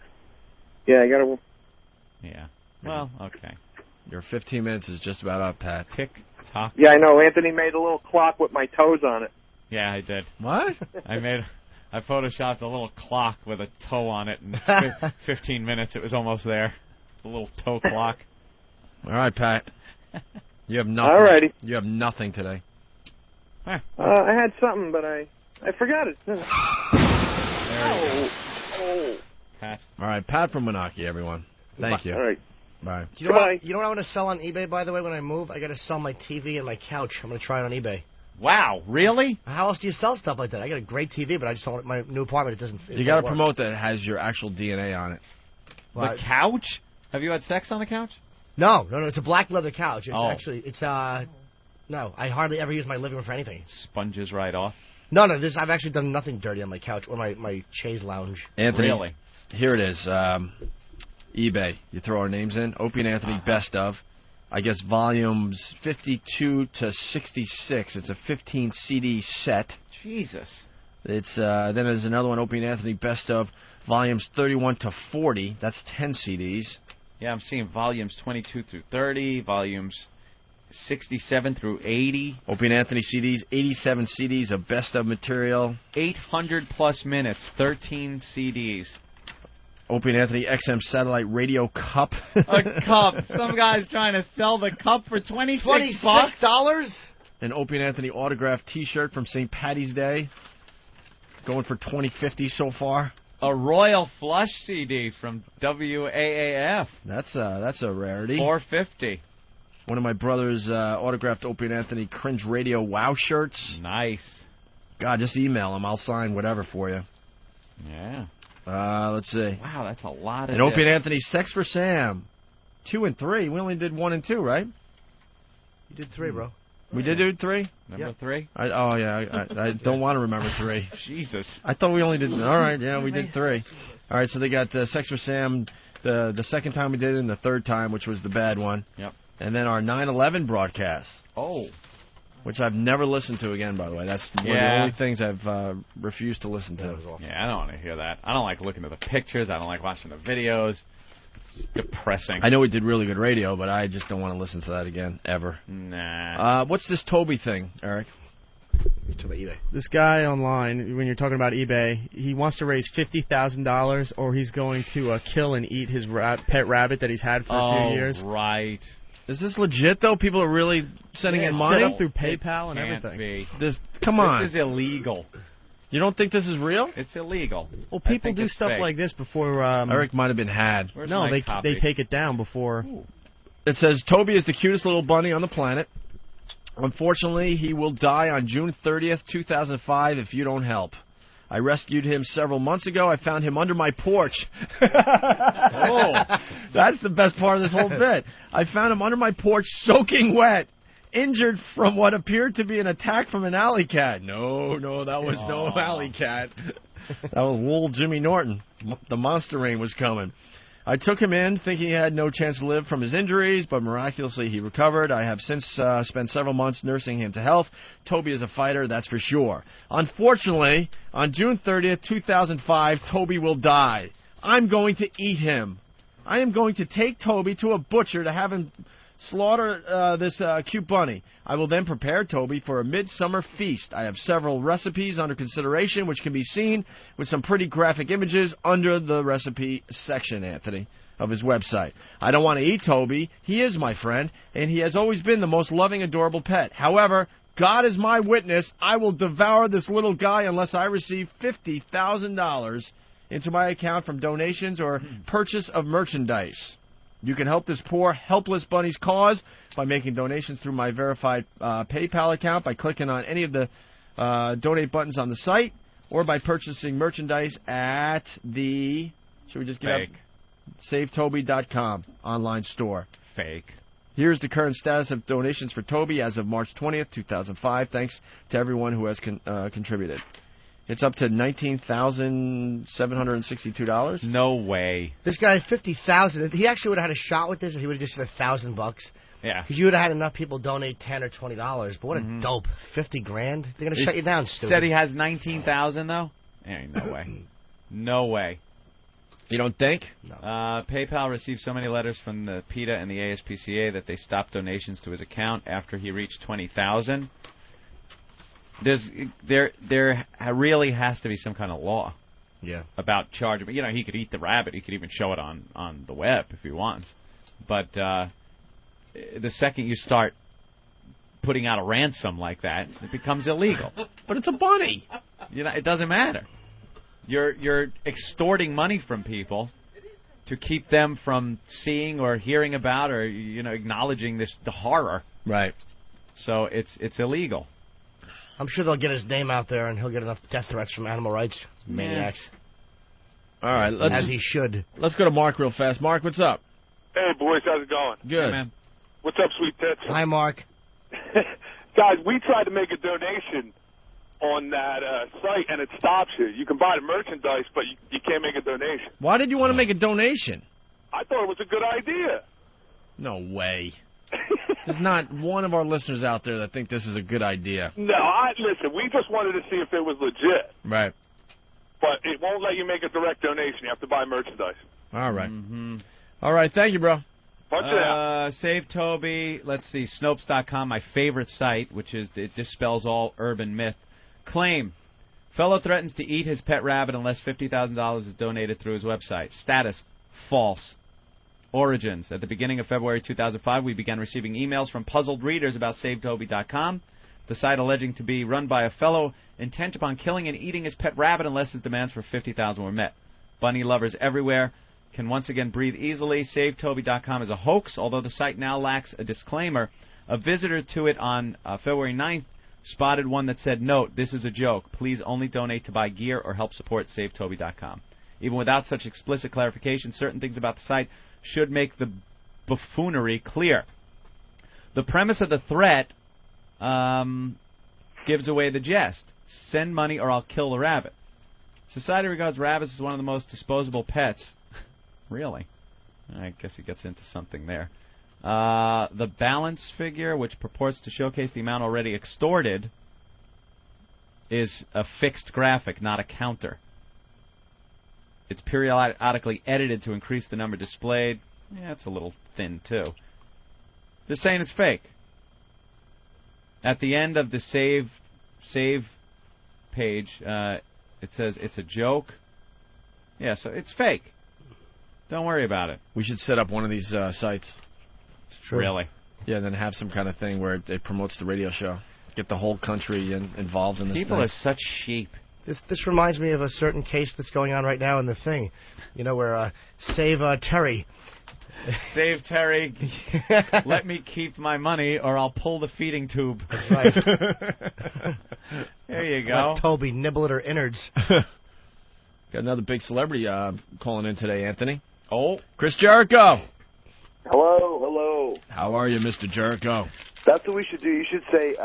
Yeah, I got to... Yeah. Well, okay. Your 15 minutes is just about up, Pat. Tick, tock. Yeah, I know. Anthony made a little clock with my toes on it. Yeah, I did. What? I photoshopped a little clock with a toe on it. In 15 minutes, it was almost there. A little toe clock. All right, Pat. You have nothing. All righty. You have nothing today. I had something, but I forgot it. There you go. Pat. All right, Pat from Moonachie, everyone. Thank you. All right. Bye. You know what I want to sell on eBay, by the way, when I move? I got to sell my TV and my couch. I'm going to try it on eBay. Wow, really? How else do you sell stuff like that? I got a great TV, but I just don't. My new apartment, it doesn't. You got to promote that it has your actual DNA on it. The couch? Have you had sex on the couch? No. It's a black leather couch. It's no. I hardly ever use my living room for anything. Sponges right off. No. I've actually done nothing dirty on my couch or my chaise lounge. Anthony, really? Here it is. eBay. You throw our names in. Opie and Anthony Best of. I guess volumes 52 to 66. It's a 15 CD set. Jesus. It's then there's another one, Opie and Anthony Best of, volumes 31 to 40. That's 10 CDs. Yeah, I'm seeing volumes 22 through 30, volumes 67 through 80. Opie and Anthony CDs, 87 CDs of Best of material. 800 plus minutes, 13 CDs. Opie and Anthony XM Satellite Radio Cup. A cup. Some guy's trying to sell the cup for $26. An Opie and Anthony autographed T-shirt from St. Patty's Day. Going for $20.50 so far. A Royal Flush CD from WAAF. That's a rarity. $4.50. One of my brother's autographed Opie and Anthony Cringe Radio Wow shirts. Nice. God, just email him. I'll sign whatever for you. Yeah. Let's see. Wow, that's a lot of. And Opie and Anthony Sex for Sam, 2 and 3. We only did 1 and 2, right? You did 3, bro. We did do 3. Number 3. I don't want to remember 3. Jesus. I thought we only did. All right, yeah, we did 3. All right, so they got Sex for Sam the second time we did it, and the third time, which was the bad one. Yep. And then our 9/11 broadcast. Oh. Which I've never listened to again, by the way. That's one of the only things I've refused to listen to. Yeah, I don't want to hear that. I don't like looking at the pictures. I don't like watching the videos. It's depressing. I know we did really good radio, but I just don't want to listen to that again, ever. Nah. What's this Toby thing, Eric? eBay. This guy online, when you're talking about eBay, he wants to raise $50,000, or he's going to kill and eat his pet rabbit that he's had for a few years. Right. Is this legit, though? People are really sending in money? Set up through PayPal and everything. Come on. This is illegal. You don't think this is real? It's illegal. Well, people do stuff like this before... Eric might have been had. No, they take it down before... It says, Toby is the cutest little bunny on the planet. Unfortunately, he will die on June 30th, 2005 if you don't help. I rescued him several months ago. I found him under my porch. Oh, that's the best part of this whole bit. I found him under my porch soaking wet, injured from what appeared to be an attack from an alley cat. No, that was no alley cat. That was little Jimmy Norton. The monster rain was coming. I took him in thinking he had no chance to live from his injuries, but miraculously he recovered. I have since spent several months nursing him to health. Toby is a fighter, that's for sure. Unfortunately, on June 30th, 2005, Toby will die. I'm going to eat him. I am going to take Toby to a butcher to have him slaughter this cute bunny. I will then prepare Toby for a midsummer feast. I have several recipes under consideration, which can be seen with some pretty graphic images under the recipe section, Anthony, of his website. I don't want to eat Toby. He is my friend, and he has always been the most loving, adorable pet. However, God is my witness. I will devour this little guy unless I receive $50,000 into my account from donations or purchase of merchandise. You can help this poor, helpless bunny's cause by making donations through my verified PayPal account by clicking on any of the donate buttons on the site, or by purchasing merchandise at the, should we just get up? SaveToby.com online store. Fake. Here's the current status of donations for Toby as of March 20th, 2005. Thanks to everyone who has contributed. It's up to $19,762. No way. This guy, $50,000. He actually would have had a shot with this if he would have just said $1,000. Yeah. Because you would have had enough people donate $10 or $20. But what a dope! $50,000. They're gonna shut you down. Stupid. Said he has 19,000 though. Ain't no way. No way. You don't think? No. PayPal received so many letters from the PETA and the ASPCA that they stopped donations to his account after he reached 20,000. There really has to be some kind of law. Yeah. About charging. You know, he could eat the rabbit. He could even show it on the web if he wants. But the second you start putting out a ransom like that, it becomes illegal. But it's a bunny. You know, it doesn't matter. You're extorting money from people to keep them from seeing or hearing about or acknowledging the horror. Right. So it's illegal. I'm sure they'll get his name out there, and he'll get enough death threats from animal rights maniacs. All right, as he should. Let's go to Mark real fast. Mark, what's up? Hey, boys, how's it going? Good. Hey, man. What's up, sweet tits? Hi, Mark. Guys, we tried to make a donation on that site, and it stops you. You can buy the merchandise, but you can't make a donation. Why did you want to make a donation? I thought it was a good idea. No way. There's not one of our listeners out there that think this is a good idea. No, listen, we just wanted to see if it was legit. Right. But it won't let you make a direct donation. You have to buy merchandise. All right. All right, thank you, bro. Punch it out. Save Toby. Let's see, Snopes.com, my favorite site, which is it dispels all urban myth. Claim. Fellow threatens to eat his pet rabbit unless $50,000 is donated through his website. Status. False. Origins. At the beginning of February 2005, we began receiving emails from puzzled readers about SaveToby.com, the site alleging to be run by a fellow intent upon killing and eating his pet rabbit unless his demands for $50,000 were met. Bunny lovers everywhere can once again breathe easily. SaveToby.com is a hoax, although the site now lacks a disclaimer. A visitor to it on February 9th spotted one that said, "Note, this is a joke. Please only donate to buy gear or help support SaveToby.com." Even without such explicit clarification, certain things about the site should make the buffoonery clear. The premise of the threat gives away the jest. Send money or I'll kill the rabbit. Society regards rabbits as one of the most disposable pets. Really? I guess he gets into something there. The balance figure, which purports to showcase the amount already extorted, is a fixed graphic, not a counter. It's periodically edited to increase the number displayed. Yeah, it's a little thin, too. They're saying it's fake. At the end of the save page, it says it's a joke. Yeah, so it's fake. Don't worry about it. We should set up one of these sites. It's true. Really? Yeah, and then have some kind of thing where it promotes the radio show. Get the whole country involved in this People thing. are such sheep. This reminds me of a certain case that's going on right now in the thing. You know, where Save Terry. Save Terry. Let me keep my money or I'll pull the feeding tube. That's right. There you go. Let Toby nibble at her innards. Got another big celebrity calling in today, Anthony. Oh. Chris Jericho. Hello. How are you, Mr. Jericho? That's what we should do. You should say,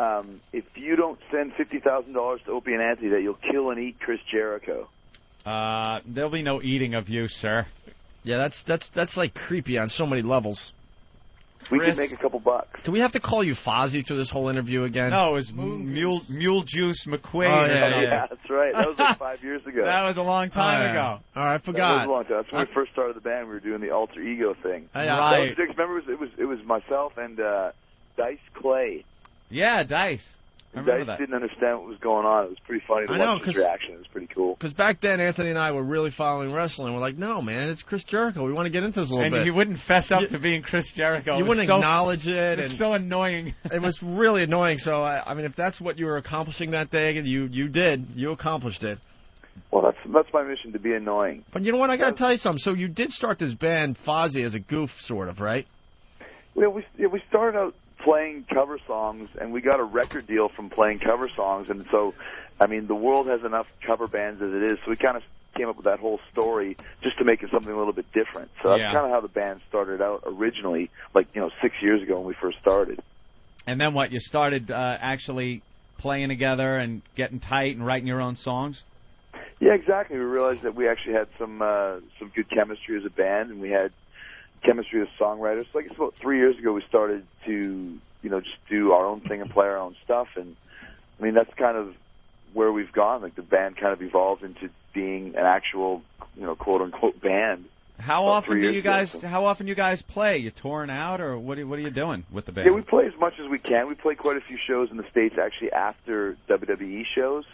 if you don't send $50,000 to Opie and Anthony, that you'll kill and eat Chris Jericho. There'll be no eating of you, sir. Yeah, that's like creepy on so many levels. We could make a couple bucks. Do we have to call you Fozzie through this whole interview again? No, it was Mule Juice McQueen. Oh, yeah, that's right. That was like 5 years ago. That was a long time ago. All right, I forgot. That was a long time. That's when we first started the band. We were doing the alter ego thing. Right. Remember, it was myself and Dice Clay. Yeah, Dice. Dice didn't understand what was going on. It was pretty funny to watch his reaction. It was pretty cool. Because back then, Anthony and I were really following wrestling. We're like, no, man, it's Chris Jericho. We want to get into this a little bit. And he wouldn't fess up to being Chris Jericho. You wouldn't acknowledge it. It's so annoying. It was really annoying. So, I mean, if that's what you were accomplishing that day, you did. You accomplished it. Well, that's my mission, to be annoying. But you know what? I got to tell you something. So you did start this band, Fozzie, as a goof, sort of, right? Well, we started out playing cover songs, and we got a record deal from playing cover songs. And so, I mean, the world has enough cover bands as it is, so we kind of came up with that whole story just to make it something a little bit different. So that's kind of how the band started out originally, 6 years ago when we first started. And then what? You started actually playing together and getting tight and writing your own songs? Yeah, exactly. We realized that we actually had some good chemistry as a band, and we had chemistry as songwriters. So I guess about 3 years ago we started to, just do our own thing and play our own stuff. And, I mean, that's kind of where we've gone. Like, the band kind of evolved into being an actual, quote-unquote band. How often you guys play? You touring out, or what are you doing with the band? Yeah, we play as much as we can. We play quite a few shows in the States, actually, after WWE shows.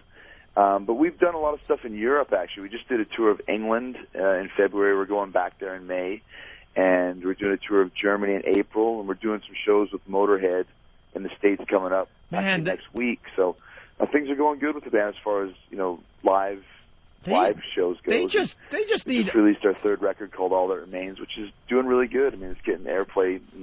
But we've done a lot of stuff in Europe, actually. We just did a tour of England in February. We're going back there in May. And we're doing a tour of Germany in April, and we're doing some shows with Motorhead in the States coming up next week. So things are going good with the band as far as live shows go. They just released our third record called All That Remains, which is doing really good. I mean, it's getting airplay in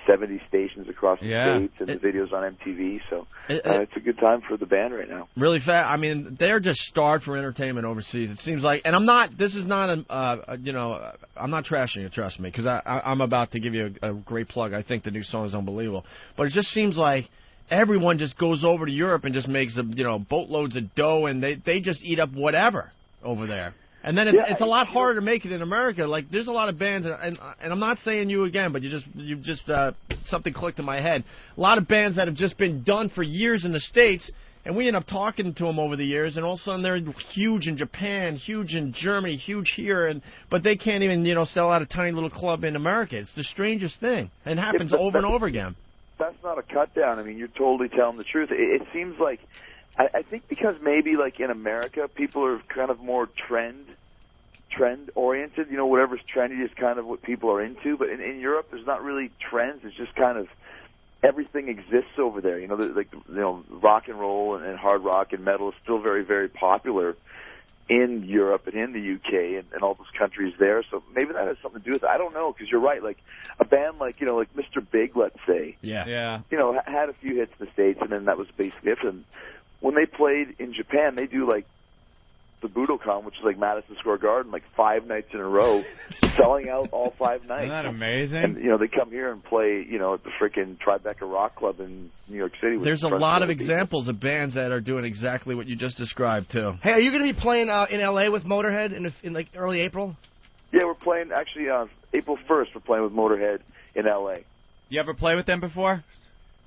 70 stations across the Yeah. states, and the videos on MTV. So it's a good time for the band right now. Really fast. I mean, they're just starved for entertainment overseas. It seems like, and I'm not. This is not I'm not trashing it. Trust me, because I'm about to give you a great plug. I think the new song is unbelievable. But it just seems like everyone just goes over to Europe and just makes boatloads of dough, and they just eat up whatever over there. And then it's a lot harder to make it in America. Like, there's a lot of bands, and I'm not saying you again, but you just something clicked in my head. A lot of bands that have just been done for years in the States, and we end up talking to them over the years, and all of a sudden they're huge in Japan, huge in Germany, huge here, but they can't even sell out a tiny little club in America. It's the strangest thing, and it happens over and over again. That's not a cut down. I mean, you're totally telling the truth. It seems like, I think because maybe like in America, people are kind of more trend oriented. Whatever's trendy is kind of what people are into. But in Europe, there's not really trends. It's just kind of everything exists over there. Rock and roll and hard rock and metal is still very, very popular in Europe and in the UK and all those countries there. So maybe that has something to do with it. I don't know, because you're right. Like a band like Mr. Big, let's say. Yeah. Had a few hits in the States, and then that was basically it. And when they played in Japan, they do like the Budokan, which is like Madison Square Garden, like 5 nights in a row, selling out all 5 nights. Isn't that amazing? And they come here and play, at the freaking Tribeca Rock Club in New York City. There's a lot of examples of bands that are doing exactly what you just described too. Hey, are you going to be playing in LA with Motorhead in like early April? Yeah, we're playing actually April 1st. We're playing with Motorhead in LA. You ever play with them before?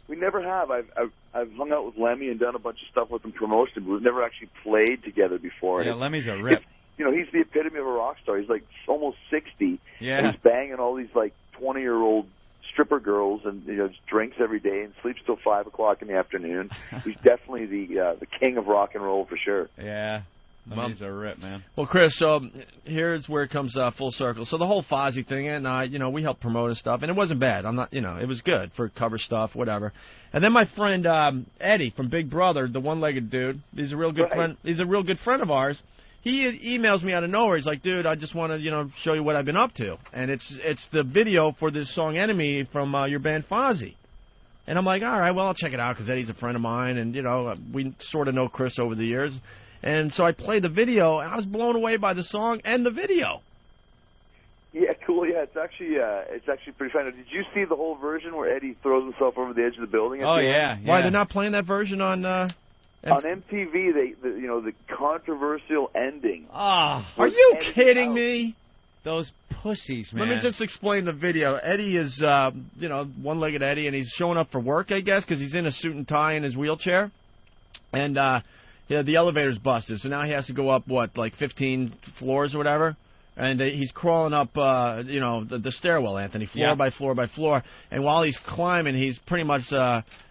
We never have. I've hung out with Lemmy and done a bunch of stuff with him promotion, but we've never actually played together before. Yeah, Lemmy's a rip. He's the epitome of a rock star. He's like almost 60. Yeah. And he's banging all these like 20-year-old stripper girls, and just drinks every day and sleeps till 5 o'clock in the afternoon. He's definitely the king of rock and roll for sure. Yeah. Lemmy's a rip, man. Well, Chris, so here's where it comes full circle. So the whole Fozzy thing, and we helped promote and stuff, and it wasn't bad. I'm not, it was good for cover stuff, whatever. And then my friend Eddie from Big Brother, the one-legged dude, he's a real good friend. He's a real good friend of ours. He emails me out of nowhere. He's like, dude, I just want to, show you what I've been up to, and it's the video for this song "Enemy" from your band Fozzy. And I'm like, all right, well, I'll check it out because Eddie's a friend of mine, and we sort of know Chris over the years. And so I played the video, and I was blown away by the song and the video. Yeah, cool. Yeah, it's actually pretty fun. Did you see the whole version where Eddie throws himself over the edge of the building? Oh yeah. Why they're not playing that version on? On MTV, the controversial ending. Ah, are you kidding me? Those pussies, man. Let me just explain the video. Eddie is, one-legged Eddie, and he's showing up for work, I guess, because he's in a suit and tie in his wheelchair, and the elevator's busted, so now he has to go up, 15 floors or whatever? And he's crawling up, the stairwell, Anthony, floor by floor by floor. And while he's climbing, he's pretty much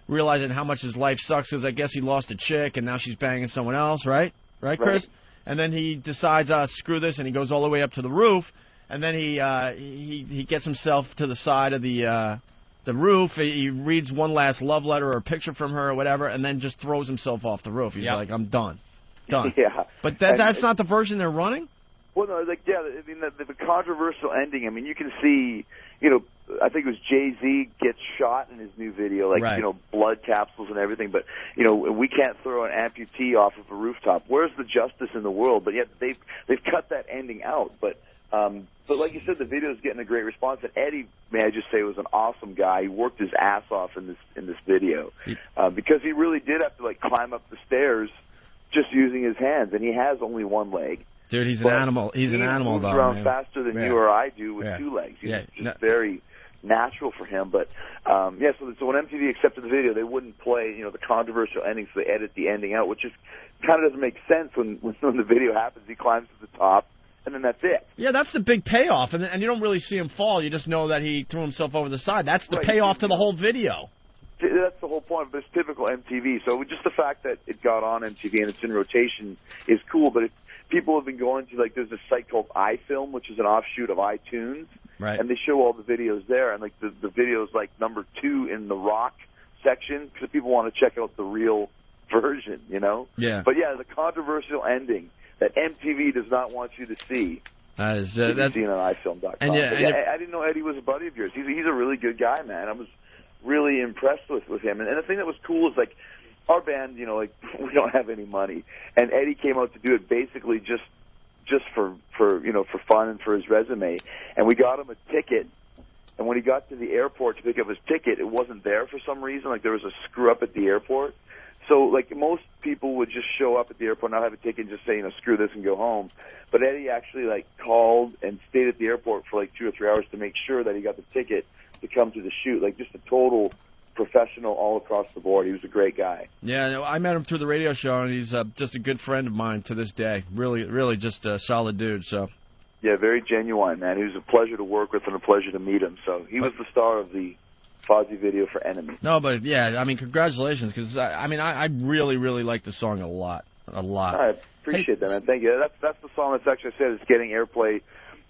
realizing how much his life sucks, because I guess he lost a chick, and now she's banging someone else, right? Right, Chris? Right. And then he decides, screw this, and he goes all the way up to the roof, and then he gets himself to the side of the roof. He reads one last love letter or a picture from her or whatever, and then just throws himself off the roof. He's like, I'm done. Yeah. But that's not the version they're running? Well, no, the controversial ending, you can see, I think it was Jay-Z gets shot in his new video, blood capsules and everything, but, we can't throw an amputee off of a rooftop. Where's the justice in the world? But yet they've cut that ending out. But like you said, the video is getting a great response. And Eddie, may I just say, was an awesome guy. He worked his ass off in this video because he really did have to climb up the stairs just using his hands, and he has only one leg. Dude, he's an animal. He's an animal, though. He moves around faster than you or I do with 2 legs. It's just very natural for him. But so when MTV accepted the video, they wouldn't play the controversial ending, so they edit the ending out, which just kind of doesn't make sense when the video happens. He climbs to the top, and then that's it. Yeah, that's the big payoff, and you don't really see him fall. You just know that he threw himself over the side. That's the payoff to the whole video. That's the whole point, but it's typical MTV. So just the fact that it got on MTV and it's in rotation is cool, but people have been going to, there's this site called iFilm, which is an offshoot of iTunes, right? And they show all the videos there, and the video's number 2 in the rock section because people want to check out the real version, Yeah. But yeah, the controversial ending that MTV does not want you to see That is You can see it on iFilm.com. And I didn't know Eddie was a buddy of yours. He's a really good guy, man. I was really impressed with him. And the thing that was cool is, like, our band, you know, like, we don't have any money. And Eddie came out to do it basically just for you know, for fun and for his resume. And we got him a ticket. And when he got to the airport to pick up his ticket, it wasn't there for some reason. Like, there was a screw-up at the airport. So, like, most people would just show up at the airport, not have a ticket, and just say, you know, screw this and go home. But Eddie actually, like, called and stayed at the airport for, like, 2 or 3 hours to make sure that he got the ticket to come to the shoot. Like, just a total professional all across the board. He was a great guy. Yeah, I met him through the radio show, and he's just a good friend of mine to this day. Really, really just a solid dude, so. Yeah, very genuine, man. He was a pleasure to work with and a pleasure to meet him. So he was the star of the Fozzy video for Enemy. No, but yeah, I mean, congratulations, because I really, really like the song a lot. I appreciate that, man. Thank you. That's the song that's actually said it's getting airplay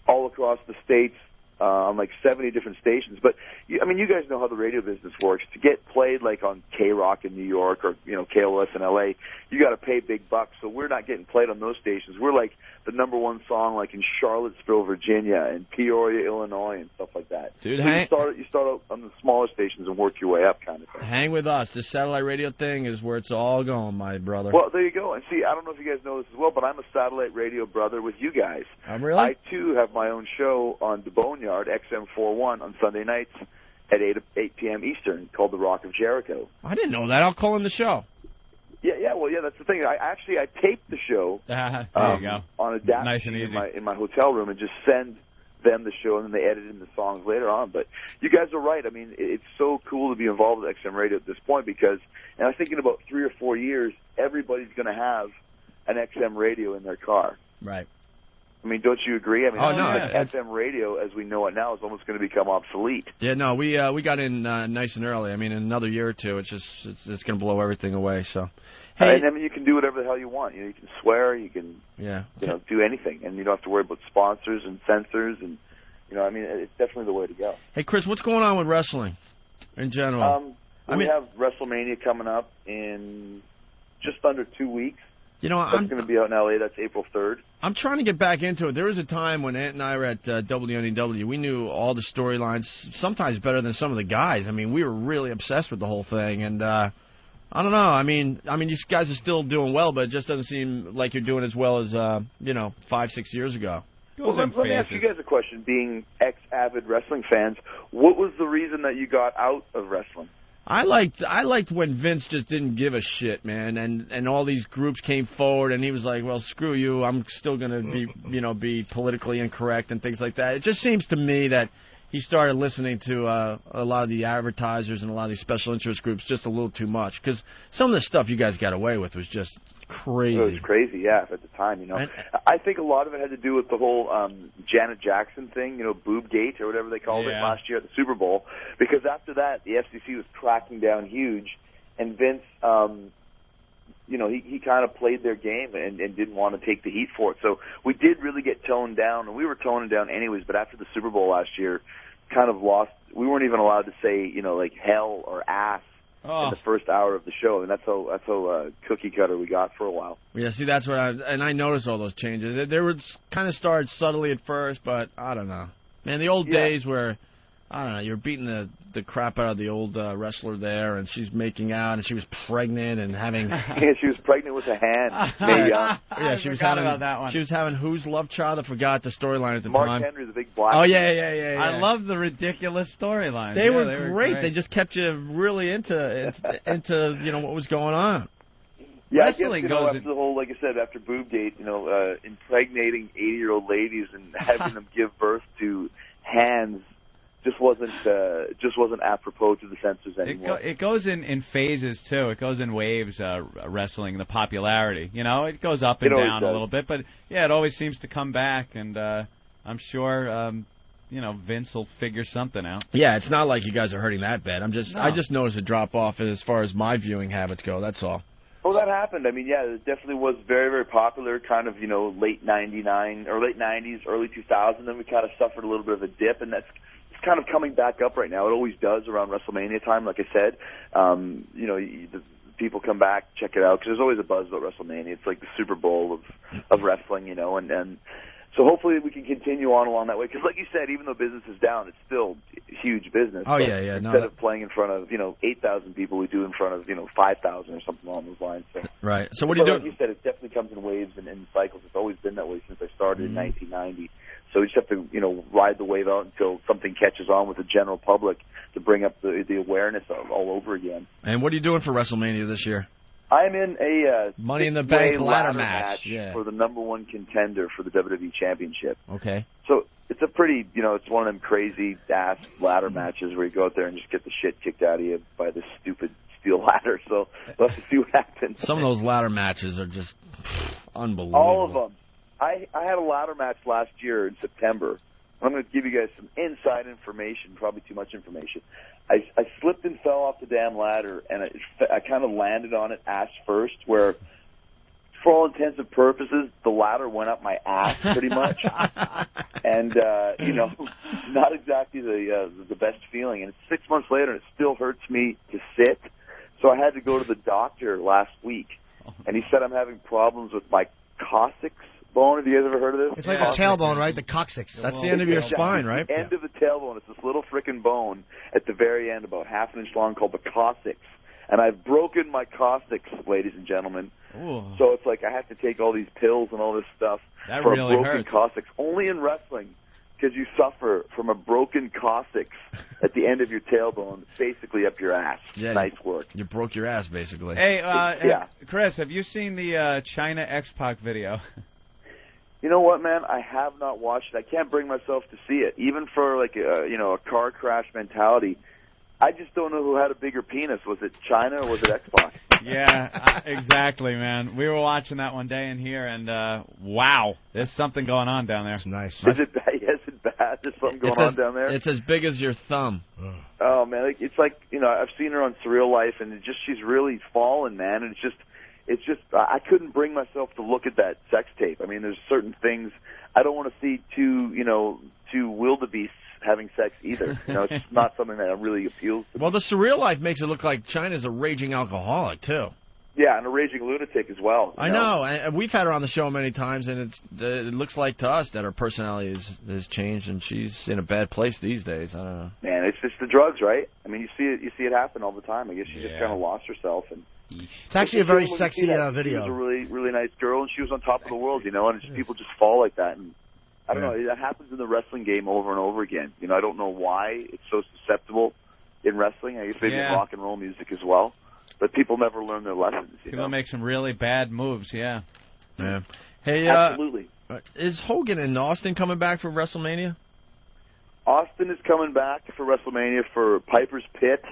all across the states on like 70 different stations. But I mean, you guys know how the radio business works. To get played like on K-Rock in New York or KLS in LA, you got to pay big bucks. So we're not getting played on those stations. We're like the #1 song like in Charlottesville, Virginia, and Peoria, Illinois, and stuff like that. Dude, so you start out on the smaller stations and work your way up, kind of thing. Hang with us. This satellite radio thing is where it's all going, my brother. Well, there you go. And see, I don't know if you guys know this as well, but I'm a satellite radio brother with you guys. Really? I, too, have my own show on the Boneyard, XM41, on Sunday nights at 8 p.m. Eastern, called The Rock of Jericho. I didn't know that. I'll call in the show. Yeah, that's the thing. I taped the show there you go. on a DAC nice and easy. in my hotel room and just send them the show, and then they edit in the songs later on. But you guys are right. I mean, it's so cool to be involved with XM Radio at this point because, and I think in about 3 or 4 years, everybody's going to have an XM radio in their car. Right. I mean, don't you agree? I mean, no, FM radio, as we know it now, is almost going to become obsolete. Yeah, no, we got in nice and early. I mean, in another year or two, it's going to blow everything away. So, hey, and I mean, you can do whatever the hell you want. You can swear, you can, do anything, and you don't have to worry about sponsors and censors, and I mean, it's definitely the way to go. Hey, Chris, what's going on with wrestling in general? We have WrestleMania coming up in just under 2 weeks. That's going to be out in L.A. That's April 3rd. I'm trying to get back into it. There was a time when Ant and I were at WNEW. We knew all the storylines, sometimes better than some of the guys. I mean, we were really obsessed with the whole thing. And I don't know. I mean, you guys are still doing well, but it just doesn't seem like you're doing as well as 5-6 years ago. Well, let me ask you guys a question. Being ex-avid wrestling fans, what was the reason that you got out of wrestling? I liked when Vince just didn't give a shit, man, and all these groups came forward, and he was like, well, screw you, I'm still going to be politically incorrect and things like that. It just seems to me that he started listening to a lot of the advertisers and a lot of these special interest groups just a little too much, because some of the stuff you guys got away with was just crazy. It was crazy, yeah, at the time, I think a lot of it had to do with the whole Janet Jackson thing, Boobgate or whatever they called it last year at the Super Bowl, because after that, the FCC was cracking down huge, and Vince, he kind of played their game and didn't want to take the heat for it. So we did really get toned down, and we were toning down anyways, but after the Super Bowl last year, kind of lost, we weren't even allowed to say, like hell or ass in the first hour of the show, and that's how cookie cutter we got for a while. Yeah, see, that's what I noticed all those changes. They were kind of started subtly at first, but I don't know. Man, the old days where, I don't know, you're beating the crap out of the old wrestler there, and she's making out, and she was pregnant and having... Yeah, she was pregnant with a hand. Yeah, she was having about that one. She was having whose love child? I forgot the storyline at the Mark time. Mark Henry, the big black. Oh, yeah. I love the ridiculous storylines. They were great. They just kept you really into what was going on. Yeah, wrestling goes after the whole, like I said, after Boobgate, impregnating 80-year-old ladies and having them give birth to hands just wasn't apropos to the censors anymore. It goes in phases too. It goes in waves. Wrestling, the popularity. It goes up and down a little bit, but yeah, it always seems to come back. And I'm sure Vince will figure something out. Yeah, it's not like you guys are hurting that bad. I just noticed a drop off as far as my viewing habits go. That's all. Well, that happened. I mean, yeah, it definitely was very, very popular, kind of, late 99 or late 90s, early 2000. Then we kind of suffered a little bit of a dip, and it's kind of coming back up right now. It always does around WrestleMania time, like I said. The people come back, check it out, because there's always a buzz about WrestleMania. It's like the Super Bowl of wrestling, and So hopefully we can continue on along that way. Because like you said, even though business is down, it's still huge business. Oh, But yeah. Instead of playing in front of 8,000 people, we do in front of 5,000 or something along those lines. So. Right. So what do you do? Like you said, it definitely comes in waves and in cycles. It's always been that way since I started in 1990. So we just have to ride the wave out until something catches on with the general public to bring up the awareness all over again. And what are you doing for WrestleMania this year? I'm in a Money in the Bank ladder match for the number one contender for the WWE Championship. Okay. So it's a pretty, it's one of them crazy ass ladder matches where you go out there and just get the shit kicked out of you by this stupid steel ladder. So we'll have to see what happens. Some of those ladder matches are just unbelievable. All of them. I had a ladder match last year in September. I'm going to give you guys some inside information, probably too much information. I slipped and fell off the damn ladder, and I kind of landed on it ass first, where, for all intents and purposes, the ladder went up my ass pretty much. And, not exactly the best feeling. And it's 6 months later, and it still hurts me to sit. So I had to go to the doctor last week, and he said I'm having problems with my coccyx bone. Have you guys ever heard of this? It's like the tailbone, right? The coccyx. That's the end of your spine, right? The end of the tailbone. It's this little frickin' bone at the very end, about half an inch long, called the coccyx. And I've broken my coccyx, ladies and gentlemen. Ooh. So it's like I have to take all these pills and all this stuff That for really a broken hurts. coccyx. Only in wrestling, because you suffer from a broken coccyx at the end of your tailbone, basically up your ass. Yeah, nice work. You broke your ass, basically. Hey, Yeah. Chris, have you seen the China X-Pac video? You know what, man? I have not watched it. I can't bring myself to see it. Even for like a car crash mentality, I just don't know who had a bigger penis. Was it China or was it X-Pac? Yeah, exactly, man. We were watching that one day in here, and wow, there's something going on down there. It's nice. Is it bad? Yes, it's bad. There's something going on down there. It's as big as your thumb. Oh man, it's like I've seen her on Surreal Life, and she's really fallen, man. And it's just I couldn't bring myself to look at that sex tape. I mean, there's certain things I don't want to see two wildebeests having sex either. It's just not something that really appeals to me. Well, the Surreal Life makes it look like China's a raging alcoholic, too. Yeah, and a raging lunatic as well. I know. And we've had her on the show many times, and it looks like to us that her personality has changed, and she's in a bad place these days. I don't know. Man, it's just the drugs, right? I mean, you see it happen all the time. I guess she just kind of lost herself. And it's actually a very sexy video. She was a really, really nice girl, and she was on top of the world, and people just fall like that. And I don't know, that happens in the wrestling game over and over again. I don't know why it's so susceptible in wrestling. I guess maybe in rock and roll music as well. But people never learn their lessons. People make some really bad moves, yeah. Hey, absolutely. Is Hogan and Austin coming back for WrestleMania? Austin is coming back for WrestleMania for Piper's Pit,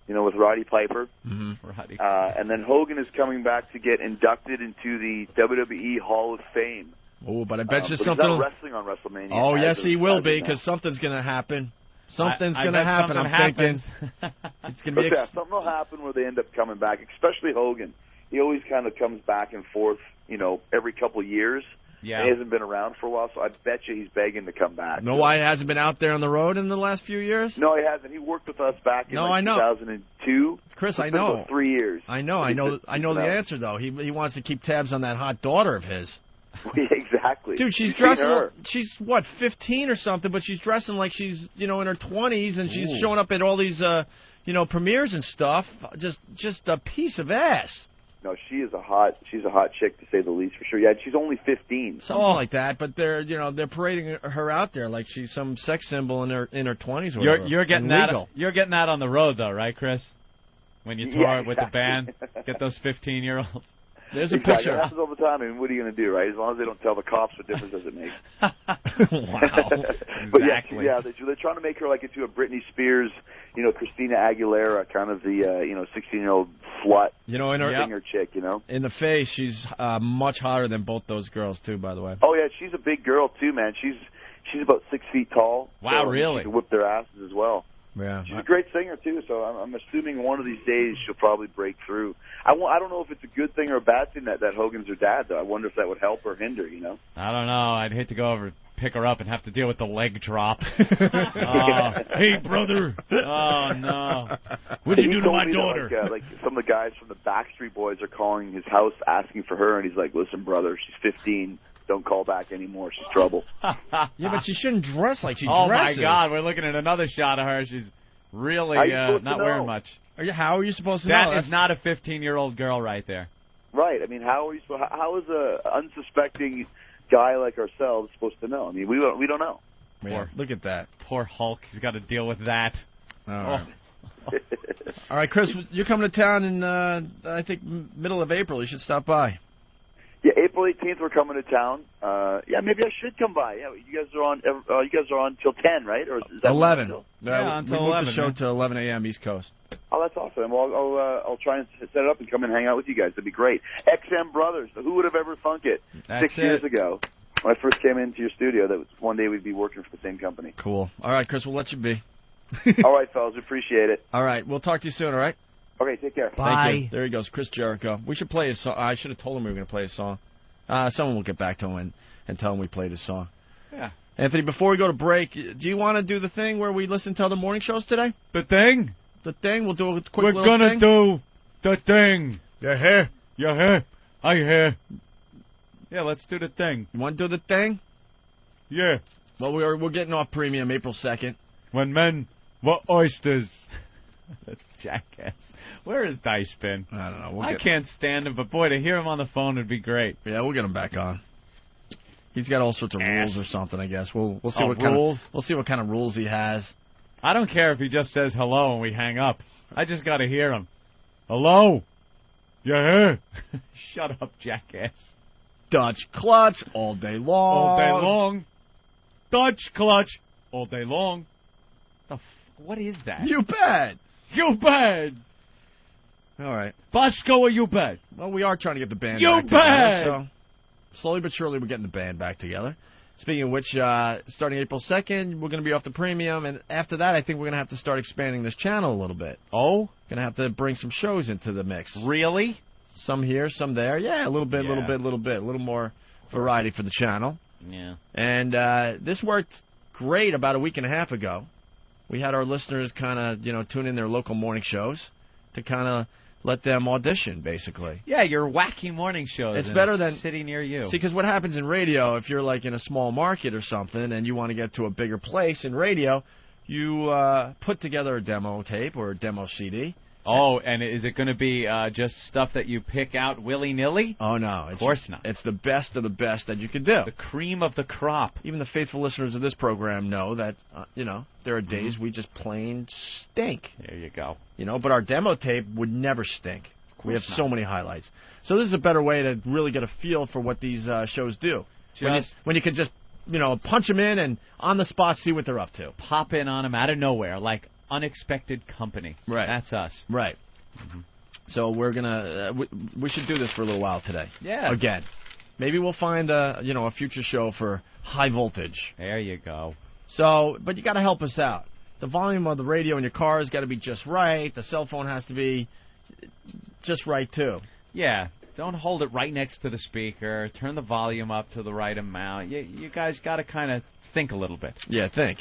with Roddy Piper. Mm-hmm. Roddy. And then Hogan is coming back to get inducted into the WWE Hall of Fame. Oh, but I bet you but something. He's not wrestling on WrestleMania. Oh, yes, he will be, because something's going to happen. Something's going to happen. I'm thinking it's going to be. Something will happen where they end up coming back, especially Hogan. He always kind of comes back and forth, every couple of years. Yeah. He hasn't been around for a while, so I bet you he's begging to come back. Know why he hasn't been out there on the road in the last few years? No, he hasn't. He worked with us back in 2002. Chris, so I know. About 3 years. I know the answer though. He wants to keep tabs on that hot daughter of his. Exactly. Dude, she's dressing. She's what, 15 or something, but she's dressing like she's, in her 20s, and she's showing up at all these, premieres and stuff. Just a piece of ass. No, she's a hot chick to say the least, for sure. Yeah, she's only 15. Something like that, but they're parading her out there like she's some sex symbol in her 20s. Or You're getting that. You're getting that on the road though, right, Chris? When you tour with the band, get those 15-year-olds. There's a picture. It happens all the time. I mean, what are you going to do, right? As long as they don't tell the cops, what difference does it make? Wow. But Exactly. they're trying to make her like into a Britney Spears, Christina Aguilera, kind of the 16-year-old slut, singer chick, In the face, she's much hotter than both those girls too. By the way. Oh yeah, she's a big girl too, man. She's about 6 feet tall. Wow, so really? She can whip their asses as well. Yeah, she's a great singer too. So I'm assuming one of these days she'll probably break through. I don't know if it's a good thing or a bad thing that Hogan's her dad, though. I wonder if that would help or hinder. I don't know. I'd hate to go over and pick her up and have to deal with the leg drop. Hey, brother. Oh no. What did you do to my daughter? Like some of the guys from the Backstreet Boys are calling his house asking for her, and he's like, "Listen, brother, she's 15. don't call back anymore. She's trouble. Yeah, but she shouldn't dress like she Oh, dresses. my God. We're looking at another shot of her. She's really How you supposed to not know? wearing much. How are you supposed to know? That is not a 15-year-old girl right there. Right. I mean, how is a unsuspecting guy like ourselves supposed to know? I mean, we don't know. Yeah, look at that. Poor Hulk. He's got to deal with that. All right. All right, Chris, you're coming to town in, I think, middle of April. You should stop by. Yeah, April 18th we're coming to town. Yeah, maybe I should come by. Yeah, you guys are on. You guys are on till 10, right? Or is that 11. Until? Yeah, until we moved 11. the show to 11 a.m. East Coast. Oh, that's awesome. Well, I'll try and set it up and come and hang out with you guys. That'd be great. XM Brothers. Who would have ever thunk it? That's 6 years ago, when I first came into your studio, that one day we'd be working for the same company. Cool. All right, Chris, we'll let you be. All right, fellas, appreciate it. All right, we'll talk to you soon, all right? Okay, take care. Thank you. There he goes, Chris Jericho. We should play his song. I should have told him we were going to play his song. Someone will get back to him and tell him we played his song. Yeah. Anthony, before we go to break, do you want to do the thing where we listen to other morning shows today? The thing? The thing? We'll do a quick We're little gonna thing. do the thing. You hear? You hear? I hear. Yeah, let's do the thing. You want to do the thing? Yeah. Well, we're getting off premium April 2nd. When men were oysters. Jackass. Where is Dice been? I don't know. I can't stand him, but boy, to hear him on the phone would be great. Yeah, we'll get him back on. He's got all sorts of rules or something, I guess. We'll see what rules? we'll see what kind of rules he has. I don't care if he just says hello and we hang up. I just got to hear him. Hello? You hear? Shut up, jackass. Dutch clutch all day long. All day long. Dutch clutch all day long. What is that? You bet. You bet. All right. Bosco or you bet? Well, we are trying to get the band You back bet. together. So slowly but surely we're getting the band back together. Speaking of which, starting April 2nd, we're going to be off the premium, and after that, I think we're going to have to start expanding this channel a little bit. Oh? Going to have to bring some shows into the mix. Really? Some here, some there. Yeah, a little bit, little bit. A little more variety for the channel. Yeah. And this worked great about a week and a half ago. We had our listeners kind of, tune in their local morning shows to kind of let them audition, basically. Yeah, your wacky morning shows. It's in better a than city near you. See, because what happens in radio, if you're like in a small market or something and you want to get to a bigger place in radio, you put together a demo tape or a demo CD. Oh, and is it going to be just stuff that you pick out willy-nilly? Oh, no. Of course not. It's the best of the best that you can do. The cream of the crop. Even the faithful listeners of this program know that, there are days we just plain stink. There you go. But our demo tape would never stink. We have so many highlights. So this is a better way to really get a feel for what these shows do. When you can just, punch them in and on the spot see what they're up to. Pop in on them out of nowhere, like unexpected company. Right. That's us. Right. So we're going to, we should do this for a little while today. Yeah. Again. Maybe we'll find a future show for high voltage. There you go. So, but you got to help us out. The volume of the radio in your car has got to be just right. The cell phone has to be just right, too. Yeah. Don't hold it right next to the speaker. Turn the volume up to the right amount. You guys got to kind of think a little bit. Yeah, think.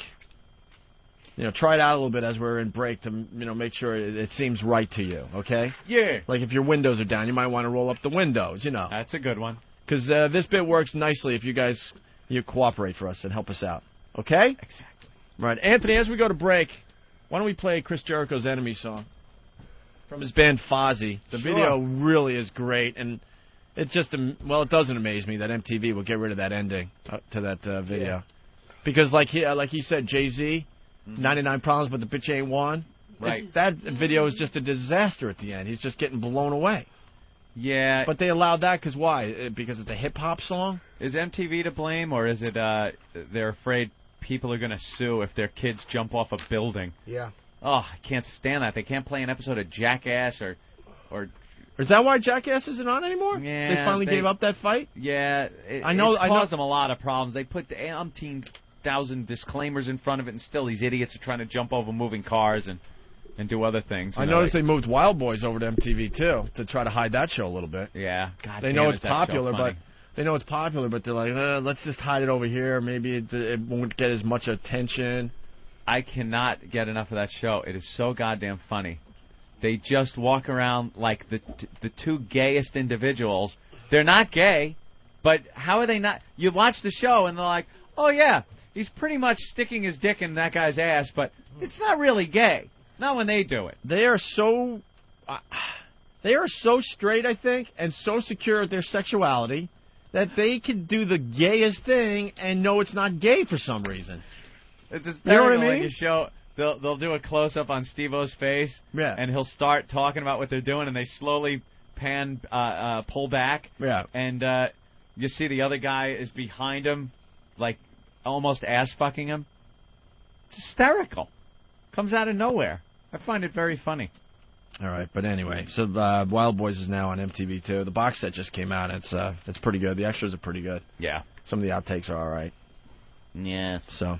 Try it out a little bit as we're in break to, make sure it seems right to you, okay? Yeah. Like if your windows are down, you might want to roll up the windows, That's a good one. Because this bit works nicely if you guys cooperate for us and help us out, okay? Exactly. Right. Anthony, as we go to break, why don't we play Chris Jericho's Enemy song from his band Fozzy? The video really is great, and it's just, it doesn't amaze me that MTV will get rid of that ending to that video. Yeah. Because like he said, Jay-Z, 99 Problems, but the bitch ain't one. Right. That video is just a disaster at the end. He's just getting blown away. Yeah. But they allowed that because why? Because it's a hip-hop song? Is MTV to blame, or is it they're afraid people are going to sue if their kids jump off a building? Yeah. Oh, I can't stand that. They can't play an episode of Jackass or Is that why Jackass isn't on anymore? Yeah. They finally gave up that fight? Yeah. It caused them a lot of problems. They put the umpteen thousand disclaimers in front of it, and still these idiots are trying to jump over moving cars and do other things. I noticed they moved Wild Boys over to MTV too to try to hide that show a little bit. Yeah, God, they know it's popular, but they're like, let's just hide it over here. Maybe it won't get as much attention. I cannot get enough of that show. It is so goddamn funny. They just walk around like the two gayest individuals. They're not gay. But how are they not? You watch the show and they're like, oh yeah, he's pretty much sticking his dick in that guy's ass, but it's not really gay. Not when they do it. They are so straight, I think, and so secure at their sexuality that they can do the gayest thing and know it's not gay for some reason. It's You know what I mean? Like a show. They'll do a close up on Steve-O's face, and he'll start talking about what they're doing, and they slowly pull back, and you see the other guy is behind him, like almost ass fucking him. It's hysterical. Comes out of nowhere. I find it very funny. All right, but anyway, so Wild Boys is now on MTV too. The box set just came out. It's pretty good. The extras are pretty good. Yeah. Some of the outtakes are all right. Yeah. So,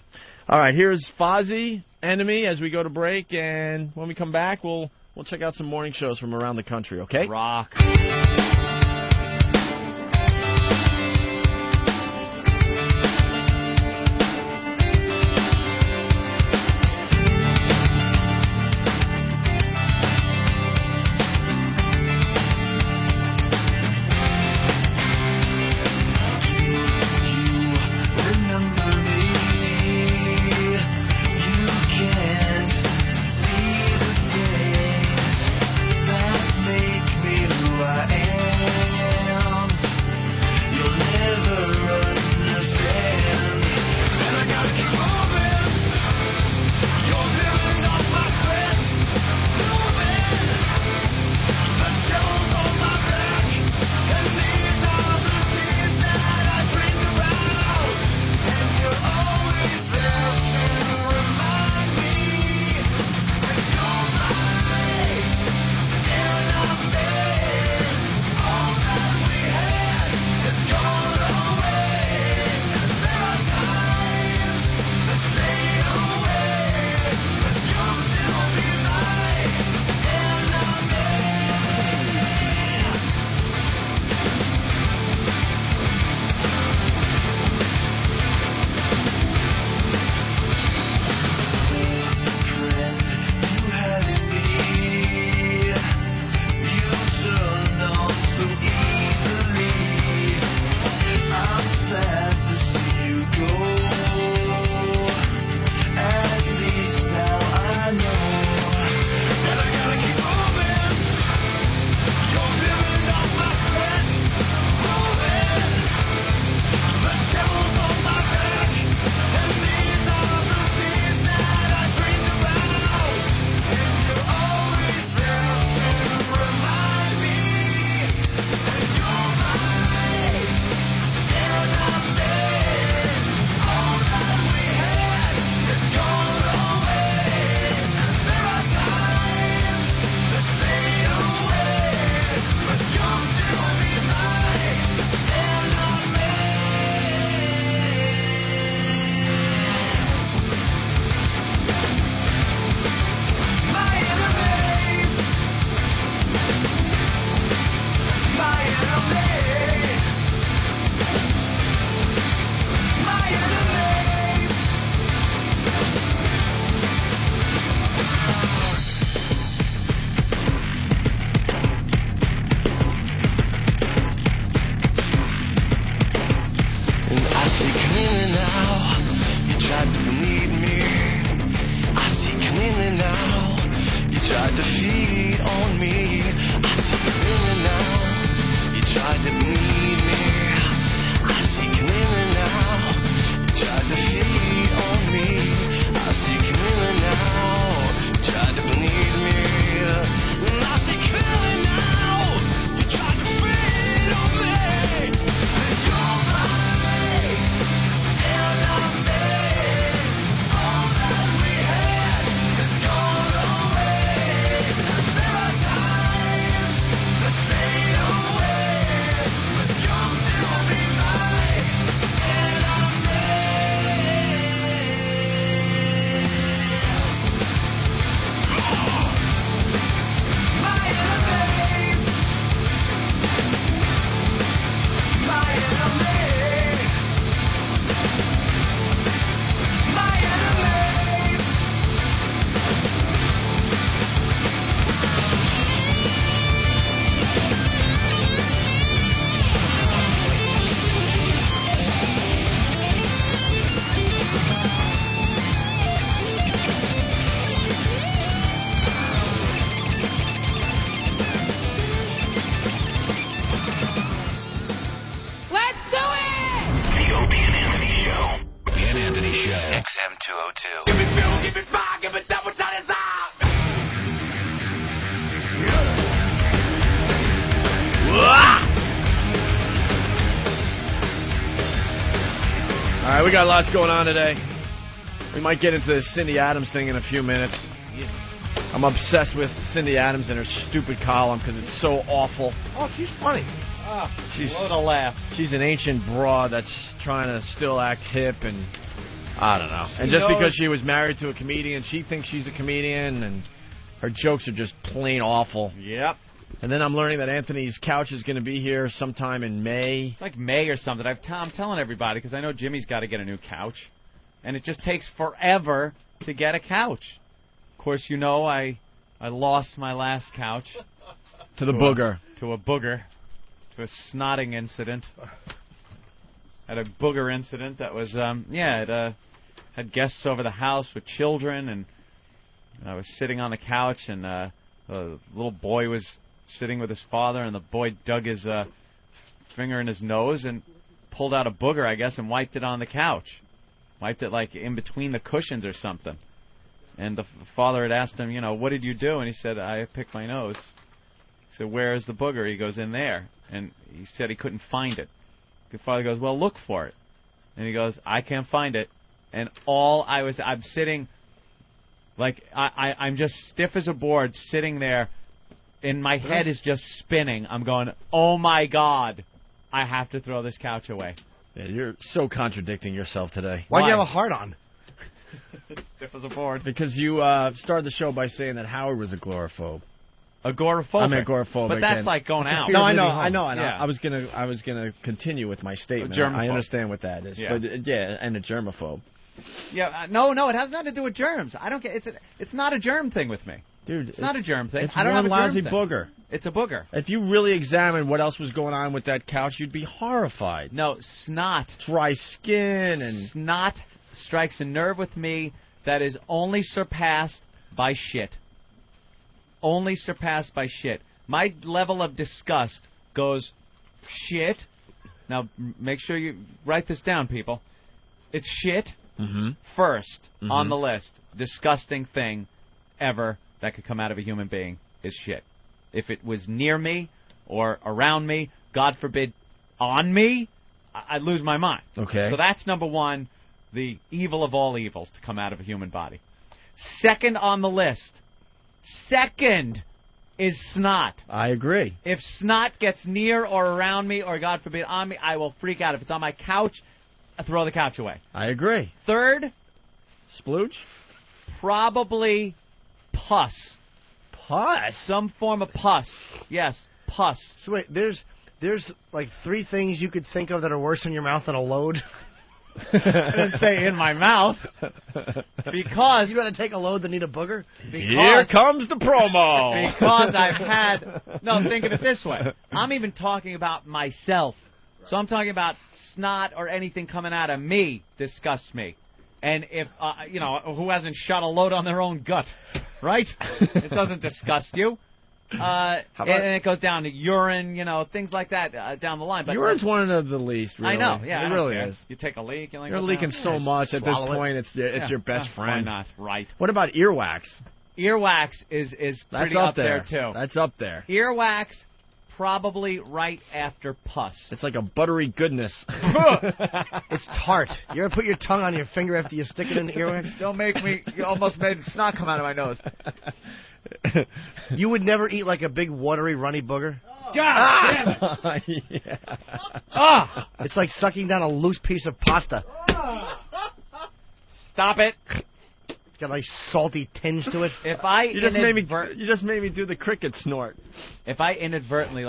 all right, here's Fozzy, Enemy, as we go to break, and when we come back, we'll check out some morning shows from around the country. Okay? Rock. XM202. Give me fuel, give me fire, give me double time. All right, we got lots going on today. We might get into the Cindy Adams thing in a few minutes. I'm obsessed with Cindy Adams and her stupid column because it's so awful. Oh, she's funny. She's load of laughs. She's an ancient broad that's trying to still act hip, and I don't know. She And just knows- because she was married to a comedian, she thinks she's a comedian, and her jokes are just plain awful. Yep. And then I'm learning that Anthony's couch is going to be here sometime in May. It's like May or something. I'm telling everybody because I know Jimmy's got to get a new couch, and it just takes forever to get a couch. Of course, you know I lost my last couch To the booger. To a booger, to a snotting incident. Had a booger incident that was it had guests over the house with children, and I was sitting on the couch, and a little boy was sitting with his father, and the boy dug his finger in his nose and pulled out a booger, I guess, and wiped it on the couch. Wiped it like in between the cushions or something. And the father had asked him, what did you do? And he said, I picked my nose. He said, where is the booger? He goes, in there. And he said he couldn't find it. The father goes, well, look for it. And he goes, I can't find it. And I'm sitting, like, I'm just stiff as a board sitting there, and my head is just spinning. I'm going, oh, my God, I have to throw this couch away. Yeah, you're so contradicting yourself today. Why'd you have a heart on? Stiff as a board. Because you started the show by saying that Howard was a agoraphobe. Agoraphobic. I mean agoraphobic. But that's like going out. No, I know. And Yeah. I was gonna continue with my statement. Germaphobe. I understand what that is. Yeah. But and a germaphobe. Yeah, no, it has nothing to do with germs. I don't get it's not a germ thing with me. Dude, it's not a germ thing. It's I don't one have a lousy germ thing. booger. It's a booger. If you really examined what else was going on with that couch, you'd be horrified. No, snot. Dry skin and snot strikes a nerve with me that is only surpassed by shit. Only surpassed by shit. My level of disgust goes shit. Now, make sure you write this down, people. It's shit first on the list. Disgusting thing ever that could come out of a human being is shit. If it was near me or around me, God forbid, on me, I'd lose my mind. Okay. So that's number one, the evil of all evils to come out of a human body. Second on the list, is snot. I agree. If snot gets near or around me or, God forbid, on me, I will freak out. If it's on my couch, I throw the couch away. I agree. Third, splooge? Probably pus. Pus? Some form of pus. Yes, pus. So wait, there's like three things you could think of that are worse in your mouth than a load. I didn't say in my mouth. Because you'd rather take a load than eat a booger? Here comes the promo. Because I've had... No, think of it this way. I'm even talking about myself. So I'm talking about snot or anything coming out of me disgusts me. And if, who hasn't shot a load on their own gut, right? It doesn't disgust you. And it goes down to urine, things like that down the line. But urine's one of the least, really. I know, yeah. It I don't really care. is. You take a leak. You're leaking so much at this point, it's your best friend. Why not? Right. What about earwax? Earwax is pretty up there, too. That's up there. Earwax, probably right after pus. It's like a buttery goodness. It's tart. You ever put your tongue on your finger after you stick it in the earwax? Don't make me... You almost made snot come out of my nose. You would never eat like a big watery runny booger? God damn it. It's like sucking down a loose piece of pasta. Stop it. It's got a nice salty tinge to it. If I you just made me do the cricket snort. If I inadvertently,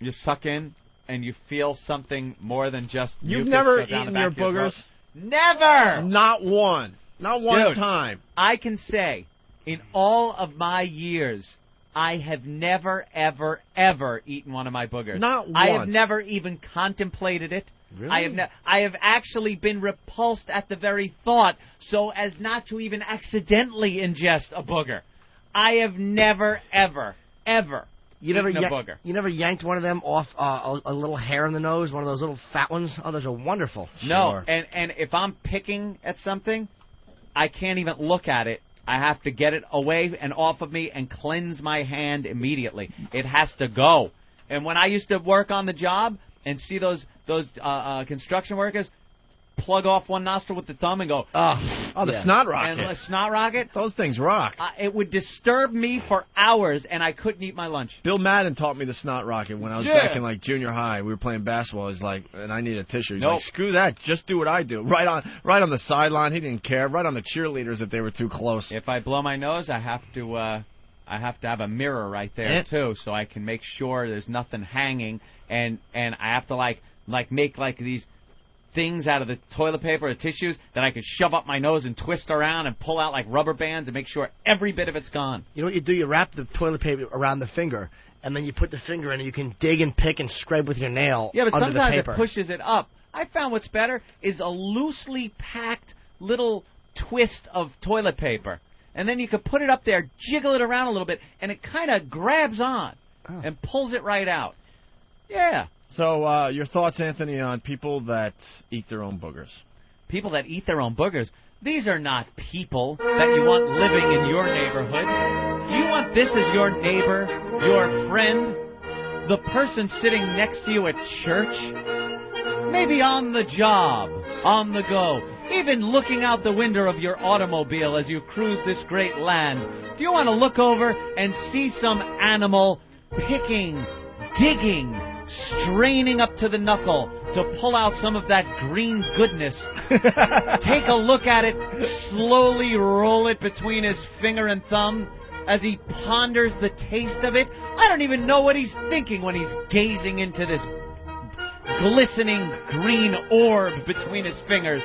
you suck in and you feel something more than just You've mucus never go down eaten the back your of your boogers? throat. Never! Not one. Not one Dude, time. I can say, in all of my years, I have never, ever, ever eaten one of my boogers. Not once. I have never even contemplated it. Really? I have actually been repulsed at the very thought so as not to even accidentally ingest a booger. I have never, ever, ever eaten a booger. You never yanked one of them off a little hair in the nose, one of those little fat ones? Oh, those are wonderful. No, Sure. and if I'm picking at something, I can't even look at it. I have to get it away and off of me and cleanse my hand immediately. It has to go. And when I used to work on the job and see those construction workers plug off one nostril with the thumb and go, the snot rocket. And a snot rocket. Those things rock. It would disturb me for hours, and I couldn't eat my lunch. Bill Madden taught me the snot rocket when I was back in like junior high. We were playing basketball. He's like, and I need a tissue. He's like, screw that. Just do what I do. Right on the sideline. He didn't care. Right on the cheerleaders if they were too close. If I blow my nose, I have to have a mirror right there too, so I can make sure there's nothing hanging, and I have to like make like these things out of the toilet paper or tissues that I could shove up my nose and twist around and pull out like rubber bands and make sure every bit of it's gone. You know what you do? You wrap the toilet paper around the finger, and then you put the finger in, and you can dig and pick and scrape with your nail. Yeah, but under sometimes the paper. it pushes it up. I found what's better is a loosely packed little twist of toilet paper. And then you could put it up there, jiggle it around a little bit, and it kind of grabs on and pulls it right out. Yeah. So your thoughts, Anthony, on people that eat their own boogers? People that eat their own boogers? These are not people that you want living in your neighborhood. Do you want this as your neighbor, your friend, the person sitting next to you at church? Maybe on the job, on the go, even looking out the window of your automobile as you cruise this great land. Do you want to look over and see some animal picking, digging, straining up to the knuckle to pull out some of that green goodness? Take a look at it, slowly roll it between his finger and thumb as he ponders the taste of it. I don't even know what he's thinking when he's gazing into this glistening green orb between his fingers.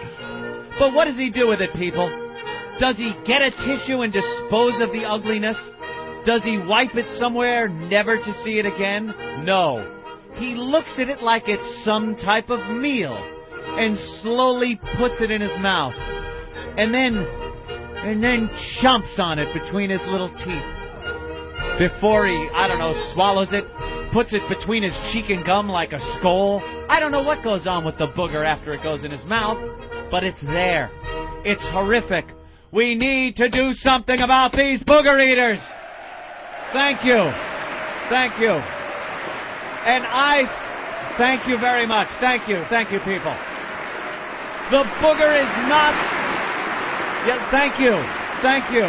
But what does he do with it, people? Does he get a tissue and dispose of the ugliness? Does he wipe it somewhere, never to see it again? No. He looks at it like it's some type of meal and slowly puts it in his mouth. And then chomps on it between his little teeth. Before he, swallows it, puts it between his cheek and gum like a skull. I don't know what goes on with the booger after it goes in his mouth, but it's there. It's horrific. We need to do something about these booger eaters. Thank you. Thank you. And thank you very much. Thank you. Thank you, people. The booger is not... Yeah, thank you. Thank you.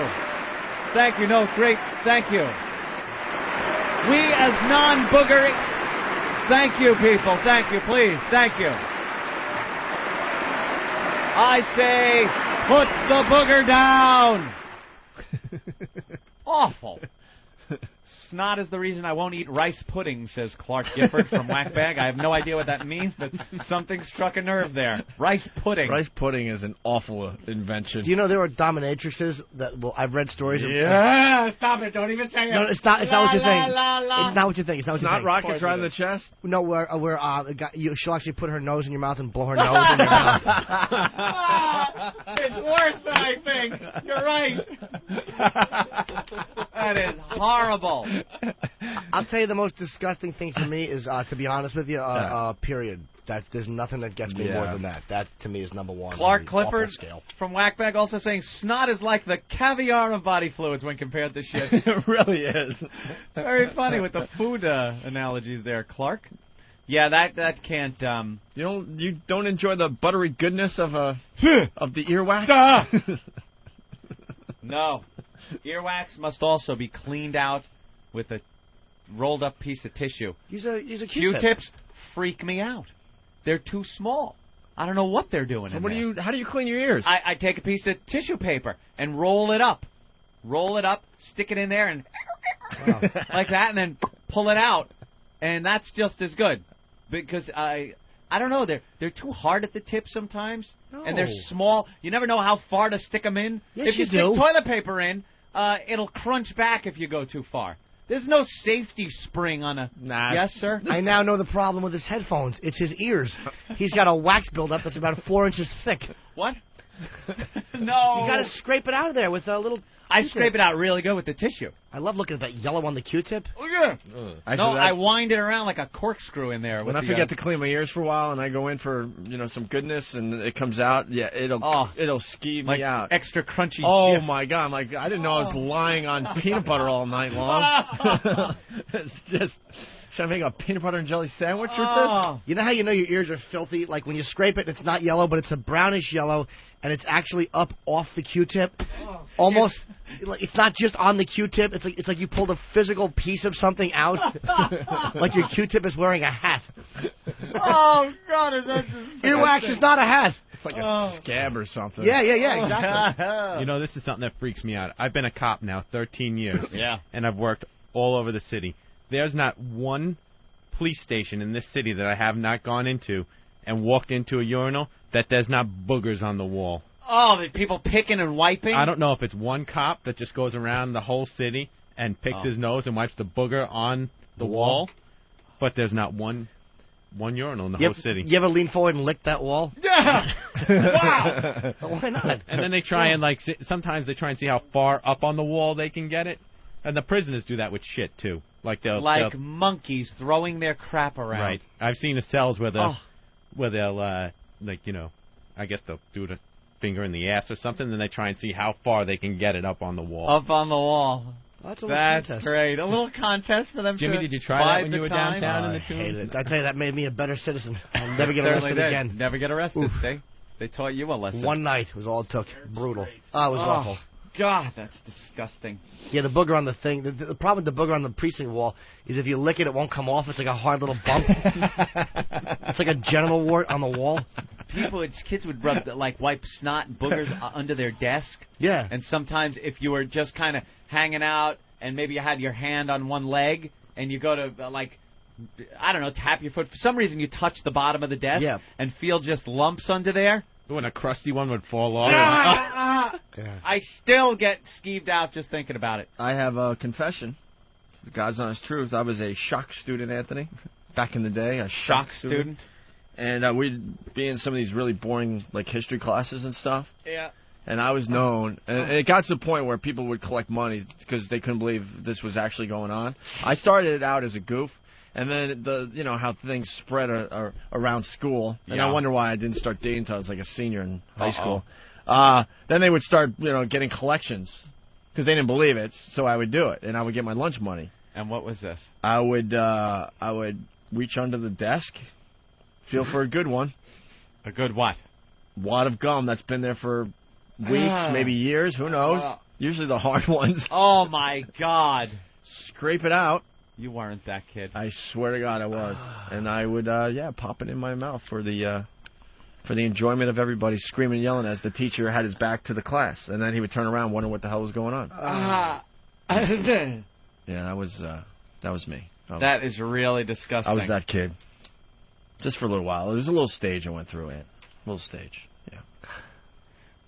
Thank you. No, great. Thank you. We as non-booger... Thank you, people. Thank you, please. Thank you. I say, put the booger down. Awful. Snot is the reason I won't eat rice pudding, says Clark Gifford from Whackbag. I have no idea what that means, but something struck a nerve there. Rice pudding. Rice pudding is an awful invention. Do you know there were dominatrixes that? Well, I've read stories of. Yeah, stop it! Don't even say it. No, it's not what you think. It's not what you think. It's not what you think. Snot rockets right in the chest. No, she'll actually put her nose in your mouth and blow her nose in your mouth. It's worse than I think. You're right. That is horrible. I'll tell you the most disgusting thing for me is, to be honest with you, period. There's nothing that gets me more than that. That, to me, is number one. Clark Clifford from Whackbag also saying, snot is like the caviar of body fluids when compared to shit. It really is. Very funny with the food analogies there, Clark. Yeah, that can't... You don't enjoy the buttery goodness of the earwax? No. Earwax must also be cleaned out with a rolled up piece of tissue. He's a Q-tips freak me out. They're too small. I don't know what they're doing. So how do you clean your ears? I take a piece of tissue paper and roll it up, stick it in there, and like that, and then pull it out, and that's just as good. Because I don't know, they're too hard at the tip sometimes, and they're small. You never know how far to stick them in. Yes, if you stick toilet paper in, it'll crunch back if you go too far. There's no safety spring on a... Nah. Yes, sir? I now know the problem with his headphones. It's his ears. He's got a wax buildup that's about 4 inches thick. What? No. You got to scrape it out of there with a little... I scrape it out really good with the tissue. I love looking at that yellow on the Q-tip. Oh, yeah. I wind it around like a corkscrew in there. When I forget to clean my ears for a while and I go in for some goodness and it comes out, it'll skeeve me out. Extra crunchy. Oh my God! I didn't know I was lying on peanut butter all night long. It's just. Should I make a peanut butter and jelly sandwich with this? You know how you know your ears are filthy? Like when you scrape it, it's not yellow, but it's a brownish yellow, and it's actually up off the Q-tip. Almost, it's not just on the Q-tip. It's like you pulled a physical piece of something out. Like your Q-tip is wearing a hat. Oh, God, is that disgusting? Earwax is not a hat. It's like a scab or something. Yeah, exactly. You know, this is something that freaks me out. I've been a cop now 13 years. Yeah. And I've worked all over the city. There's not one police station in this city that I have not gone into and walked into a urinal that there's not boogers on the wall. Oh, the people picking and wiping? I don't know if it's one cop that just goes around the whole city and picks his nose and wipes the booger on the wall, but there's not one urinal in the whole city. You ever lean forward and lick that wall? Yeah! Wow! Why not? And then they try and, sometimes they try and see how far up on the wall they can get it. And the prisoners do that with shit, too. They'll monkeys throwing their crap around. Right. I've seen the cells where they'll I guess they'll do the finger in the ass or something, and they try and see how far they can get it up on the wall. Up on the wall. That's great. A little contest for them. Jimmy, did you try that when you were downtown in the Tombs? I hated it. I tell you, that made me a better citizen. I'll never get arrested again. Never get arrested, see? They taught you a lesson. One night was all it took. Brutal. Oh, it was awful. God, that's disgusting. Yeah, the booger on the thing. The problem with the booger on the precinct wall is if you lick it, it won't come off. It's like a hard little bump. It's like a genital wart on the wall. Kids would wipe snot and boogers under their desk. Yeah. And sometimes if you were just kind of hanging out and maybe you had your hand on one leg and you go to, tap your foot. For some reason, you touch the bottom of the desk and feel just lumps under there. When a crusty one would fall off. I still get skeeved out just thinking about it. I have a confession. The God's honest truth. I was a shock student, Anthony, back in the day. A shock student. And we'd be in some of these really boring history classes and stuff. Yeah. And I was known, and it got to the point where people would collect money because they couldn't believe this was actually going on. I started it out as a goof. And then how things spread around school, and I wonder why I didn't start dating until I was like a senior in high school. Then they would start getting collections because they didn't believe it, so I would do it, and I would get my lunch money. And what was this? I would reach under the desk, feel for a good one. A good what? Wad of gum that's been there for weeks, maybe years, who knows? Usually the hard ones. Oh my God! Scrape it out. You weren't that kid. I swear to God I was. And I would, pop it in my mouth for the enjoyment of everybody screaming and yelling as the teacher had his back to the class. And then he would turn around wondering what the hell was going on. Yeah, that was me. That is really disgusting. I was that kid. Just for a little while. It was a little stage I went through, Ant. A little stage, yeah.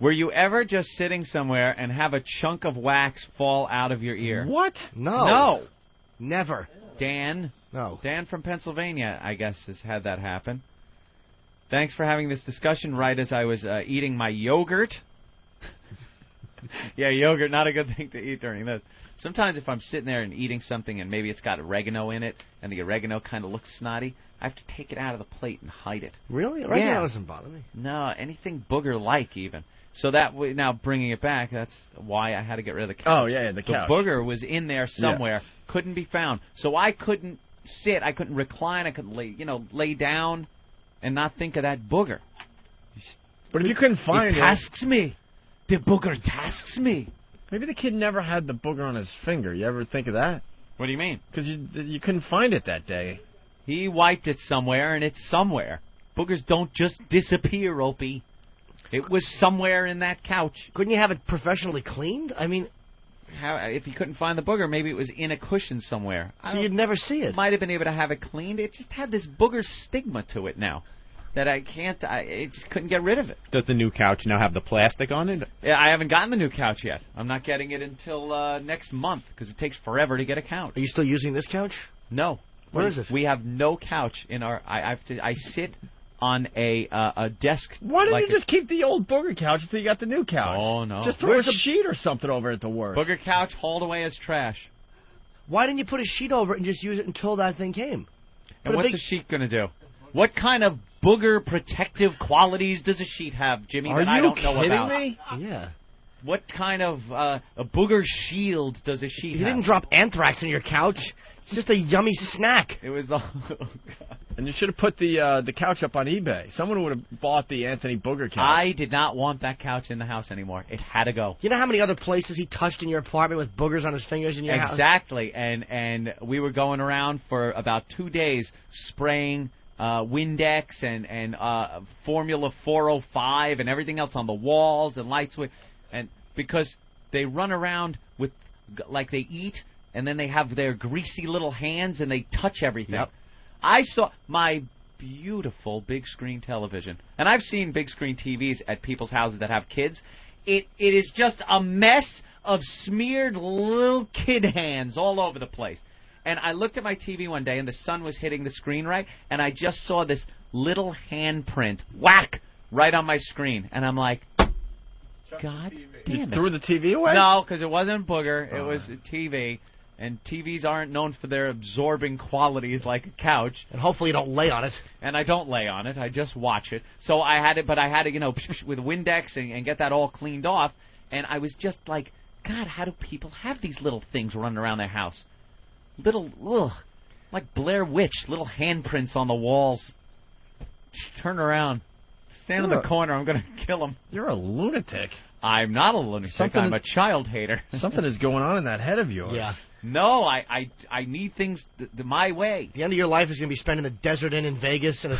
Were you ever just sitting somewhere and have a chunk of wax fall out of your ear? What? No. Never. Dan? No. Dan from Pennsylvania, I guess, has had that happen. Thanks for having this discussion right as I was eating my yogurt. Yeah, yogurt, not a good thing to eat during this. Sometimes if I'm sitting there and eating something and maybe it's got oregano in it and the oregano kind of looks snotty, I have to take it out of the plate and hide it. Really? Oregano doesn't bother me. No, anything booger-like even. So now bringing it back, that's why I had to get rid of the couch. Oh, yeah, the couch. The booger was in there somewhere, couldn't be found. So I couldn't sit, I couldn't recline, I couldn't lay down and not think of that booger. But if you couldn't find it... It tasks me. The booger tasks me. Maybe the kid never had the booger on his finger. You ever think of that? What do you mean? Because you couldn't find it that day. He wiped it somewhere, and it's somewhere. Boogers don't just disappear, Opie. It was somewhere in that couch. Couldn't you have it professionally cleaned? I mean... If he couldn't find the booger, maybe it was in a cushion somewhere. So you'd never see it. Might have been able to have it cleaned. It just had this booger stigma to it now that I just couldn't get rid of it. Does the new couch now have the plastic on it? Yeah, I haven't gotten the new couch yet. I'm not getting it until next month because it takes forever to get a couch. Are you still using this couch? No. Where is it? We have no couch in our... I sit on a desk. Why didn't you just keep the old booger couch until you got the new couch? Oh, no. Just throw a sheet or something over it to work. Booger couch hauled away as trash. Why didn't you put a sheet over it and just use it until that thing came? And what's a sheet going to do? What kind of booger protective qualities does a sheet have, Jimmy, that I don't know about? Are you kidding me? Yeah. What kind of a booger shield does a sheet have? You didn't drop anthrax in your couch. It's just a yummy snack. It was the... And you should have put the couch up on eBay. Someone would have bought the Anthony Booger couch. I did not want that couch in the house anymore. It had to go. You know how many other places he touched in your apartment with boogers on his fingers in your house? Exactly. And we were going around for about 2 days spraying Windex and Formula 405 and everything else on the walls and lights. And because they run around with, like they eat, and then they have their greasy little hands and they touch everything. Yep. I saw my beautiful big screen television, and I've seen big screen TVs at people's houses that have kids. It is just a mess of smeared little kid hands all over the place. And I looked at my TV one day, and the sun was hitting the screen right, and I just saw this little handprint whack right on my screen, and I'm like, God damn it! Threw the TV away? No, because it wasn't booger. It was a TV. And TVs aren't known for their absorbing qualities like a couch. And hopefully you don't lay on it. And I don't lay on it. I just watch it. So I had to, you know, with Windex and get that all cleaned off. And I was just like, God, how do people have these little things running around their house? Like Blair Witch, little handprints on the walls. Turn around. Stand in the corner. I'm going to kill them. You're a lunatic. I'm not a lunatic. I'm a child hater. Something is going on in that head of yours. Yeah. No, I need things my way. The end of your life is going to be spent in the Desert Inn in Vegas and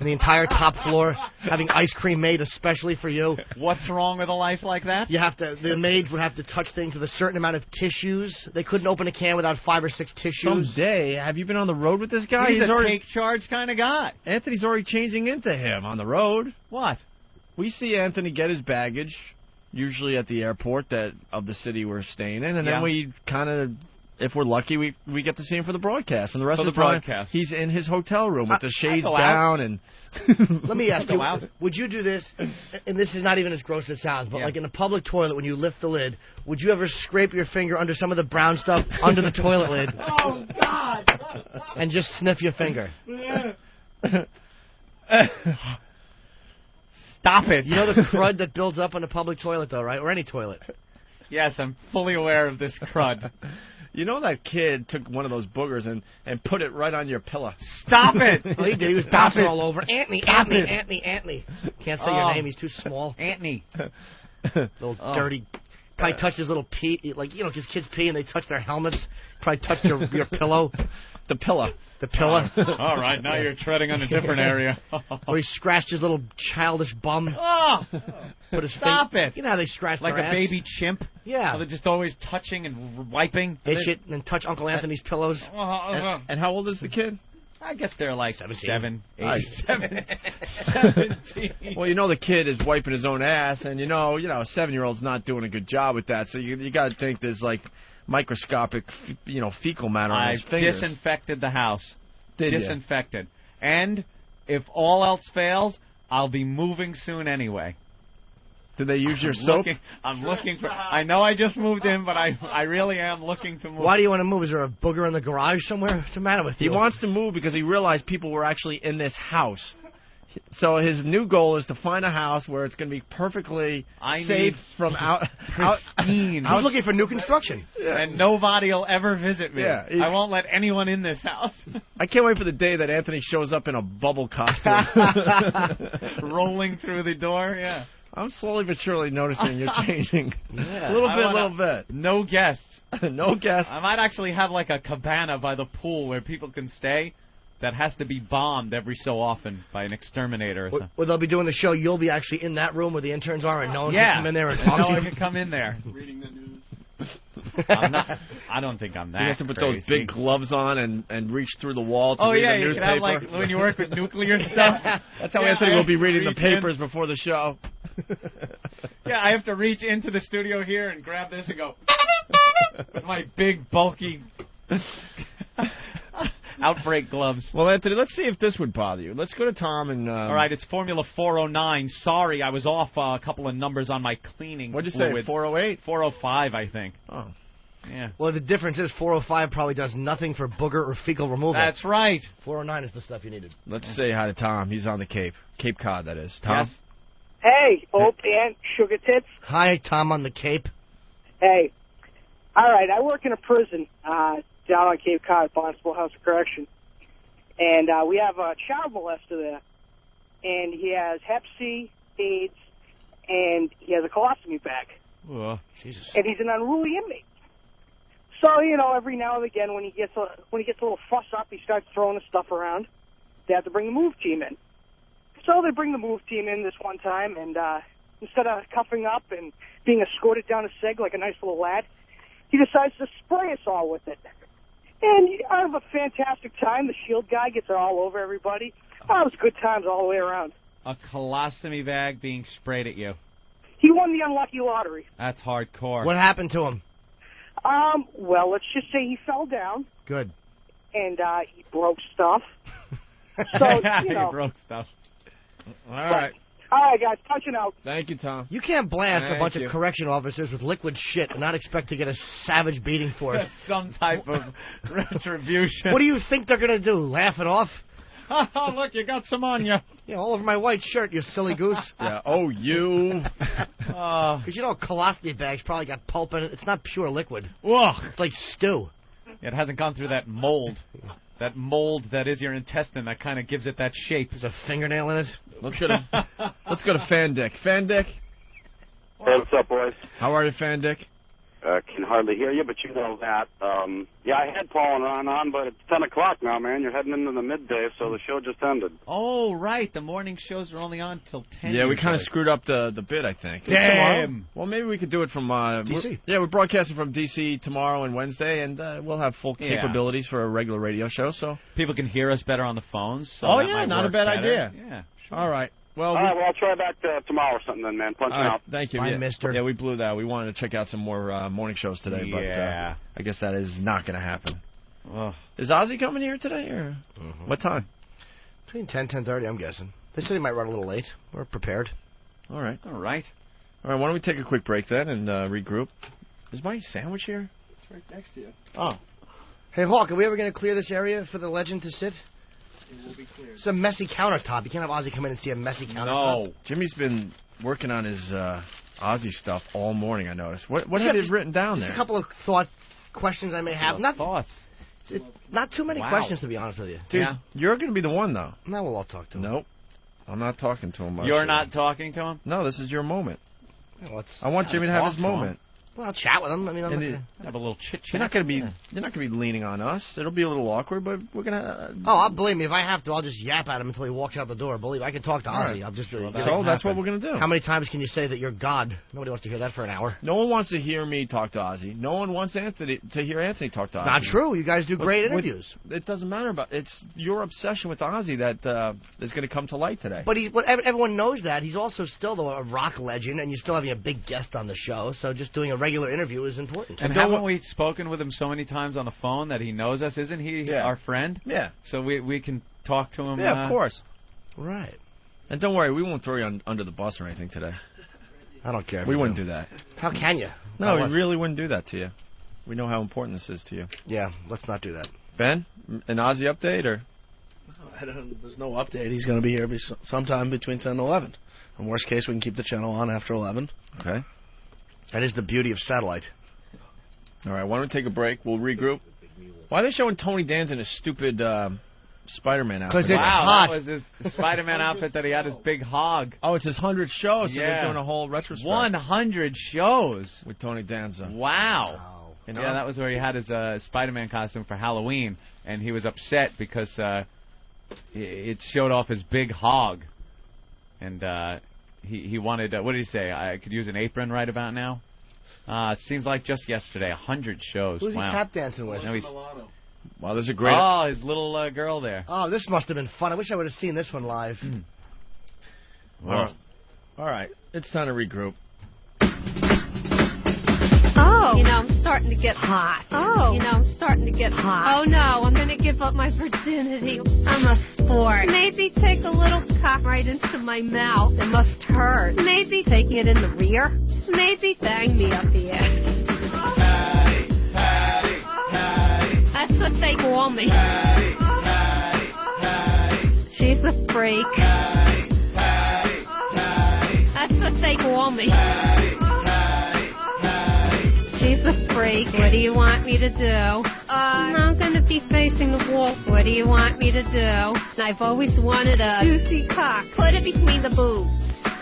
the entire top floor having ice cream made especially for you. What's wrong with a life like that? The maid would have to touch things with a certain amount of tissues. They couldn't open a can without 5 or 6 tissues. Someday, have you been on the road with this guy? He's already take charge kind of guy. Anthony's already changing into him on the road. What? We see Anthony get his baggage, usually at the airport of the city we're staying in, and then we kind of, if we're lucky, we get to see him for the broadcast. And the rest of the time, he's in his hotel room with the shades down. And let me ask you, would you do this, and this is not even as gross as it sounds, but like in a public toilet when you lift the lid, would you ever scrape your finger under some of the brown stuff under the toilet lid? Oh, God! And just sniff your finger? Stop it. You know the crud that builds up in a public toilet, though, right? Or any toilet. Yes, I'm fully aware of this crud. You know that kid took one of those boogers and put it right on your pillow. Stop it! Oh, he did. He was bouncing all over. Anthony. Can't say your name. He's too small. Anthony. Little dirty. Probably touched his little pee. Like, you know, because kids pee and they touch their helmets. Probably touched your pillow. The pillow. The pillow. All right, now you're treading on a different area. Or he scratched his little childish bum. Oh! Put his Stop it! You know how they scratch like their a ass? baby chimp? Yeah. Oh, they're just always touching and wiping. Itch it and then touch Uncle Anthony's pillows. And how old is the kid? I guess they're like 17. 17. Well, you know the kid is wiping his own ass, and you know a 7-year-old's not doing a good job with that. So you got to think there's like microscopic, fecal matter on his fingers. Disinfected the house. Did disinfected. And if all else fails, I'll be moving soon anyway. Did they use your soap? I'm looking for... I know I just moved in, but I really am looking to move. Why do you want to move? Is there a booger in the garage somewhere? What's the matter with you? He wants to move because he realized people were actually in this house. So his new goal is to find a house where it's going to be perfectly safe from pristine. I was looking for new construction. Yeah. And nobody will ever visit me. Yeah, I won't let anyone in this house. I can't wait for the day that Anthony shows up in a bubble costume. Rolling through the door, yeah. I'm slowly but surely noticing you're changing. Yeah. A little bit. No guests. No guests. I might actually have like a cabana by the pool where people can stay. That has to be bombed every so often by an exterminator or something. Well, they'll be doing the show. You'll be actually in that room where the interns are, and no one can come in there and talk no to you. one can come in there. Reading the news. I don't think I'm that You have to put crazy. those big gloves on and reach through the wall to read the you newspaper. can have like when you work with nuclear stuff. That's how Anthony will be reading the papers before the show. Yeah, I have to reach into the studio here and grab this and go with my big bulky. Outbreak gloves. Well, Anthony, let's see if this would bother you. Let's go to Tom and... All right, it's Formula 409. Sorry, I was off a couple of numbers on my cleaning. What'd you say, 408? 405, I think. Oh. Yeah. Well, the difference is 405 probably does nothing for booger or fecal removal. That's right. 409 is the stuff you needed. Let's say hi to Tom. He's on the Cape. Cape Cod, that is. Tom? Yes. Hey, Opie and Sugar Tits. Hi, Tom on the Cape. Hey. All right, I work in a prison down on Cape Cod, Barnstable House of Correction. And we have a child molester there. And he has Hep C, AIDS, and he has a colostomy bag. Oh, Jesus. And he's an unruly inmate. So, you know, every now and again when he gets a little fuss up, he starts throwing his stuff around. They have to bring the move team in. So they bring the move team in this one time, and instead of cuffing up and being escorted down a seg like a nice little lad, he decides to spray us all with it. And I have a fantastic time. The shield guy gets it all over everybody. Oh, it was good times all the way around. A colostomy bag being sprayed at you. He won the unlucky lottery. That's hardcore. What happened to him? Well, let's just say he fell down. Good. And he broke stuff. So, you know. He broke stuff. All right. All right, guys, touching out. Thank you, Tom. You can't blast Thank a bunch you. of correction officers with liquid shit and not expect to get a savage beating for it. Some type of retribution. What do you think they're going to do, laugh it off? Oh, look, you got some on you. Yeah, all over my white shirt, you silly goose. Yeah. Oh, you. Because you know, colostomy bags probably got pulp in it. It's not pure liquid. Whoa. It's like stew. It hasn't gone through that mold. That mold that is your intestine that kind of gives it that shape. There's a fingernail in it. Let's go to Fan Dick. Fan Dick. Hey, what's up, boys? How are you, Fan Dick? Can hardly hear you, but you know that. Yeah, I had Paul and Ron on, but it's 10 o'clock now, man. You're heading into the midday, so the show just ended. Oh, right. The morning shows are only on till 10. Yeah, we kind of screwed up the bid, I think. Damn. Tomorrow? Well, maybe we could do it from... D.C. We're broadcasting from D.C. tomorrow and Wednesday, and we'll have full capabilities for a regular radio show, so... People can hear us better on the phones. So oh, that yeah, might not a work bad better. idea. Yeah, sure. All right. Well, All right, well, I'll try back tomorrow or something then, man. Punching out. Thank you. Bye, yeah. mister. Yeah, we blew that. We wanted to check out some more morning shows today, but I guess that is not going to happen. Is Ozzy coming here today, or what time? Between 10 and 10:30, I'm guessing. They said he might run a little late. We're prepared. All right. All right. All right, why don't we take a quick break then and regroup? Is my sandwich here? It's right next to you. Oh. Hey, Hawk, are we ever going to clear this area for the legend to sit? It will be cleared. It's a messy countertop. You can't have Ozzy come in and see a messy countertop. No. Jimmy's been working on his Ozzy stuff all morning, I noticed. What have you written down there? Just a couple of questions I may have. Not thoughts. Not too many questions, to be honest with you. Dude, you're going to be the one, though. Now we'll all talk to him. Nope. I'm not talking to him. You're not talking to him? No, this is your moment. Well, I want Jimmy to have his moment. Well, I'll chat with him. I mean, have a little chit-chat. You're not going to be leaning on us. It'll be a little awkward, but we're going to... I'll believe me. If I have to, I'll just yap at him until he walks out the door. Believe me, I can talk to Ozzy. Right. I'll just... So that's what we're going to do. How many times can you say that you're God? Nobody wants to hear that for an hour. No one wants to hear me talk to Ozzy. No one wants Anthony to hear Anthony talk to Ozzy. Not true. You guys do great interviews. It doesn't matter about... It's your obsession with Ozzy that is going to come to light today. But everyone knows that. He's also still a rock legend, and you're still having a big guest on the show, so just doing a regular interview is important. And haven't we spoken with him so many times on the phone that he knows us? Isn't he our friend? Yeah. So we can talk to him. Yeah, of course. Right. And don't worry, we won't throw you under the bus or anything today. I don't care. We wouldn't do that. How can you? No, we really wouldn't do that to you. We know how important this is to you. Yeah, let's not do that. Ben, an Ozzy update, or? There's no update. He's going to be here sometime between 10 and 11. In worst case, we can keep the channel on after 11. Okay. That is the beauty of satellite. All right, why don't we take a break? We'll regroup. Why are they showing Tony Danza in a stupid Spider-Man outfit? Because it's hot. That was his Spider-Man outfit that he had his big hog. Oh, it's his 100 shows, so they're doing a whole retrospect. 100 shows. With Tony Danza. Wow. You know? Yeah, that was where he had his Spider-Man costume for Halloween, and he was upset because it showed off his big hog. And he wanted, what did he say? I could use an apron right about now? It seems like just yesterday, 100 shows. Who's wow. he tap dancing with? Wow, there's a great... Oh, his little girl there. Oh, this must have been fun. I wish I would have seen this one live. All right, it's time to regroup. Oh. You know, I'm sorry. starting to get hot. Oh. You know, I'm starting to get hot. Oh, no, I'm going to give up my virginity. I'm a sport. Maybe take a little cock right into my mouth. It must hurt. Maybe taking it in the rear. Maybe bang me up the ass. That's what they call me. She's a freak. That's what they call me. She's a freak. What do you want me to do? I'm gonna be facing the wall. What do you want me to do? I've always wanted a juicy cock. Put it between the boobs.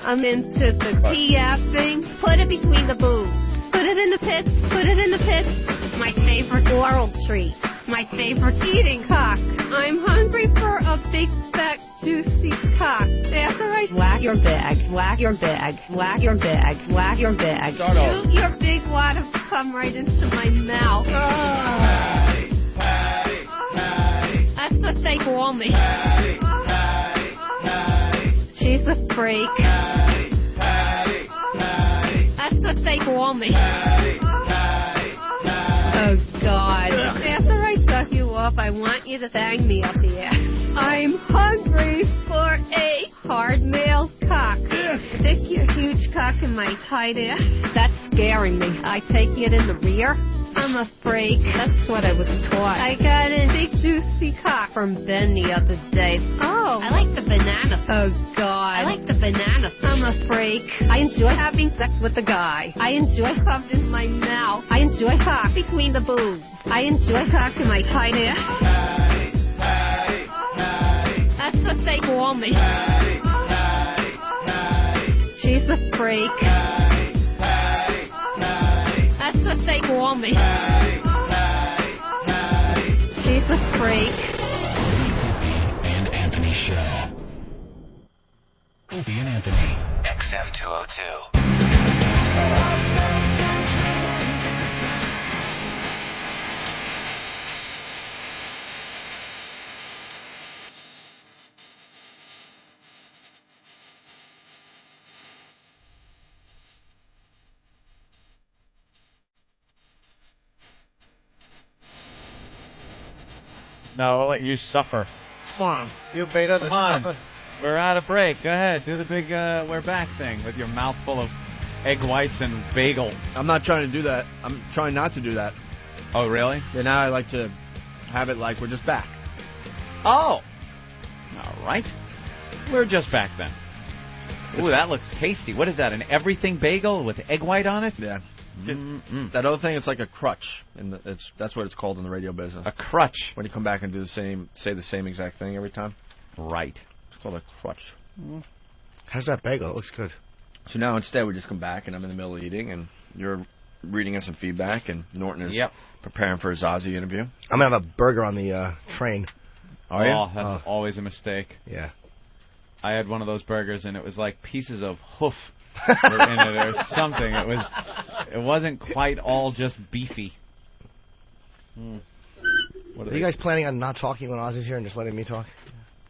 I'm into the TF thing. Put it between the boobs. Put it in the pits. Put it in the pits. My favorite oral treat. My favorite eating cock. I'm hungry for a big, fat, juicy cock. After I whack your bag, whack your bag, whack your bag, whack your bag. Shoot your big wad of cum right into my mouth. That's what they call me. She's a freak. That's what they call me. Oh, God. After I suck you off, I want you to bang me up the ass. I'm hungry for a hard male cock. Stick your huge cock in my tight ass. That's scaring me. I take it in the rear. I'm a freak. That's what I was taught. I got a big juicy cock from Ben the other day. Oh. I like the banana. Oh, God. I like the banana. I'm a freak. I enjoy having sex with a guy. I enjoy cum in my mouth. I enjoy cock between the boobs. I enjoy cock in my tight ass. That's what they call me. She's a freak. That's what they call me. She's a freak. And Anthony Show. Opie and Anthony. XM202. No, I'll let you suffer. Come on. You beta the Come on. We're out of break. Go ahead. Do the big we're back thing with your mouth full of egg whites and bagel. I'm not trying to do that. I'm trying not to do that. Oh, really? Yeah, now I like to have it like we're just back. Oh. All right. We're just back then. Ooh, that looks tasty. What is that, an everything bagel with egg white on it? Yeah. That other thing, it's like a crutch, and that's what it's called in the radio business. A crutch. When you come back and do say the same exact thing every time. Right. It's called a crutch. How's that bagel? It looks good. So now instead we just come back, and I'm in the middle of eating, and you're reading us some feedback, and Norton is preparing for his Ozzy interview. I'm going to have a burger on the train. Oh, yeah? That's always a mistake. Yeah. I had one of those burgers, and it was like pieces of hoof were in it or something. It wasn't quite all just beefy. What are you guys planning on not talking when Ozzy's here and just letting me talk?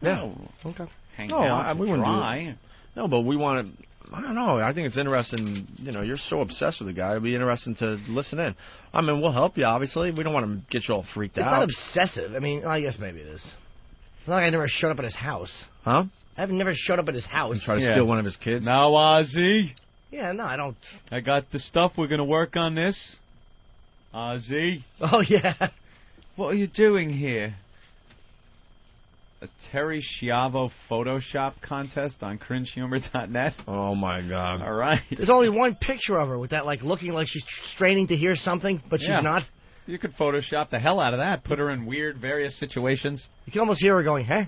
No. Okay. Hang out. We wouldn't try. No, but we want to. I don't know. I think it's interesting. You know, you're so obsessed with the guy. It'd be interesting to listen in. I mean, we'll help you, obviously. We don't want to get you all freaked out. It's not obsessive. I mean, I guess maybe it is. It's not like I never showed up at his house. Huh? I've never showed up at his house. And try to steal one of his kids? Now, Ozzy. Yeah, no, I don't. I got the stuff. We're going to work on this. Ozzy. Oh, yeah. What are you doing here? A Terry Schiavo Photoshop contest on cringehumor.net. Oh, my God. All right. There's only one picture of her with that, like, looking like she's straining to hear something, but she's not. You could Photoshop the hell out of that. Put her in weird, various situations. You can almost hear her going, huh?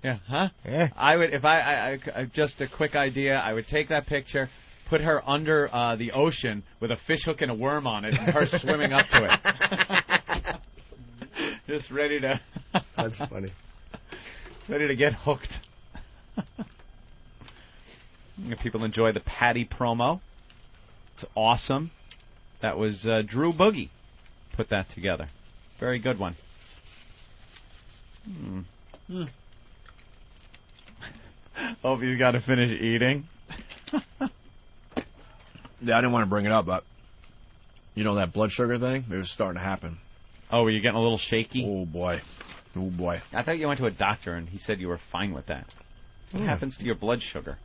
Yeah, huh? Yeah. I would, if I just a quick idea, I would take that picture, put her under the ocean with a fish hook and a worm on it, and her swimming up to it. Just ready to... That's funny. Ready to get hooked. People enjoy the Patty promo. It's awesome. That was Drew Boogie put that together. Very good one. Hope you got to finish eating. Yeah, I didn't want to bring it up, but You know that blood sugar thing? It was starting to happen. Oh, were you getting a little shaky? Oh, boy. Oh, boy. I thought you went to a doctor and he said you were fine with that. What happens to your blood sugar?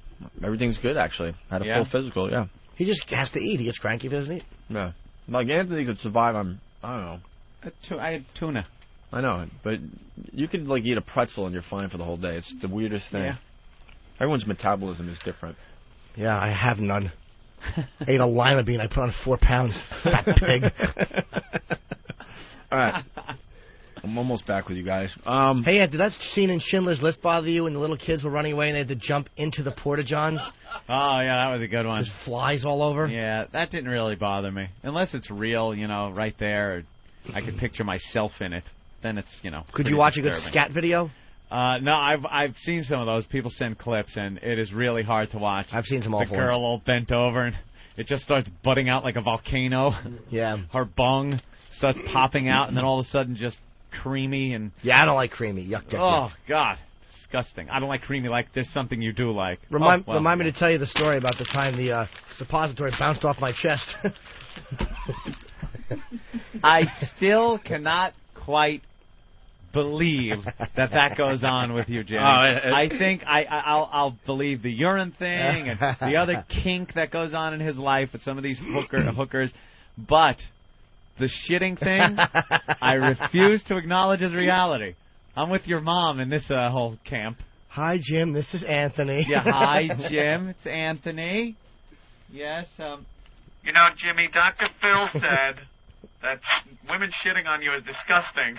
Everything's good, actually. Had a full physical, yeah. He just has to eat. He gets cranky if he doesn't eat. Yeah. Like, Anthony could survive on, I don't know. I had tuna. I know, but you could, like, eat a pretzel and you're fine for the whole day. It's the weirdest thing. Yeah. Everyone's metabolism is different. Yeah, I have none. I ate a lima bean. I put on 4 pounds. Fat pig. All right. I'm almost back with you guys. Hey, did that scene in Schindler's List bother you when the little kids were running away and they had to jump into the porta-johns? Oh, yeah, that was a good one. There's flies all over? Yeah, that didn't really bother me. Unless it's real, right there. I could picture myself in it. Then it's, Could you watch a good scat video? No, I've seen some of those. People send clips, and it is really hard to watch. I've seen some awful The girl all bent over, and it just starts butting out like a volcano. Yeah. Her bung starts popping out, and then all of a sudden just creamy and... Yeah, I don't like creamy. Yuck, yuck, Oh, yuck. God. Disgusting. I don't like creamy like there's something you do like. Remind me to tell you the story about the time the suppository bounced off my chest. I still cannot quite believe that goes on with you, Jimmy. I think I'll believe the urine thing and the other kink that goes on in his life with some of these hookers, but the shitting thing, I refuse to acknowledge as reality. I'm with your mom in this whole camp. Hi, Jim. This is Anthony. Yeah, hi, Jim. It's Anthony. Yes. Jimmy, Dr. Phil said that women shitting on you is disgusting.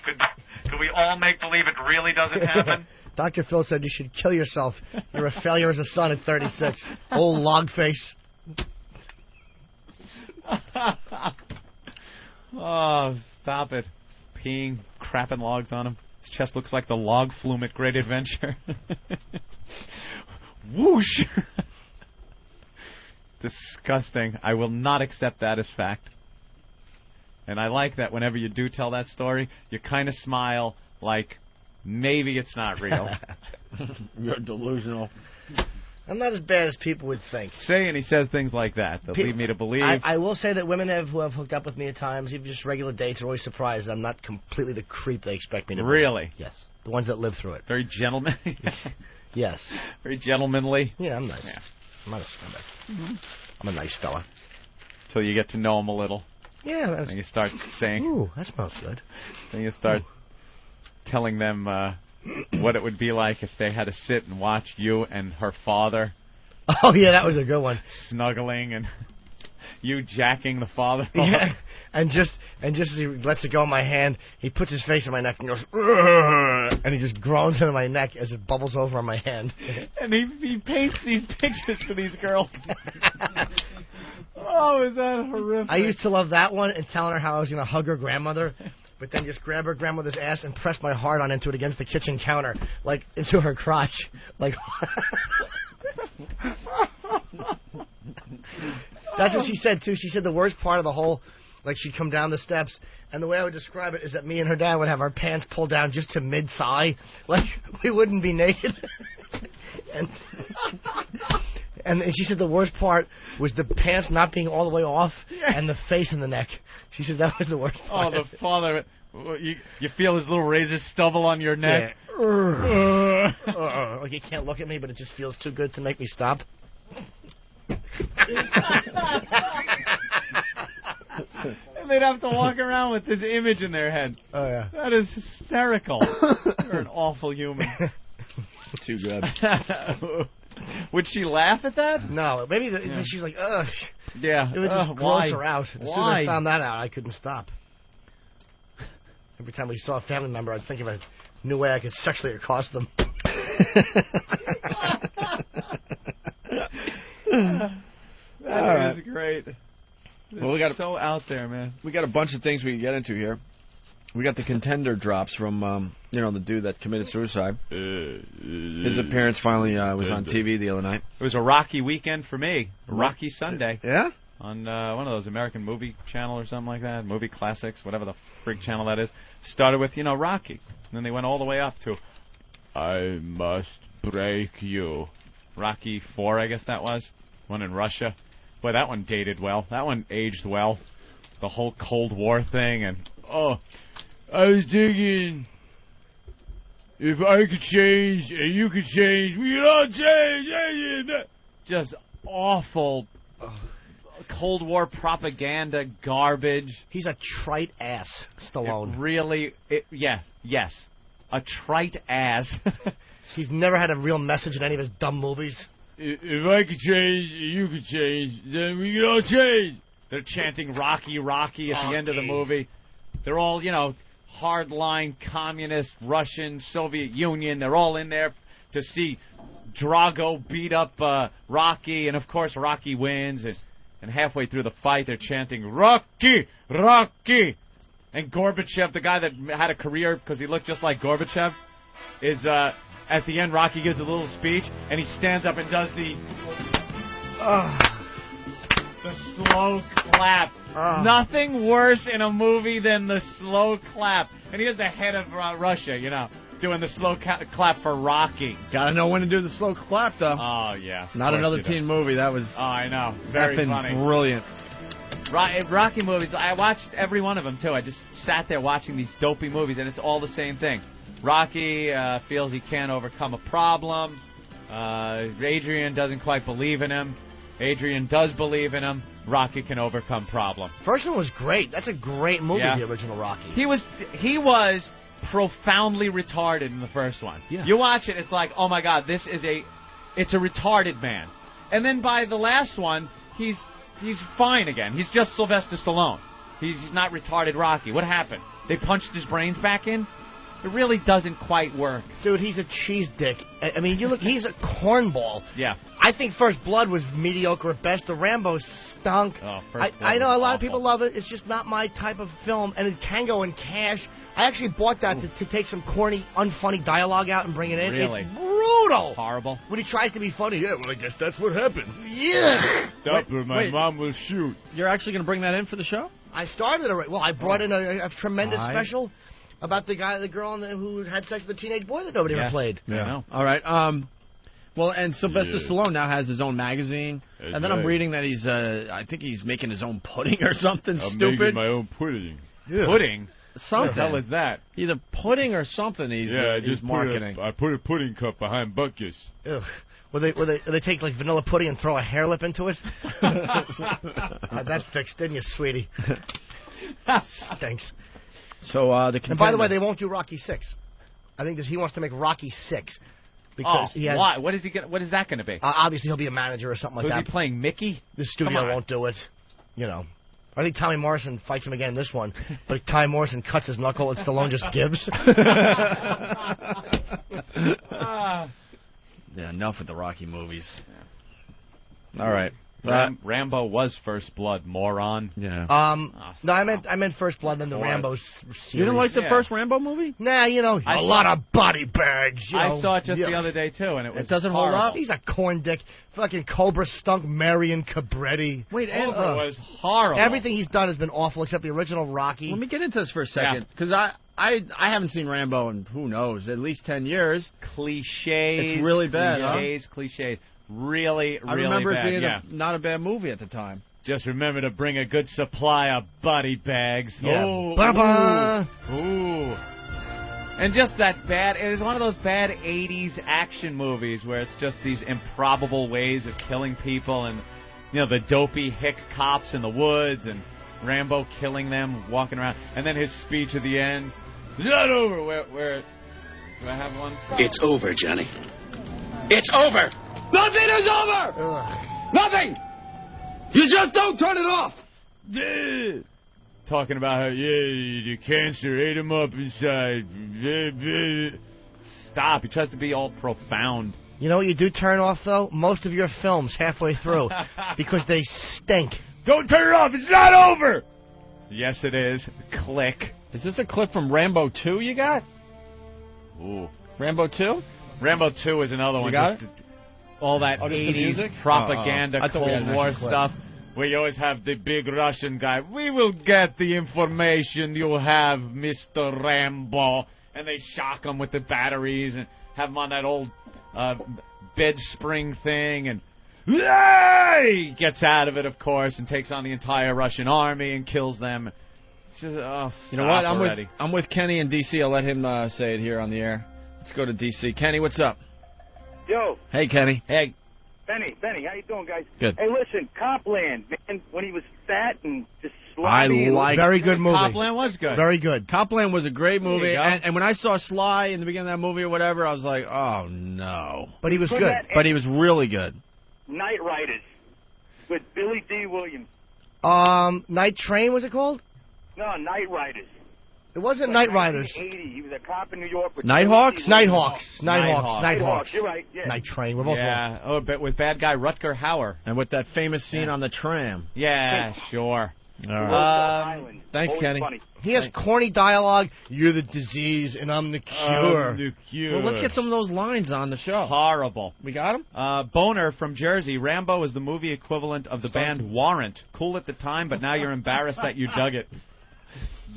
Could we all make believe it really doesn't happen? Dr. Phil said you should kill yourself. You're a failure as a son at 36. Old log face. Oh, stop it. Peeing, crapping logs on him. His chest looks like the log flume at Great Adventure. Whoosh! Disgusting. I will not accept that as fact. And I like that whenever you do tell that story, you kind of smile like maybe it's not real. You're delusional. I'm not as bad as people would think. And he says things like that that lead me to believe. I will say that women who have hooked up with me at times, even just regular dates, are always surprised I'm not completely the creep they expect me to be. Really? Yes. The ones that live through it. Very gentlemanly. Yes. Very gentlemanly. Yeah, I'm nice. Yeah. I'm not a scumbag. Mm-hmm. I'm a nice fella. Till you get to know him a little. Yeah. That's... And you start saying... Ooh, that smells good. Then you start telling them what it would be like if they had to sit and watch you and her father. Oh, yeah, that was a good one. Snuggling and you jacking the father. Yeah. And just as he lets it go in my hand, he puts his face in my neck and goes, "Ugh," and he just groans into my neck as it bubbles over on my hand. And he paints these pictures for these girls. Oh, is that horrific? I used to love that one and telling her how I was going to hug her grandmother, but then just grab her grandmother's ass and press my heart on into it against the kitchen counter, like into her crotch. Like... That's what she said, too. She said the worst part of the whole... Like, she'd come down the steps, and the way I would describe it is that me and her dad would have our pants pulled down just to mid-thigh. Like, we wouldn't be naked. And she said the worst part was the pants not being all the way off and the face in the neck. She said that was the worst part. Oh, the father... You feel his little razor stubble on your neck? Yeah. Like, you can't look at me, but it just feels too good to make me stop. And they'd have to walk around with this image in their head. Oh, yeah. That is hysterical. You're an awful human. Too good. Would she laugh at that? No. Maybe she's like, ugh. Yeah. It would just gross her out. As soon as I found that out, I couldn't stop. Every time we saw a family member, I'd think of a new way I could sexually accost them. That is great. Well, we got so out there, man. We got a bunch of things we can get into here. We got the contender drops from the dude that committed suicide. His appearance finally was on TV the other night. It was a rocky weekend for me. A rocky Sunday. Yeah? On one of those American movie channel or something like that. Movie Classics, whatever the frig channel that is. Started with, Rocky. And then they went all the way up to I Must Break You. Rocky 4, I guess that was. One in Russia. Boy, that one dated well. That one aged well. The whole Cold War thing, and I was thinking, if I could change and you could change, we could all change. Just awful Cold War propaganda garbage. He's a trite ass, Stallone. Yes. A trite ass. He's never had a real message in any of his dumb movies. If I could change, you could change, then we could all change. They're chanting Rocky, Rocky at the end of the movie. They're all, hardline communist, Russian, Soviet Union. They're all in there to see Drago beat up Rocky, and of course Rocky wins. And halfway through the fight, they're chanting Rocky, Rocky. And Gorbachev, the guy that had a career because he looked just like Gorbachev, is at the end. Rocky gives a little speech, and he stands up and does the slow clap. Nothing worse in a movie than the slow clap. And here's the head of Russia, doing the slow clap for Rocky. Gotta know when to do the slow clap, though. Oh, yeah. Not another teen movie. That was... Oh, I know. Very funny. Brilliant. Rocky movies, I watched every one of them, too. I just sat there watching these dopey movies, and it's all the same thing. Rocky feels he can't overcome a problem. Adrian doesn't quite believe in him. Adrian does believe in him. Rocky can overcome problem. First one was great. That's a great movie, the original Rocky. He was profoundly retarded in the first one. Yeah. You watch it, it's like, oh my God, it's a retarded man. And then by the last one, he's fine again. He's just Sylvester Stallone. He's not retarded Rocky. What happened? They punched his brains back in? It really doesn't quite work. Dude, he's a cheese dick. I mean, he's a cornball. Yeah. I think First Blood was mediocre at best. The Rambo stunk. Oh, First Blood I know a lot of awful. people love it. It's just not my type of film. And Tango and Cash, I actually bought that to take some corny, unfunny dialogue out and bring it in. Really? It's brutal. Horrible. When he tries to be funny, well, I guess that's what happened. Yeah. That's where my mom will shoot. You're actually going to bring that in for the show? I started already. Well, I brought in a tremendous special about the girl who had sex with a teenage boy that nobody ever played. Yeah. I know. All right. Well, and Sylvester Stallone now has his own magazine, and then I'm reading that I think he's making his own pudding or something stupid. I'm making my own pudding. Yeah. Pudding? Something. What the hell is that? Either pudding or something he's marketing. I put a pudding cup behind Buckus. Ugh. Will they take like vanilla pudding and throw a hair lip into it? That fixed, didn't you, sweetie? Thanks. So and by the way, they won't do Rocky 6. I think that he wants to make Rocky 6 because he has. Why? What is that going to be? Obviously, he'll be a manager or something like that. Is he playing Mickey? The studio won't do it. I think Tommy Morrison fights him again in this one, but Tommy Morrison cuts his knuckle and Stallone just gives. Yeah, enough with the Rocky movies. Yeah. All right. Rambo was First Blood, moron. Yeah. No, I meant First Blood, then the Rambo series. You didn't like the first Rambo movie? Nah, a lot of body bags. I saw it just the other day too, and it doesn't horrible. hold up. He's a corn dick. Fucking Cobra stunk Marion Cabretti. Wait, Cobra was horrible. Everything he's done has been awful except the original Rocky. Let me get into this for a second, because I haven't seen Rambo in, who knows, at least 10 years. Cliches. It's really bad. Cliches. Really, really bad. I remember it being not a bad movie at the time. Just remember to bring a good supply of body bags. Yeah. Oh, Ba-ba. Ooh. And just that bad, it was one of those bad 80s action movies where it's just these improbable ways of killing people and, the dopey hick cops in the woods and Rambo killing them, walking around. And then his speech at the end. It's not over. Where do I have one? It's over, Johnny. It's over. Nothing is over! Ugh. Nothing! You just don't turn it off! Talking about how, the cancer ate him up inside. Stop. He tries to be all profound. You know what you do turn off, though? Most of your films halfway through. Because they stink. Don't turn it off. It's not over! Yes, it is. Click. Is this a clip from Rambo 2 you got? Ooh. Rambo 2? Rambo 2 is another one. You got it? All that 80s propaganda, Cold War stuff, where you always have the big Russian guy. We will get the information you have, Mr. Rambo. And they shock him with the batteries and have him on that old bed spring thing. And He gets out of it, of course, and takes on the entire Russian army and kills them. Just, you know what? Already. I'm with Kenny in D.C. I'll let him say it here on the air. Let's go to D.C. Kenny, what's up? Yo. Hey, Kenny. Hey. Benny, how you doing, guys? Good. Hey, listen, Copland, man, when he was fat and just slimy. Very good movie. Copland was good. Very good. Copland was a great movie, There you go. and when I saw Sly in the beginning of that movie or whatever, I was like, oh, no. But he was good. But he was really good. Night Riders with Billy D. Williams. Night Train, was it called? No, Night Riders. It wasn't Night Riders. 1980. He was a cop in New York. With Nighthawks? Nighthawks. Nighthawks. You're right. Yeah. Night Train. We're both wrong. Oh, but with bad guy Rutger Hauer. And with that famous scene on the tram. Yeah, sure. All right. Thanks, Always Kenny. funny. He has corny dialogue. You're the disease, and I'm the cure. Well, let's get some of those lines on the show. Horrible. We got him? Boner from Jersey. Rambo is the movie equivalent of the band Warrant. Cool at the time, but now you're embarrassed that you dug it.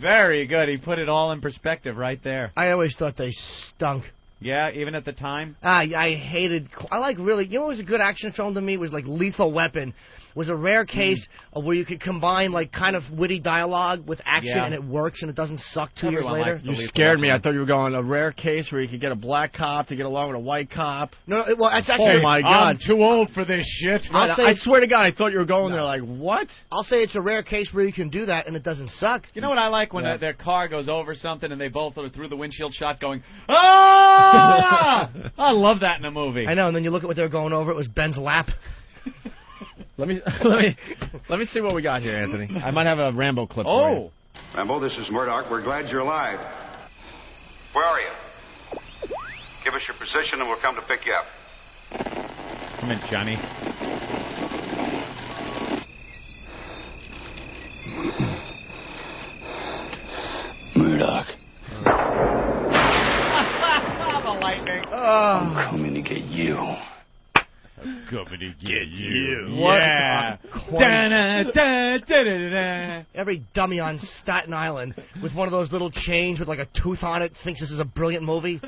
Very good. He put it all in perspective right there. I always thought they stunk. Yeah, even at the time? I hated... I like really... You know what was a good action film to me? Was like Lethal Weapon. Was a rare case of where you could combine like kind of witty dialogue with action and it works and it doesn't suck 2 years later. You scared me. I thought you were going a rare case where you could get a black cop to get along with a white cop. No, well, that's actually... Oh, my God. I'm too old for this shit. I swear to God, I thought you were going there like, what? I'll say it's a rare case where you can do that and it doesn't suck. You know what I like? When their car goes over something and they both are through the windshield shot going, ah! I love that in a movie. I know, and then you look at what they're going over, it was Ben's lap. Let me see what we got here, Anthony. I might have a Rambo clip for you. Rambo, this is Murdoch. We're glad you're alive. Where are you? Give us your position and we'll come to pick you up. Come in, Johnny. Murdoch. The lightning. I'm coming to get you. Coming to get you. What? Yeah. Da-da-da-da-da-da. Every dummy on Staten Island with one of those little chains with like a tooth on it thinks this is a brilliant movie.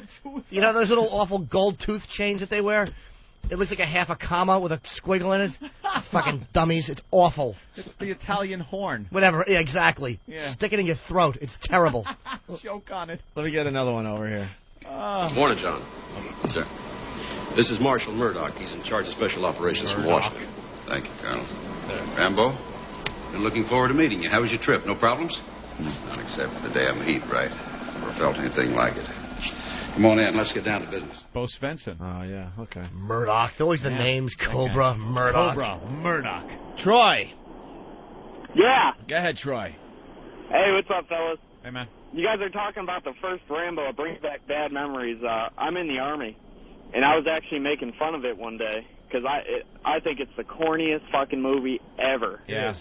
You know those little awful gold tooth chains that they wear? It looks like a half a comma with a squiggle in it. Fucking dummies. It's awful. It's the Italian horn. Whatever. Yeah, exactly. Yeah. Stick it in your throat. It's terrible. Choke on it. Let me get another one over here. Morning, John. Sir. This is Marshal Murdoch. He's in charge of special operations from Washington. Thank you, Colonel. Rambo, been looking forward to meeting you. How was your trip? No problems? Not except for the damn heat, right? Never felt anything like it. Come on in. Let's get down to business. Bo Svensson. Oh, yeah. Okay. Murdoch. Always the names. Cobra. Murdoch. Cobra. Murdoch. Troy. Yeah. Go ahead, Troy. Hey, what's up, fellas? Hey, man. You guys are talking about the first Rambo. It brings back bad memories. I'm in the Army, and I was actually making fun of it one day because I think it's the corniest fucking movie ever. Yes.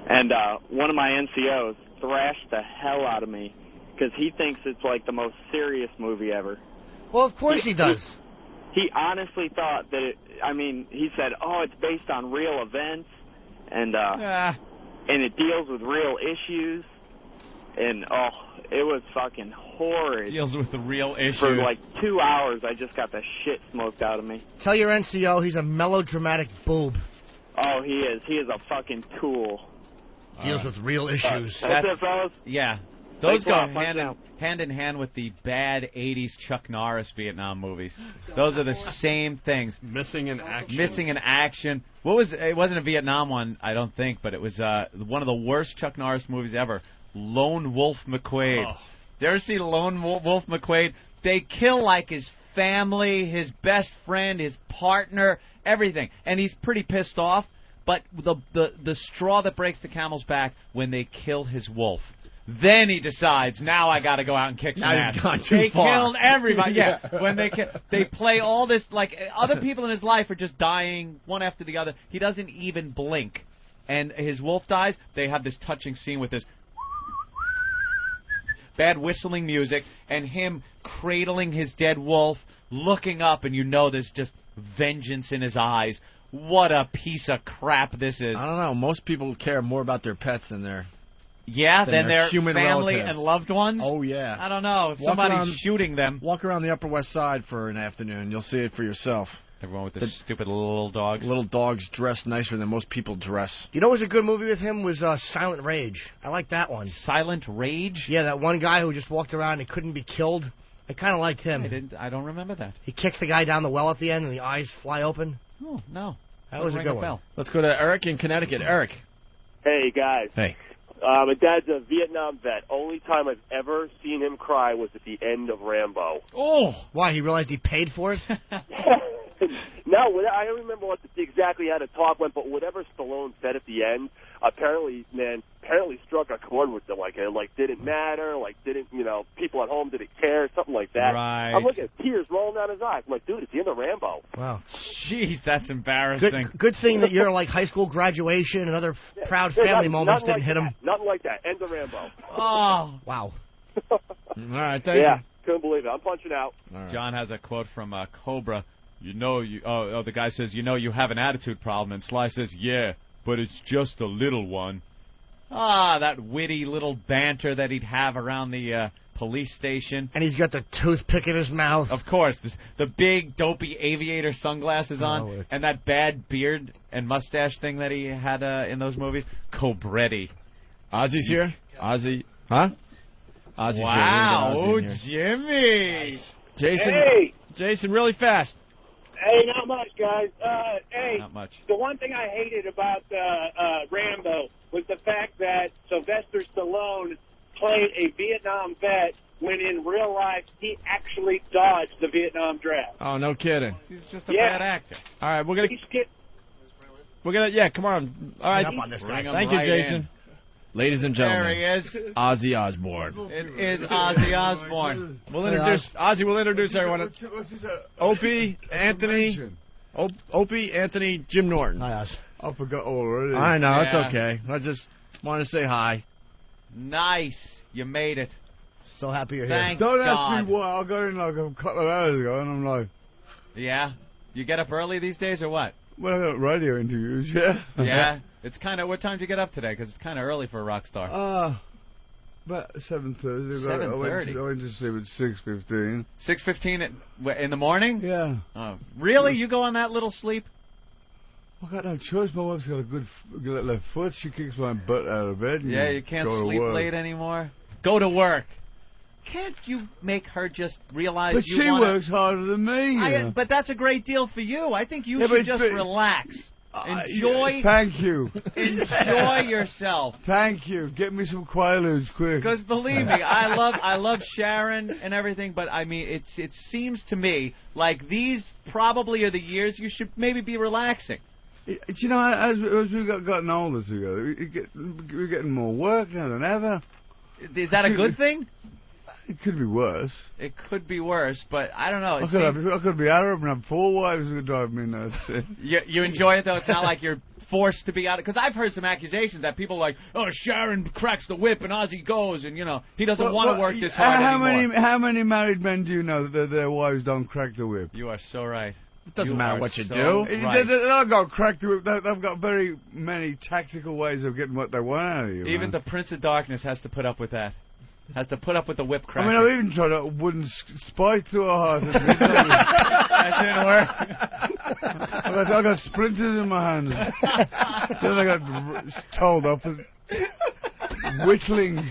And one of my NCOs thrashed the hell out of me because he thinks it's like the most serious movie ever. Well, of course he does. He honestly thought that he said, oh, it's based on real events, and it deals with real issues, and it was fucking horrid. Deals with the real issues. For like 2 hours, I just got the shit smoked out of me. Tell your NCO he's a melodramatic boob. Oh, he is. He is a fucking tool. Deals with real issues. That's it, fellas. Yeah. Those go Thanks a lot. hand in hand with the bad 80s Chuck Norris Vietnam movies. Those are the same things. Missing in action. Missing in action. It wasn't a Vietnam one, I don't think, but it was one of the worst Chuck Norris movies ever. Lone Wolf McQuade. Oh. You ever see Lone Wolf McQuade? They kill like his family, his best friend, his partner, everything. And he's pretty pissed off. But the straw that breaks the camel's back when they kill his wolf. Then he decides, now I got to go out and kick some ass. You've gone too They far. killed everybody. Yeah. When they play all this, like other people in his life are just dying one after the other. He doesn't even blink. And his wolf dies. They have this touching scene with this bad whistling music and him cradling his dead wolf, looking up, and you know there's just vengeance in his eyes. What a piece of crap this is. I don't know. Most people care more about their pets than their than their human family relatives. and loved ones. Oh, yeah. I don't know. If somebody's shooting them. Walk around the Upper West Side for an afternoon. You'll see it for yourself. Everyone with the stupid little dogs. Little dogs dress nicer than most people dress. You know what was a good movie with him was Silent Rage. I like that one. Silent Rage? Yeah, that one guy who just walked around and couldn't be killed. I kind of liked him. I don't remember that. He kicks the guy down the well at the end and the eyes fly open. Oh, no. That was a good one. Let's go to Eric in Connecticut. Eric. Hey, guys. Hey. My dad's a Vietnam vet. Only time I've ever seen him cry was at the end of Rambo. Oh! Why, he realized he paid for it? No, I don't remember exactly how the talk went, but whatever Stallone said at the end, apparently struck a chord with them. Like didn't matter, people at home didn't care, something like that. Right. I'm looking at tears rolling down his eyes. I'm like, dude, it's the end of Rambo. Wow. Jeez, that's embarrassing. Good thing that your high school graduation and other proud family moments didn't hit him. Nothing like that. End of Rambo. Oh. Wow. All right, thank you. you. Couldn't believe it. I'm punching out. Right. John has a quote from Cobra. The guy says, you have an attitude problem. And Sly says, yeah, but it's just a little one. That witty little banter that he'd have around the police station. And he's got the toothpick in his mouth. Of course. The big, dopey aviator sunglasses on. And that bad beard and mustache thing that he had in those movies. Cobretti. Ozzy's here? Ozzy. Huh? Ozzy's wow. here. Oh, Jimmy. Nice. Jason. Hey. Jason, really fast. Hey, not much, guys. Hey, not much. The one thing I hated about Rambo was the fact that Sylvester Stallone played a Vietnam vet when in real life he actually dodged the Vietnam draft. Oh, no kidding. He's just a bad actor. All right, come on. All right. Up on this guy. Thank you, Jason. Ladies and gentlemen, there he is. Ozzy Osbourne. It is Ozzy Osbourne. Ozzy will introduce everyone. Opie, Anthony, Opie, Anthony, Jim Norton. Hi, Oz. I forgot already. I know, it's okay. I just wanted to say hi. Nice. You made it. So happy you're Thank here. Don't ask me why. I got in like a couple of hours ago, and I'm like... Yeah? You get up early these days, or what? Well, I got radio interviews, yeah. Yeah? It's kind of... What time did you get up today? Because it's kind of early for a rock star. About 7:30. 7:30? I went to sleep at 6:15. 6:15 in the morning? Yeah. Oh, really? You go on that little sleep? I got no choice. My wife's got a good left foot. She kicks my butt out of bed. And Yeah, you can't sleep late anymore. Go to work. Can't you make her just realize But you she works harder than me. But that's a great deal for you. I think you should just relax. Enjoy. Thank you. Enjoy yourself. Thank you. Get me some Quaaludes quick. Because believe me, I love Sharon and everything, but I mean, it seems to me like these probably are the years you should maybe be relaxing. You know, as we gotten older together, we're getting more work now than ever. Is that a good thing? It could be worse. It could be worse, but I don't know. I could be Arab and have 4 wives who could drive me nuts. You enjoy it, though? It's not like you're forced to be out. Because I've heard some accusations that people are like, oh, Sharon cracks the whip and Ozzy goes, and, he doesn't want to work this hard anymore. How many married men do you know that their wives don't crack the whip? You are so right. It doesn't matter what you do. Right. They don't got crack the whip. They've got very many tactical ways of getting what they want out of you. Even the Prince of Darkness has to put up with that. Has to put up with the whip crack. I mean, I've even tried a wooden spike through a heart. That didn't work. I got splinters in my hands. Then I got told off for whittling.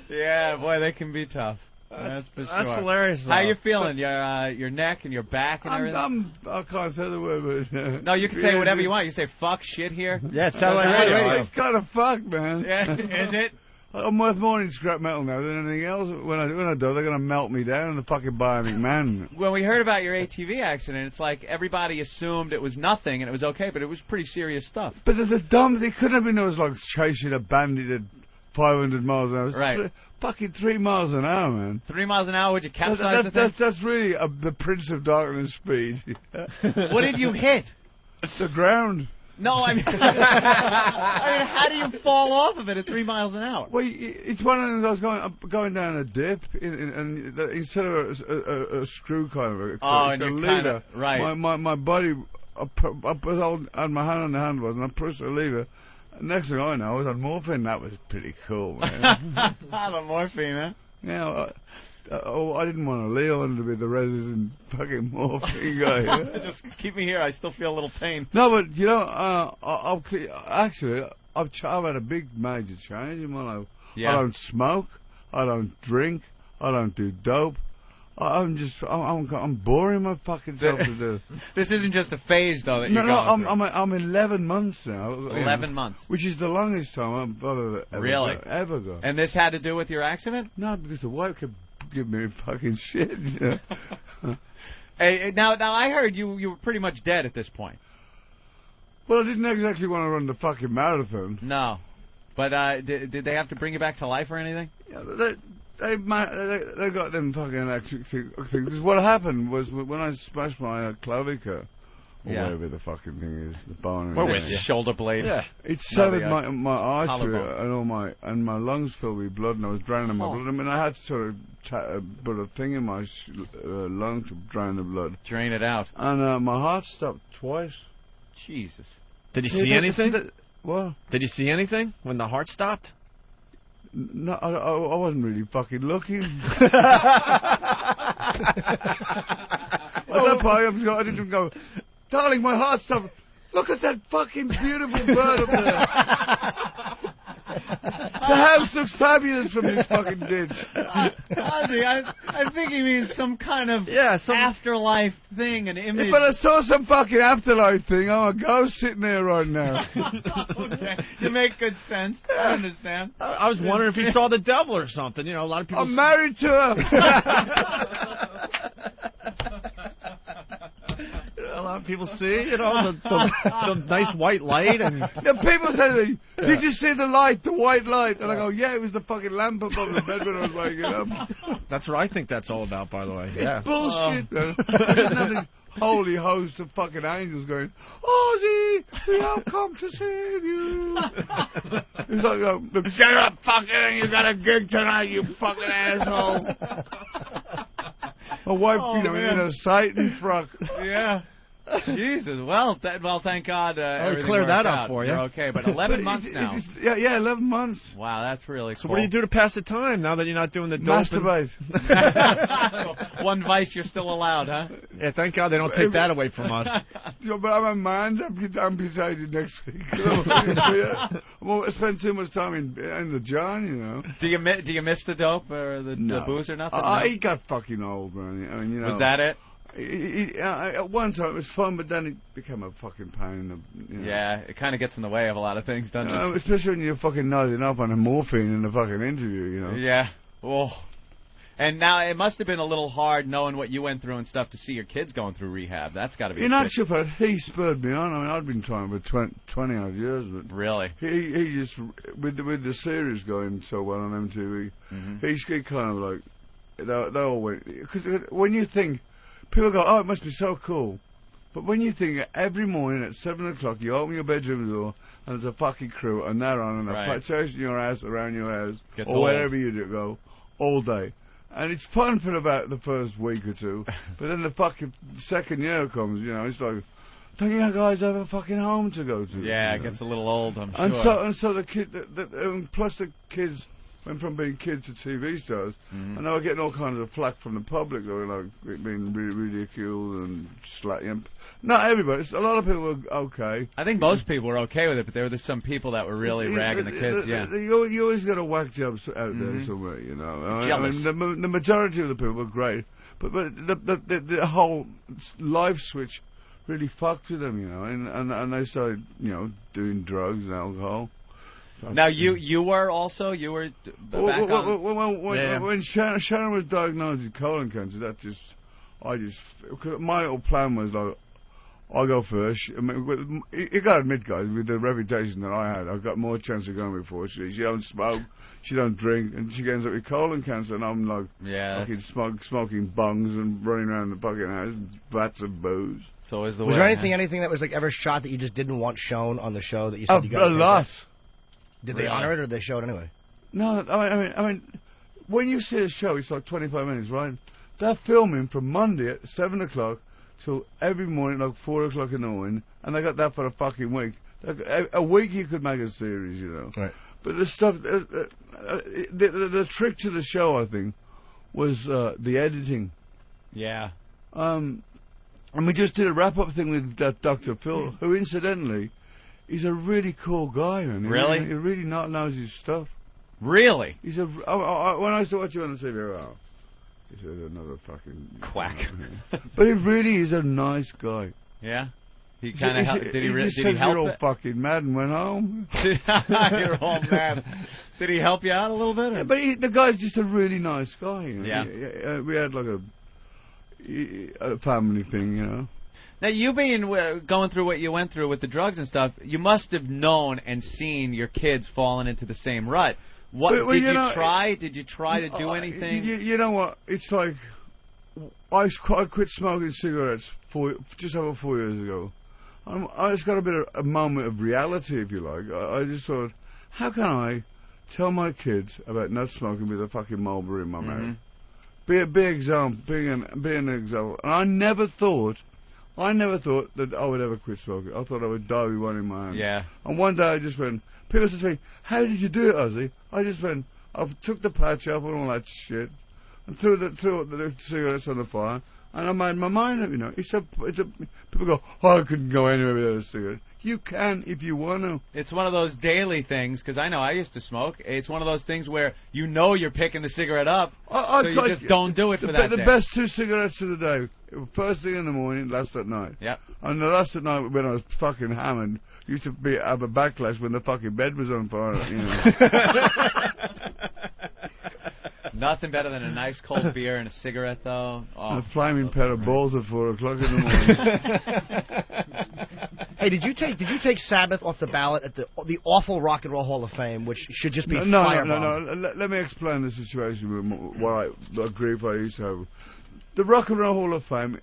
Yeah, boy, they can be tough. That's for sure. That's hilarious. How you feeling? Your neck and your back and everything? I can't say the word, but... No, you can say whatever you want. You say fuck shit here. Yeah, it sounds like radio. It's kind of fuck, man. Yeah, is it? I'm worth more in scrap metal now than anything else. When I do, they're going to melt me down in the fucking Bionic Man. When we heard about your ATV accident, it's like everybody assumed it was nothing and it was okay, but it was pretty serious stuff. But the dumb, they couldn't have been those like chasing a bandit at 500 miles an hour. Right. Fucking 3 miles an hour, man. 3 miles an hour, would you capsize the thing? That's really the Prince of Darkness speed. What did you hit? The ground. No, I mean, how do you fall off of it at 3 miles an hour? Well, it's one of those I was going down a dip, and instead of a screw kind of and you lever, right. my body, I had my hand on the handlebars, and I pushed the lever. Next thing I know, I was on morphine. That was pretty cool, man. The morphine, huh? Yeah. I didn't want to. Leon to be the resident fucking morphine guy. Just keep me here. I still feel a little pain. No, but you know, I've had a big major change in my life. Yeah. I don't smoke. I don't drink. I don't do dope. I'm boring my fucking self to do. This isn't just a phase, though, that you're going through. I'm 11 months now. 11 months. Which is the longest time I've ever gone. And this had to do with your accident? No, because the wife kept giving me fucking shit. You know? Hey, now I heard you were pretty much dead at this point. Well, I didn't exactly want to run the fucking marathon. No. But did they have to bring you back to life or anything? Yeah, they got them fucking electric things. What happened was when I smashed my clavicle, or whatever the fucking thing is, the bone. What with you? Shoulder blade. Yeah. It severed my artery and my lungs filled with blood, and I was drowning my blood. I mean, I had to sort of put a thing in my lung to drain the blood. Drain it out. And my heart stopped twice. Jesus. Did you see anything? What? Did you see anything when the heart stopped? No, I wasn't really fucking looking. At that point, I didn't go, darling, my heart stopped. Look at that fucking beautiful bird up there. The house looks fabulous from this fucking ditch. Honestly, I think he means some kind of afterlife thing, an image. But I saw some fucking afterlife thing. I'm a ghost sitting there right now. Okay. You make good sense. I understand. I was wondering if he saw the devil or something. You know, a lot of people... I'm married to her. A lot of people see, you know, the nice white light. And the people say to me, did you see the light, the white light? And I go, yeah, it was the fucking lamp above the bed when I was waking up. That's what I think that's all about, by the way. Yeah. Bullshit. There's nothing holy host of fucking angels going, Ozzy, we have come to save you. It's like, get up, fucking, you got a gig tonight, you fucking asshole. My wife, in a Satan frock. Yeah. Jesus. Well, thank God. We cleared that up for you. You're okay, but 11 months now. Yeah, 11 months. Wow, that's really cool. So what do you do to pass the time now that you're not doing the dope? Masturbate. One vice you're still allowed, huh? Yeah, thank God they don't take that away from us. But I'm a man's amputated next week. I won't spend too much time in the John, you know. Do you miss the dope or the booze or nothing? He got fucking old, man. I mean, you know. Was that it? At one time it was fun, but then it became a fucking pain. Yeah, it kind of gets in the way of a lot of things, doesn't it? Especially when you're fucking nodding up on a morphine in a fucking interview, you know. Yeah. Oh. And now it must have been a little hard knowing what you went through and stuff to see your kids going through rehab. That's got to be. In actual fact, he spurred me on. I mean, I'd been trying for 20 odd years, but really, he just with the series going so well on MTV, he kind of like they all went, because when you think. People go, oh, it must be so cool. But when you think every morning at 7 o'clock, you open your bedroom door, and there's a fucking crew, and they're on, and they're chasing your ass around your house, or wherever you go, all day. And it's fun for about the first week or two, but then the fucking second year comes, you know, it's like, don't you guys have a fucking home to go to? Yeah, you know? It gets a little old, I'm sure. And so the kid, plus the kids went from being kids to TV stars, and they were getting all kinds of flack from the public. They were like being ridiculed and slating. Not everybody. A lot of people were okay. I think most people were okay with it, but there were some people that were really ragging the kids. You always got a whack jobs out there somewhere, you know. I mean, the majority of the people were great, but the whole life switch really fucked with them, you know, and they started, you know, doing drugs and alcohol. Now you were back on. When Sharon was diagnosed with colon cancer, my whole plan was like, I'll go first. I mean, you got to admit, guys, with the reputation that I had, I've got more chance of going before she. She don't smoke, she don't drink, and she ends up with colon cancer, and I'm like, fucking smoking bungs and running around the fucking house, vats of booze. So is the was there anything that was like ever shot that you just didn't want shown on the show that you said you got a lot. Did they honor it, or did they show it anyway? No, I mean, when you see a show, it's like 25 minutes, right? They're filming from Monday at 7 o'clock till every morning, like 4 o'clock in the morning, and they got that for a fucking week. A week you could make a series, you know. Right. But the stuff, the trick to the show, I think, was the editing. Yeah. And we just did a wrap-up thing with Dr. Phil, who, incidentally, is a really cool guy, man. Really? He really knows his stuff. Really? He's when I used to watch him on the TV, he's another fucking quack. But he really is a nice guy. Yeah? He kind of did he help you're all it? fucking mad and went home. You're all mad. Did he help you out a little bit? Yeah, but the guy's just a really nice guy. You know? Yeah. We had like a family thing, you know. Now, you being going through what you went through with the drugs and stuff, you must have known and seen your kids falling into the same rut. What did you try? Did you try to do anything? You know what? It's like I quit smoking cigarettes just over 4 years ago. I just got a bit of a moment of reality, if you like. I just thought, how can I tell my kids about not smoking with a fucking Marlboro in my mouth? Be an example. And I never thought that I would ever quit smoking. I thought I would die with one in my hand. Yeah. And one day I just went, people said to me, how did you do it, Ozzy? I just went, I took the patch off and all that shit, and threw the cigarettes on the fire, and I made my mind up, you know. People go, oh, I couldn't go anywhere without a cigarette. You can if you want to. It's one of those daily things, because I know I used to smoke. It's one of those things where you know you're picking the cigarette up, so you just don't do it for that day. The best 2 cigarettes of the day, first thing in the morning, last at night. Yep. And the last at night when I was fucking hammered, used to have a backlash when the fucking bed was on fire, you know. Nothing better than a nice cold beer and a cigarette, though. Oh, a flaming pair of balls at 4 o'clock in the morning. Hey, did you take Sabbath off the ballot at the awful Rock and Roll Hall of Fame, which should just be No. Let me explain the situation with the grief I used to have. The Rock and Roll Hall of Fame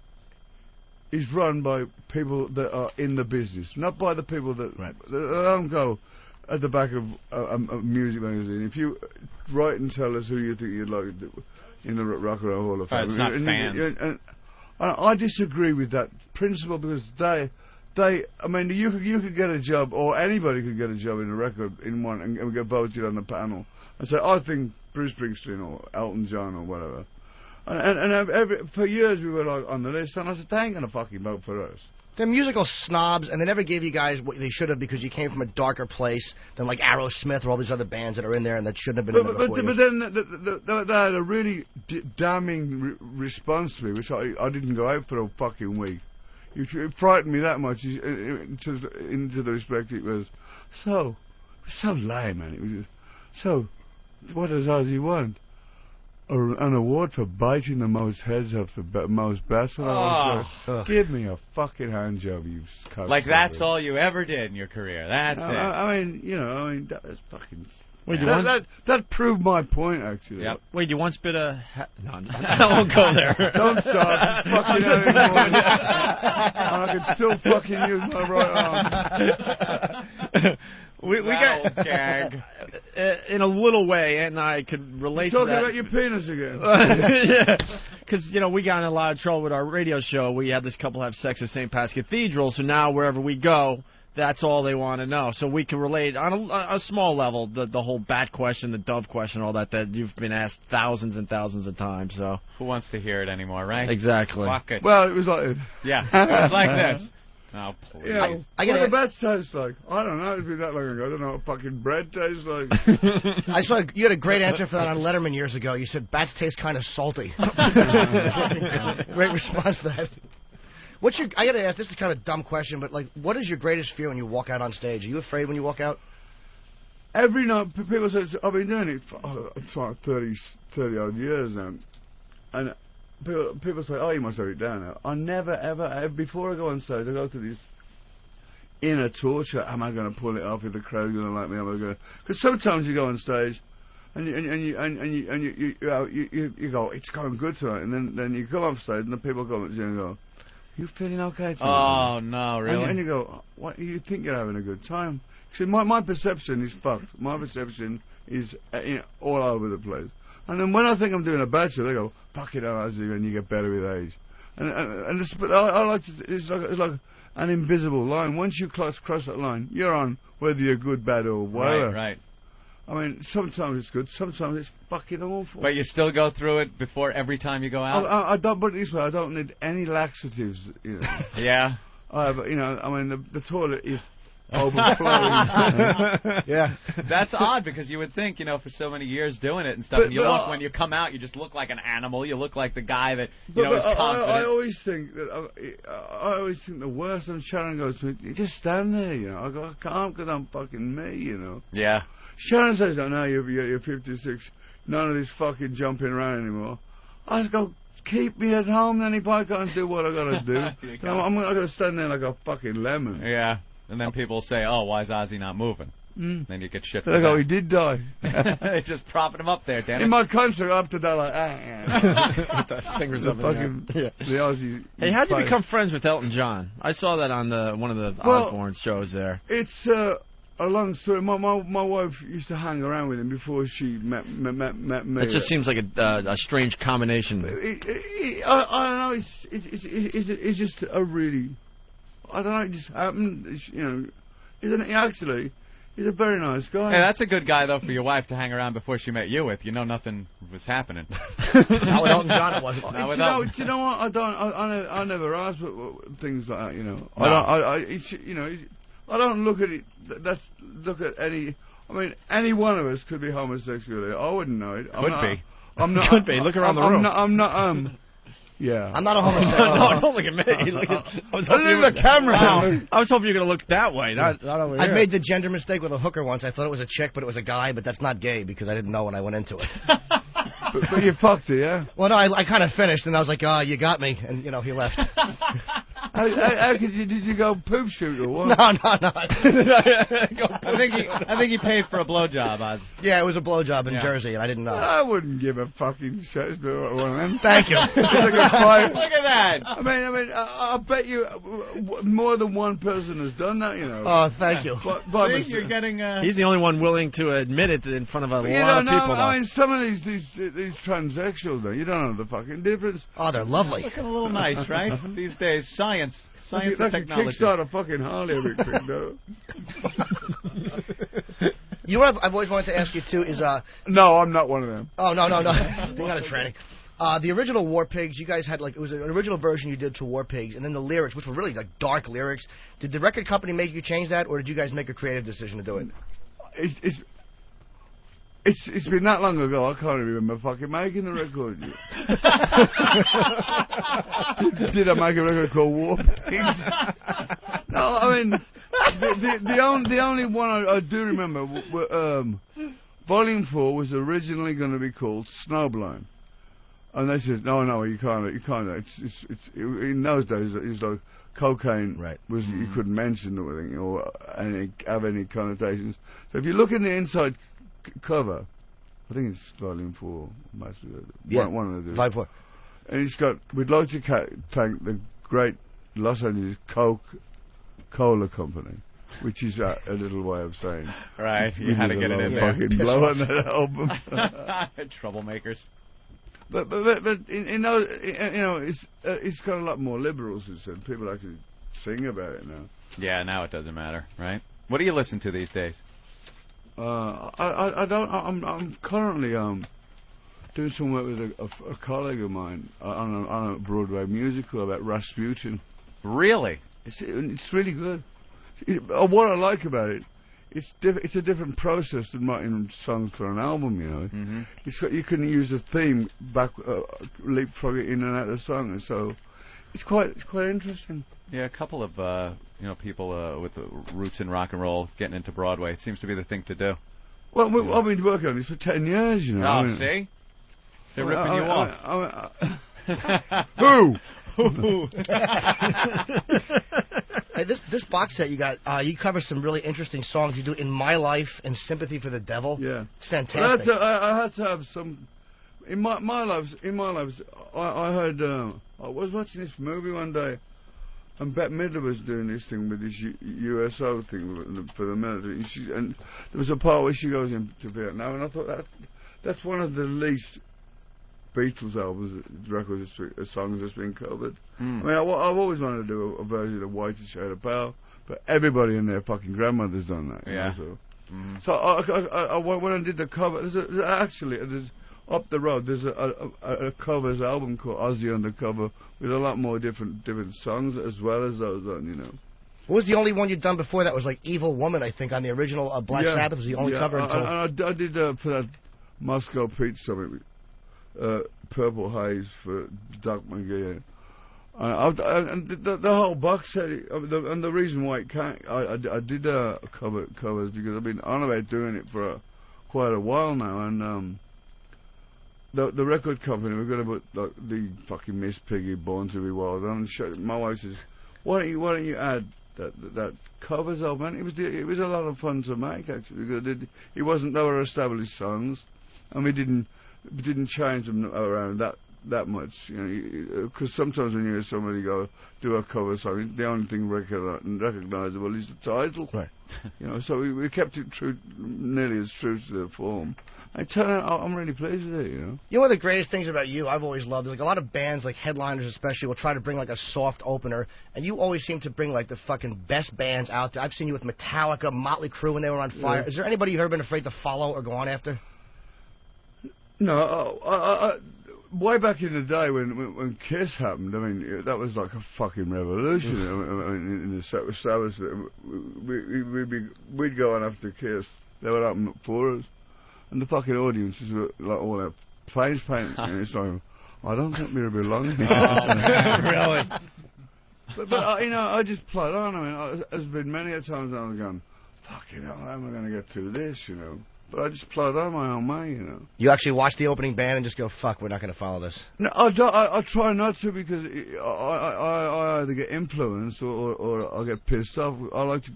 is run by people that are in the business, not by the people that don't go at the back of a music magazine. If you write and tell us who you think you'd like in the Rock and Roll Hall of Fame, it's not fans. And I disagree with that principle because I mean, you could get a job, or anybody could get a job in a record in one and get voted on the panel and say, I think Bruce Springsteen or Elton John or whatever. And for years we were like on the list, and I said, they ain't gonna fucking vote for us. They're musical snobs, and they never gave you guys what they should have because you came from a darker place than like Aerosmith or all these other bands that are in there and that shouldn't have been in there before. But then they had a really damning response to me, which I didn't go out for a fucking week. It frightened me that much into the respect it was so lame, man. It was just, so, what does Ozzy want? An award for biting the most heads off the most bats. Give me a fucking hand job, you cunt. Like that's all you ever did in your career. That's it. I mean, that was fucking. Wait, that proved my point, actually. Yep. Wait, you once bit a... No, I won't go there. Don't start. It's fucking and I can still fucking use my right arm. we got... gag. In a little way, and I could relate to that. Talking about your penis again. Yeah. Because, you know, we got in a lot of trouble with our radio show. We had this couple have sex at St. Pat's Cathedral, so now wherever we go... That's all they want to know. So we can relate on a small level, the whole bat question, the dove question, all that you've been asked thousands and thousands of times. So who wants to hear it anymore, right? Exactly. Fuck it. Well, it was like... Yeah, it was like this. Oh, please. Yeah, what the bat tastes like? I don't know. It's been that long ago. I don't know what fucking bread tastes like. I saw you had a great answer for that on Letterman years ago. You said bats taste kind of salty. Great response to that. I gotta ask, this is kind of a dumb question, but like, what is your greatest fear when you walk out on stage? Are you afraid when you walk out? Every night, people say, I've been doing it for it's like 30 odd years now. And people say, oh, you must have it down now. I never, ever, before I go on stage, I go through this inner torture. Am I going to pull it off? Is the crowd going to like me? Am I going to... Because sometimes you go on stage and you go, it's going good tonight. And then you come off stage and the people come up to you and go, you feeling okay tonight? Oh, no, really? And you go, what, you think you're having a good time? See, my perception is fucked. My perception is all over the place. And then when I think I'm doing a bad show, they go, fuck it, and you get better with age. And but I like to, it's like an invisible line. Once you cross that line, you're on, whether you're good, bad, or whatever. Right. I mean, sometimes it's good, sometimes it's fucking awful. But you still go through it before every time you go out? I don't, but this way, I don't need any laxatives, you know. Yeah? But, you know, I mean, the toilet is overflowing. Yeah. That's odd, because you would think, you know, for so many years doing it and stuff, and when you come out, you just look like an animal. You look like the guy that, you know, is confident. I always think that, I always think the worst when Sharon goes to me, you just stand there, you know. I go, I can't because I'm fucking me, you know. Yeah. Sharon says, oh, no, you're 56. None of this fucking jumping around anymore. I just go, keep me at home then if I can't do what I got to do. I'm going to stand there like a fucking lemon. Yeah. And then people say, oh, why is Ozzy not moving? Then you get shit for They go, that. he did die. They're just propping him up there, damn it. In my contract, I have to die like, With the fingers up in the air. The Aussie. Hey, how'd you become friends with Elton John? I saw that on one of the Osbourne shows there. It's a long story. My wife used to hang around with him before she met me. It just seems like a strange combination. I don't know. It's just a really. I don't know. It just happened. You know, isn't it? Actually, he's a very nice guy. Hey, that's a good guy though for your wife to hang around before she met you with. You know, nothing was happening. Not with Elton John, it wasn't. Do you know what? I never asked things like that. You know, No. I don't look at it. Look at any. I mean, any one of us could be homosexual. I wouldn't know it. I'm not. Could be. Look around the room. I'm not. Yeah. I'm not a homosexual. No, don't look at me. Look at, I was hoping the camera. Wow. I was hoping you were going to look that way, not over I here. made the gender mistake with a hooker once. I thought it was a chick, but it was a guy. But that's not gay because I didn't know when I went into it. but you fucked her, yeah? Well, no, I kind of finished, and I was like, "Oh, you got me," and he left. How did you go poop shoot or what? No. I think he paid for a blowjob, Oz. Yeah, it was a blowjob in Jersey, and I didn't know. I wouldn't give a fucking shit about one of them. Thank you. Look at that. I mean, I bet you more than one person has done that, you know. Oh, thank you. But you're getting. He's the only one willing to admit it in front of a lot of people. I mean, some of these transsexuals, though, you don't know the fucking difference. Oh, they're lovely. Looking a little nice, right? These days, science and technology. Kickstart a fucking Harley every quick, though. You know what I've always wanted to ask you too is No, I'm not one of them. Oh no. You're not a tranny. The original War Pigs, you guys had it was an original version you did to War Pigs, and then the lyrics, which were really like dark lyrics. Did the record company make you change that, or did you guys make a creative decision to do it? It's been that long ago, I can't remember fucking making the record. Did I make a record called War Pigs? No, I mean, the only one I do remember, Volume 4 was originally going to be called Snowblind. And they said, no, you can't. It's in those days, it was like cocaine was you couldn't mention or have any connotations. So if you look in the inside cover, I think it's Volume 4, one of the Volume 4. And it's got, we'd like to thank the great Los Angeles Coca-Cola Company, which is a little way of saying. Right, you had to get it in there. Fucking blow on that album. Troublemakers. But in those, you know, it's got a lot more liberals, as said. People actually sing about it now. Yeah, now it doesn't matter, right? What do you listen to these days? I don't. I'm currently doing some work with a colleague of mine on a Broadway musical about Rasputin. Really? It's really good. What I like about it, it's a different process than writing songs for an album. You know, you can use a theme leapfrog it in and out of the song, and so it's quite interesting. Yeah, a couple of people with the roots in rock and roll getting into Broadway. It seems to be the thing to do. Well, I've been working on this for 10 years, you know. Oh, see? They're ripping you off. Who? Hey, this box set you got, you cover some really interesting songs. You do In My Life and Sympathy for the Devil. Yeah. It's fantastic. I had to have some... In my lives, I heard... I was watching this movie one day, and Bette Midler was doing this thing with this USO thing for the military, and there was a part where she goes into Vietnam, and I thought that's one of the least Beatles albums, records, songs that's been covered. I mean, I've always wanted to do a version of Whitest Shade of Pale, but everybody and their fucking grandmother's done that. Yeah. You know, so. So I when I did the cover, there's up the road, there's a covers album called Ozzy Undercover with a lot more different songs as well as those on, you know. What was the only one you'd done before that was like Evil Woman, I think, on the original Black Sabbath was the only cover until... I did for that Moscow Pete Summit, Purple Haze for Doc McGee. And the whole box set, and the reason why it can't, I did covers because I've been on about doing it for quite a while now, and the record company, we're going to put the fucking Miss Piggy Born to Be Wild on. My wife says, why don't you add that covers album? It was a lot of fun to make actually because it wasn't, they were established songs, and we didn't change them around that much, you know, because sometimes when you hear somebody go do a cover song, the only thing recognizable is the title, right? You know, so we kept it nearly as true to the form. I tell you, I'm really pleased with it, you know. You know, one of the greatest things about you, I've always loved, is like a lot of bands, like headliners especially, will try to bring like a soft opener, and you always seem to bring like the fucking best bands out there. I've seen you with Metallica, Motley Crue when they were on fire. Yeah. Is there anybody you've ever been afraid to follow or go on after? No, way back in the day when Kiss happened, I mean, that was like a fucking revolution. I mean, in the Sabbath, we'd go on after Kiss. They would open up for us. And the fucking audiences were like all that face paint. And it's like, I don't think we'll belong here. Really? But you know, I just plod on. I mean, there's been many a times I've gone, fucking hell, how am I going to get through this, you know? But I just plod on my own way, you know. You actually watch the opening band and just go, fuck, we're not going to follow this? No, I try not to because I either get influenced or I get pissed off. I like to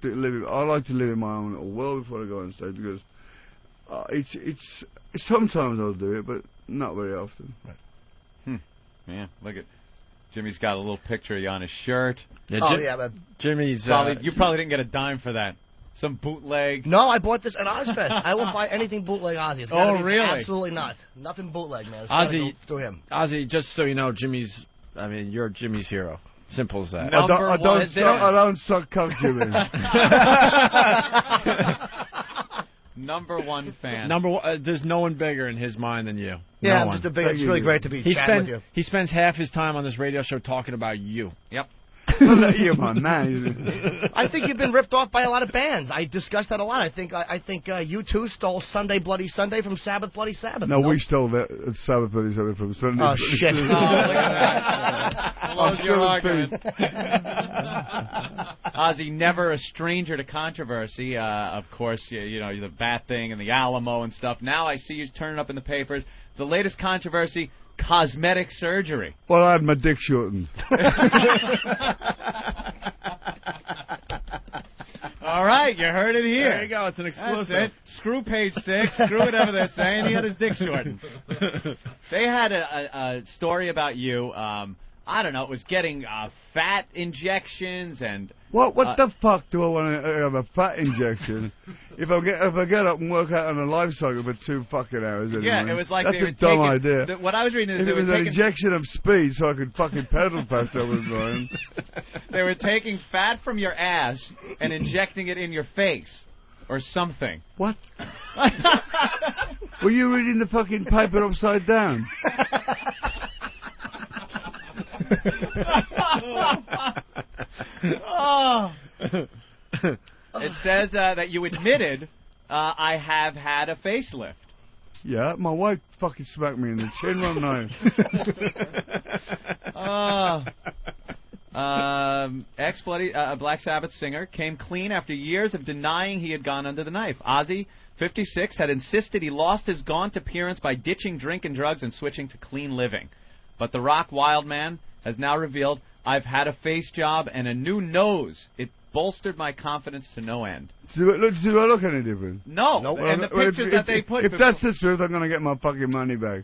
live in my own little world before I go on stage because it's sometimes I'll do it, but not very often. Right. Yeah, look at Jimmy's got a little picture of you on his shirt. Yeah, but Jimmy's you probably didn't get a dime for that. Some bootleg. No, I bought this at Ozfest. I will buy anything bootleg Ozzy. It's really? Absolutely not. Nothing bootleg, man. It's Ozzy, go through him. Ozzy, just so you know, you're Jimmy's hero. Simple as that. I don't suck cock, Jimmy. Number one fan. There's no one bigger in his mind than you. Yeah, I'm just a big. It's really great to be chatting with you. He spends half his time on this radio show talking about you. Yep. You're my man. I think you've been ripped off by a lot of bands. I discussed that a lot. I think U2 stole Sunday Bloody Sunday from Sabbath Bloody Sabbath. No, we stole that Sabbath Bloody Sabbath from Sunday. Oh shit! Close your argument. Ozzy, never a stranger to controversy. Of course, you know the Bat thing and the Alamo and stuff. Now I see you turning up in the papers. The latest controversy. Cosmetic surgery. Well, I had my dick shortened. All right, you heard it here. There you go. It's an exclusive. That's it. Screw page 6. Screw whatever they're saying. He had his dick shortened. They had a story about you. I don't know. It was getting fat injections and. What the fuck do I want to have a fat injection? if I get up and work out on a life cycle for 2 fucking hours anyway. Yeah, it was like that's they were a dumb taking, idea. What I was reading is if they it were was an injection of speed so I could fucking pedal faster, I was going. They were taking fat from your ass and injecting it in your face. Or something. What? Were you reading the fucking paper upside down? Oh. It says that you admitted I have had a facelift. Yeah, my wife fucking smacked me in the chin one night. Ex-Bloody Black Sabbath singer came clean after years of denying he had gone under the knife. Ozzy, 56, had insisted he lost his gaunt appearance by ditching drink and drugs and switching to clean living. But the rock wild man has now revealed, I've had a face job and a new nose. It bolstered my confidence to no end. Do I look any different? No. Nope. And the pictures that they put... If that's the truth, I'm going to get my fucking money back.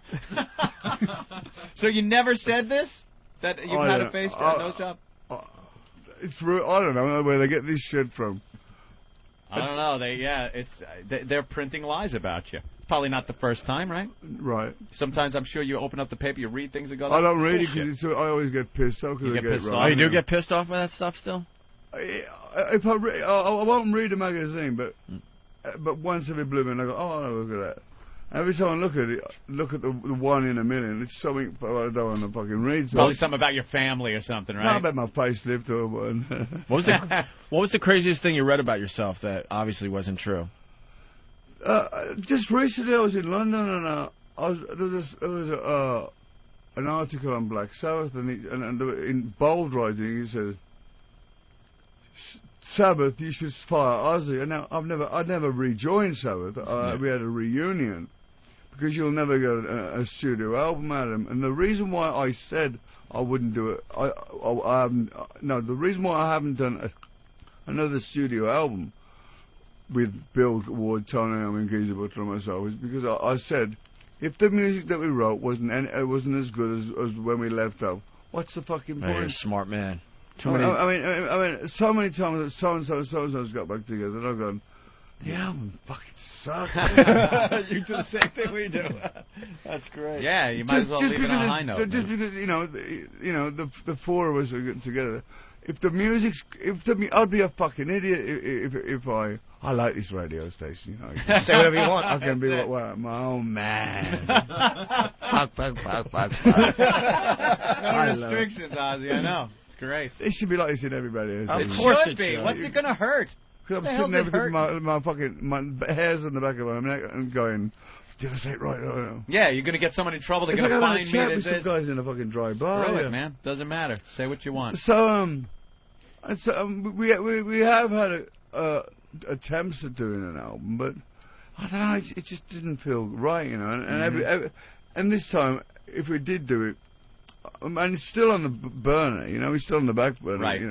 So you never said this? That you've had a face nose job? It's real. I don't know where they get this shit from. I don't know. They're printing lies about you. Probably not the first time, right? Right. Sometimes I'm sure you open up the paper, you read things and go. I don't read it because I always get pissed off. You get pissed off. Oh, you do get pissed off by that stuff still? If I won't read a magazine, but but once every blue moon I go, oh, look at that. Every time I look at it, look at the 1 in a million. It's something I don't want to fucking read. So Probably something about your family or something, right? No, about my facelift or one. What was the craziest thing you read about yourself that obviously wasn't true? Just recently, I was in London and there was an article on Black Sabbath, and in bold writing, he says, "Sabbath, you should fire Ozzy." And now I never rejoined Sabbath. We had a reunion because you'll never get a studio album out of him. And the reason why I said I wouldn't do it, the reason why I haven't done another studio album with Bill Ward, Tony Iommi, and Geezer Butler and myself is because I said, if the music that we wrote wasn't as good as when we left off, what's the fucking point? You're a smart man. I mean, so many times that so-and-so's got back together, and I've gone, the album fucking sucks. You do the same thing we do. That's great. Yeah, you might as well leave it on a high note. Just because, the four of us are getting together. I'd be a fucking idiot if I like this radio station. Say whatever you want. I can be my own man. fuck. No restrictions, Ozzy. I know. It's great. It should be like this in everybody. It should be. What's it gonna hurt? Because I'm sitting there with my hairs on the back of my neck and going, did I say it right? No. Yeah, you're going to get someone in trouble. They're going to find me. There's some guys in a fucking dry bar. Screw it, man. Doesn't matter. Say what you want. So, we have had attempts at doing an album, but I don't know. It just didn't feel right, And this time, if we did do it, and it's still on the burner, it's still on the back burner, right.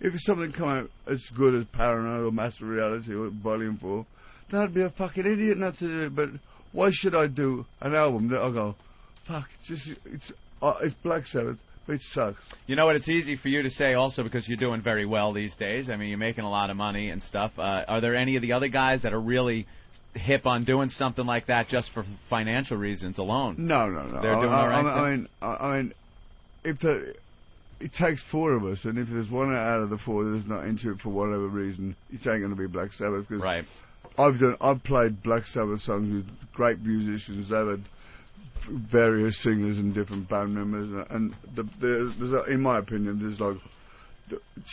If something come out as good as Paranoid or Master Reality or Volume 4, then I'd be a fucking idiot not to do it. But why should I do an album that I'll go, fuck, it's Black Sabbath, but it sucks. You know what, it's easy for you to say also because you're doing very well these days. I mean, you're making a lot of money and stuff. Are there any of the other guys that are really hip on doing something like that just for financial reasons alone? No. They're doing all right. I mean, it takes four of us, and if there's one out of the four that's not into it for whatever reason, it ain't going to be Black Sabbath. Cause right. I've played Black Sabbath songs with great musicians. They've had various singers and different band members, and there's in my opinion, there's like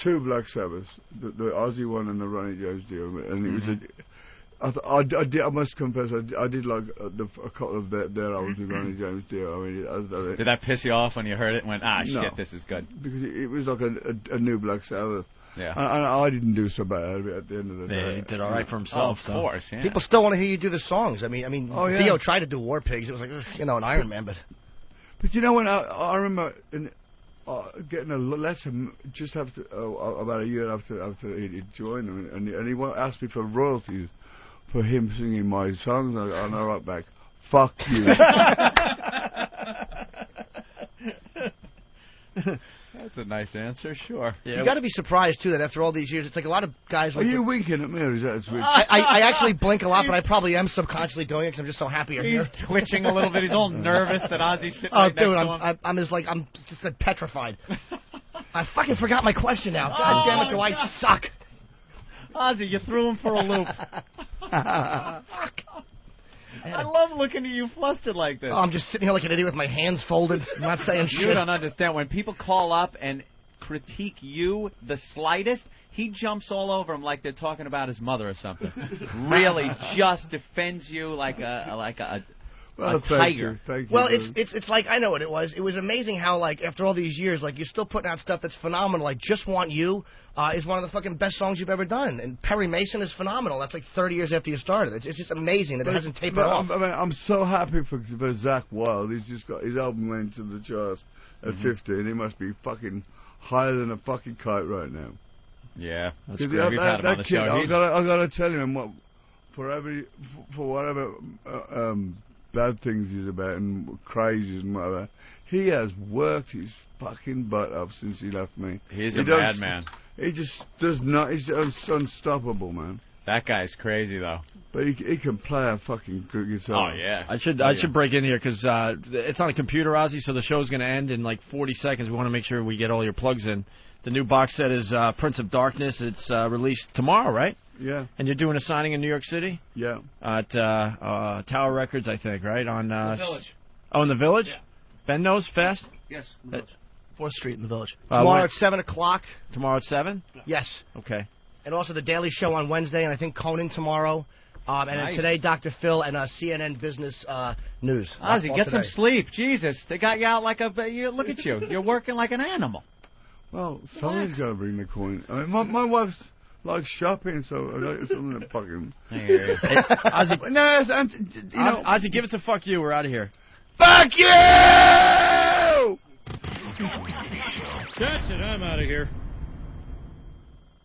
two Black Sabbaths, the Ozzy one and the Ronnie James deal, and it was I must confess, I did like a couple of their albums with Ronnie James Dio. I mean, did that piss you off when you heard it and went, no, shit, this is good? Because it was like a new Black Sabbath. Yeah. And I didn't do so bad at the end of the day. He did all right for himself. Of course, yeah. People still want to hear you do the songs. I mean, Theo tried to do War Pigs. It was like, an Iron Man, but... But when I remember getting a letter just after, about a year after he joined them, and he asked me for royalties for him singing my songs, and I wrote back, fuck you. That's a nice answer, sure. Yeah. You got to be surprised, too, that after all these years, it's like a lot of guys... Are you winking at me, or is that a switch? I actually blink a lot, but I probably am subconsciously doing it because I'm just so happy you're here. He's twitching a little bit. He's all nervous that Ozzy's sitting right next to him. I'm just petrified. I fucking forgot my question now. God damn it, do I suck. Ozzy, you threw him for a loop. Fuck. I love looking at you flustered like this. Oh, I'm just sitting here like an idiot with my hands folded, not saying shit. You don't understand. When people call up and critique you the slightest, he jumps all over them like they're talking about his mother or something. Really just defends you like a tiger. Thank you, well, it's like, I know what it was. It was amazing how, like, after all these years, like, you're still putting out stuff that's phenomenal. Like, Just Want You is one of the fucking best songs you've ever done. And Perry Mason is phenomenal. That's like 30 years after you started. It's just amazing that it hasn't tapered off. I'm so happy for Zach Wilde. He's just got his album went to the charts at 50, and he must be fucking higher than a fucking kite right now. Yeah, that's great. We've had him on the show. I gotta tell you, for whatever bad things he's about and crazy and whatever, he has worked his fucking butt off since he left me. He's a madman. He just does not. He's unstoppable, man. That guy's crazy, though. But he can play a fucking good guitar. Oh, yeah. I should break in here because it's on a computer, Ozzy, so the show's going to end in like 40 seconds. We want to make sure we get all your plugs in. The new box set is Prince of Darkness. It's released tomorrow, right? Yeah. And you're doing a signing in New York City? Yeah. At Tower Records, I think, right? On The Village. Oh, in the Village? Yeah. Ben knows fast? Yes, in the Village. 4th Street in the Village. Tomorrow at 7 o'clock. Tomorrow at 7? Yes. Okay. And also The Daily Show on Wednesday, and I think Conan tomorrow. And then today, Dr. Phil and CNN Business News. Ozzy, All get today. some sleep. Jesus, they got you out like a... look at you. You're working like an animal. Well, someone's got to bring the coin. I mean, my wife's likes shopping, so I like something that fucking... Ozzy, no, you know... Ozzy, give us a fuck you. We're out of here. Fuck you! That's it. I'm out of here.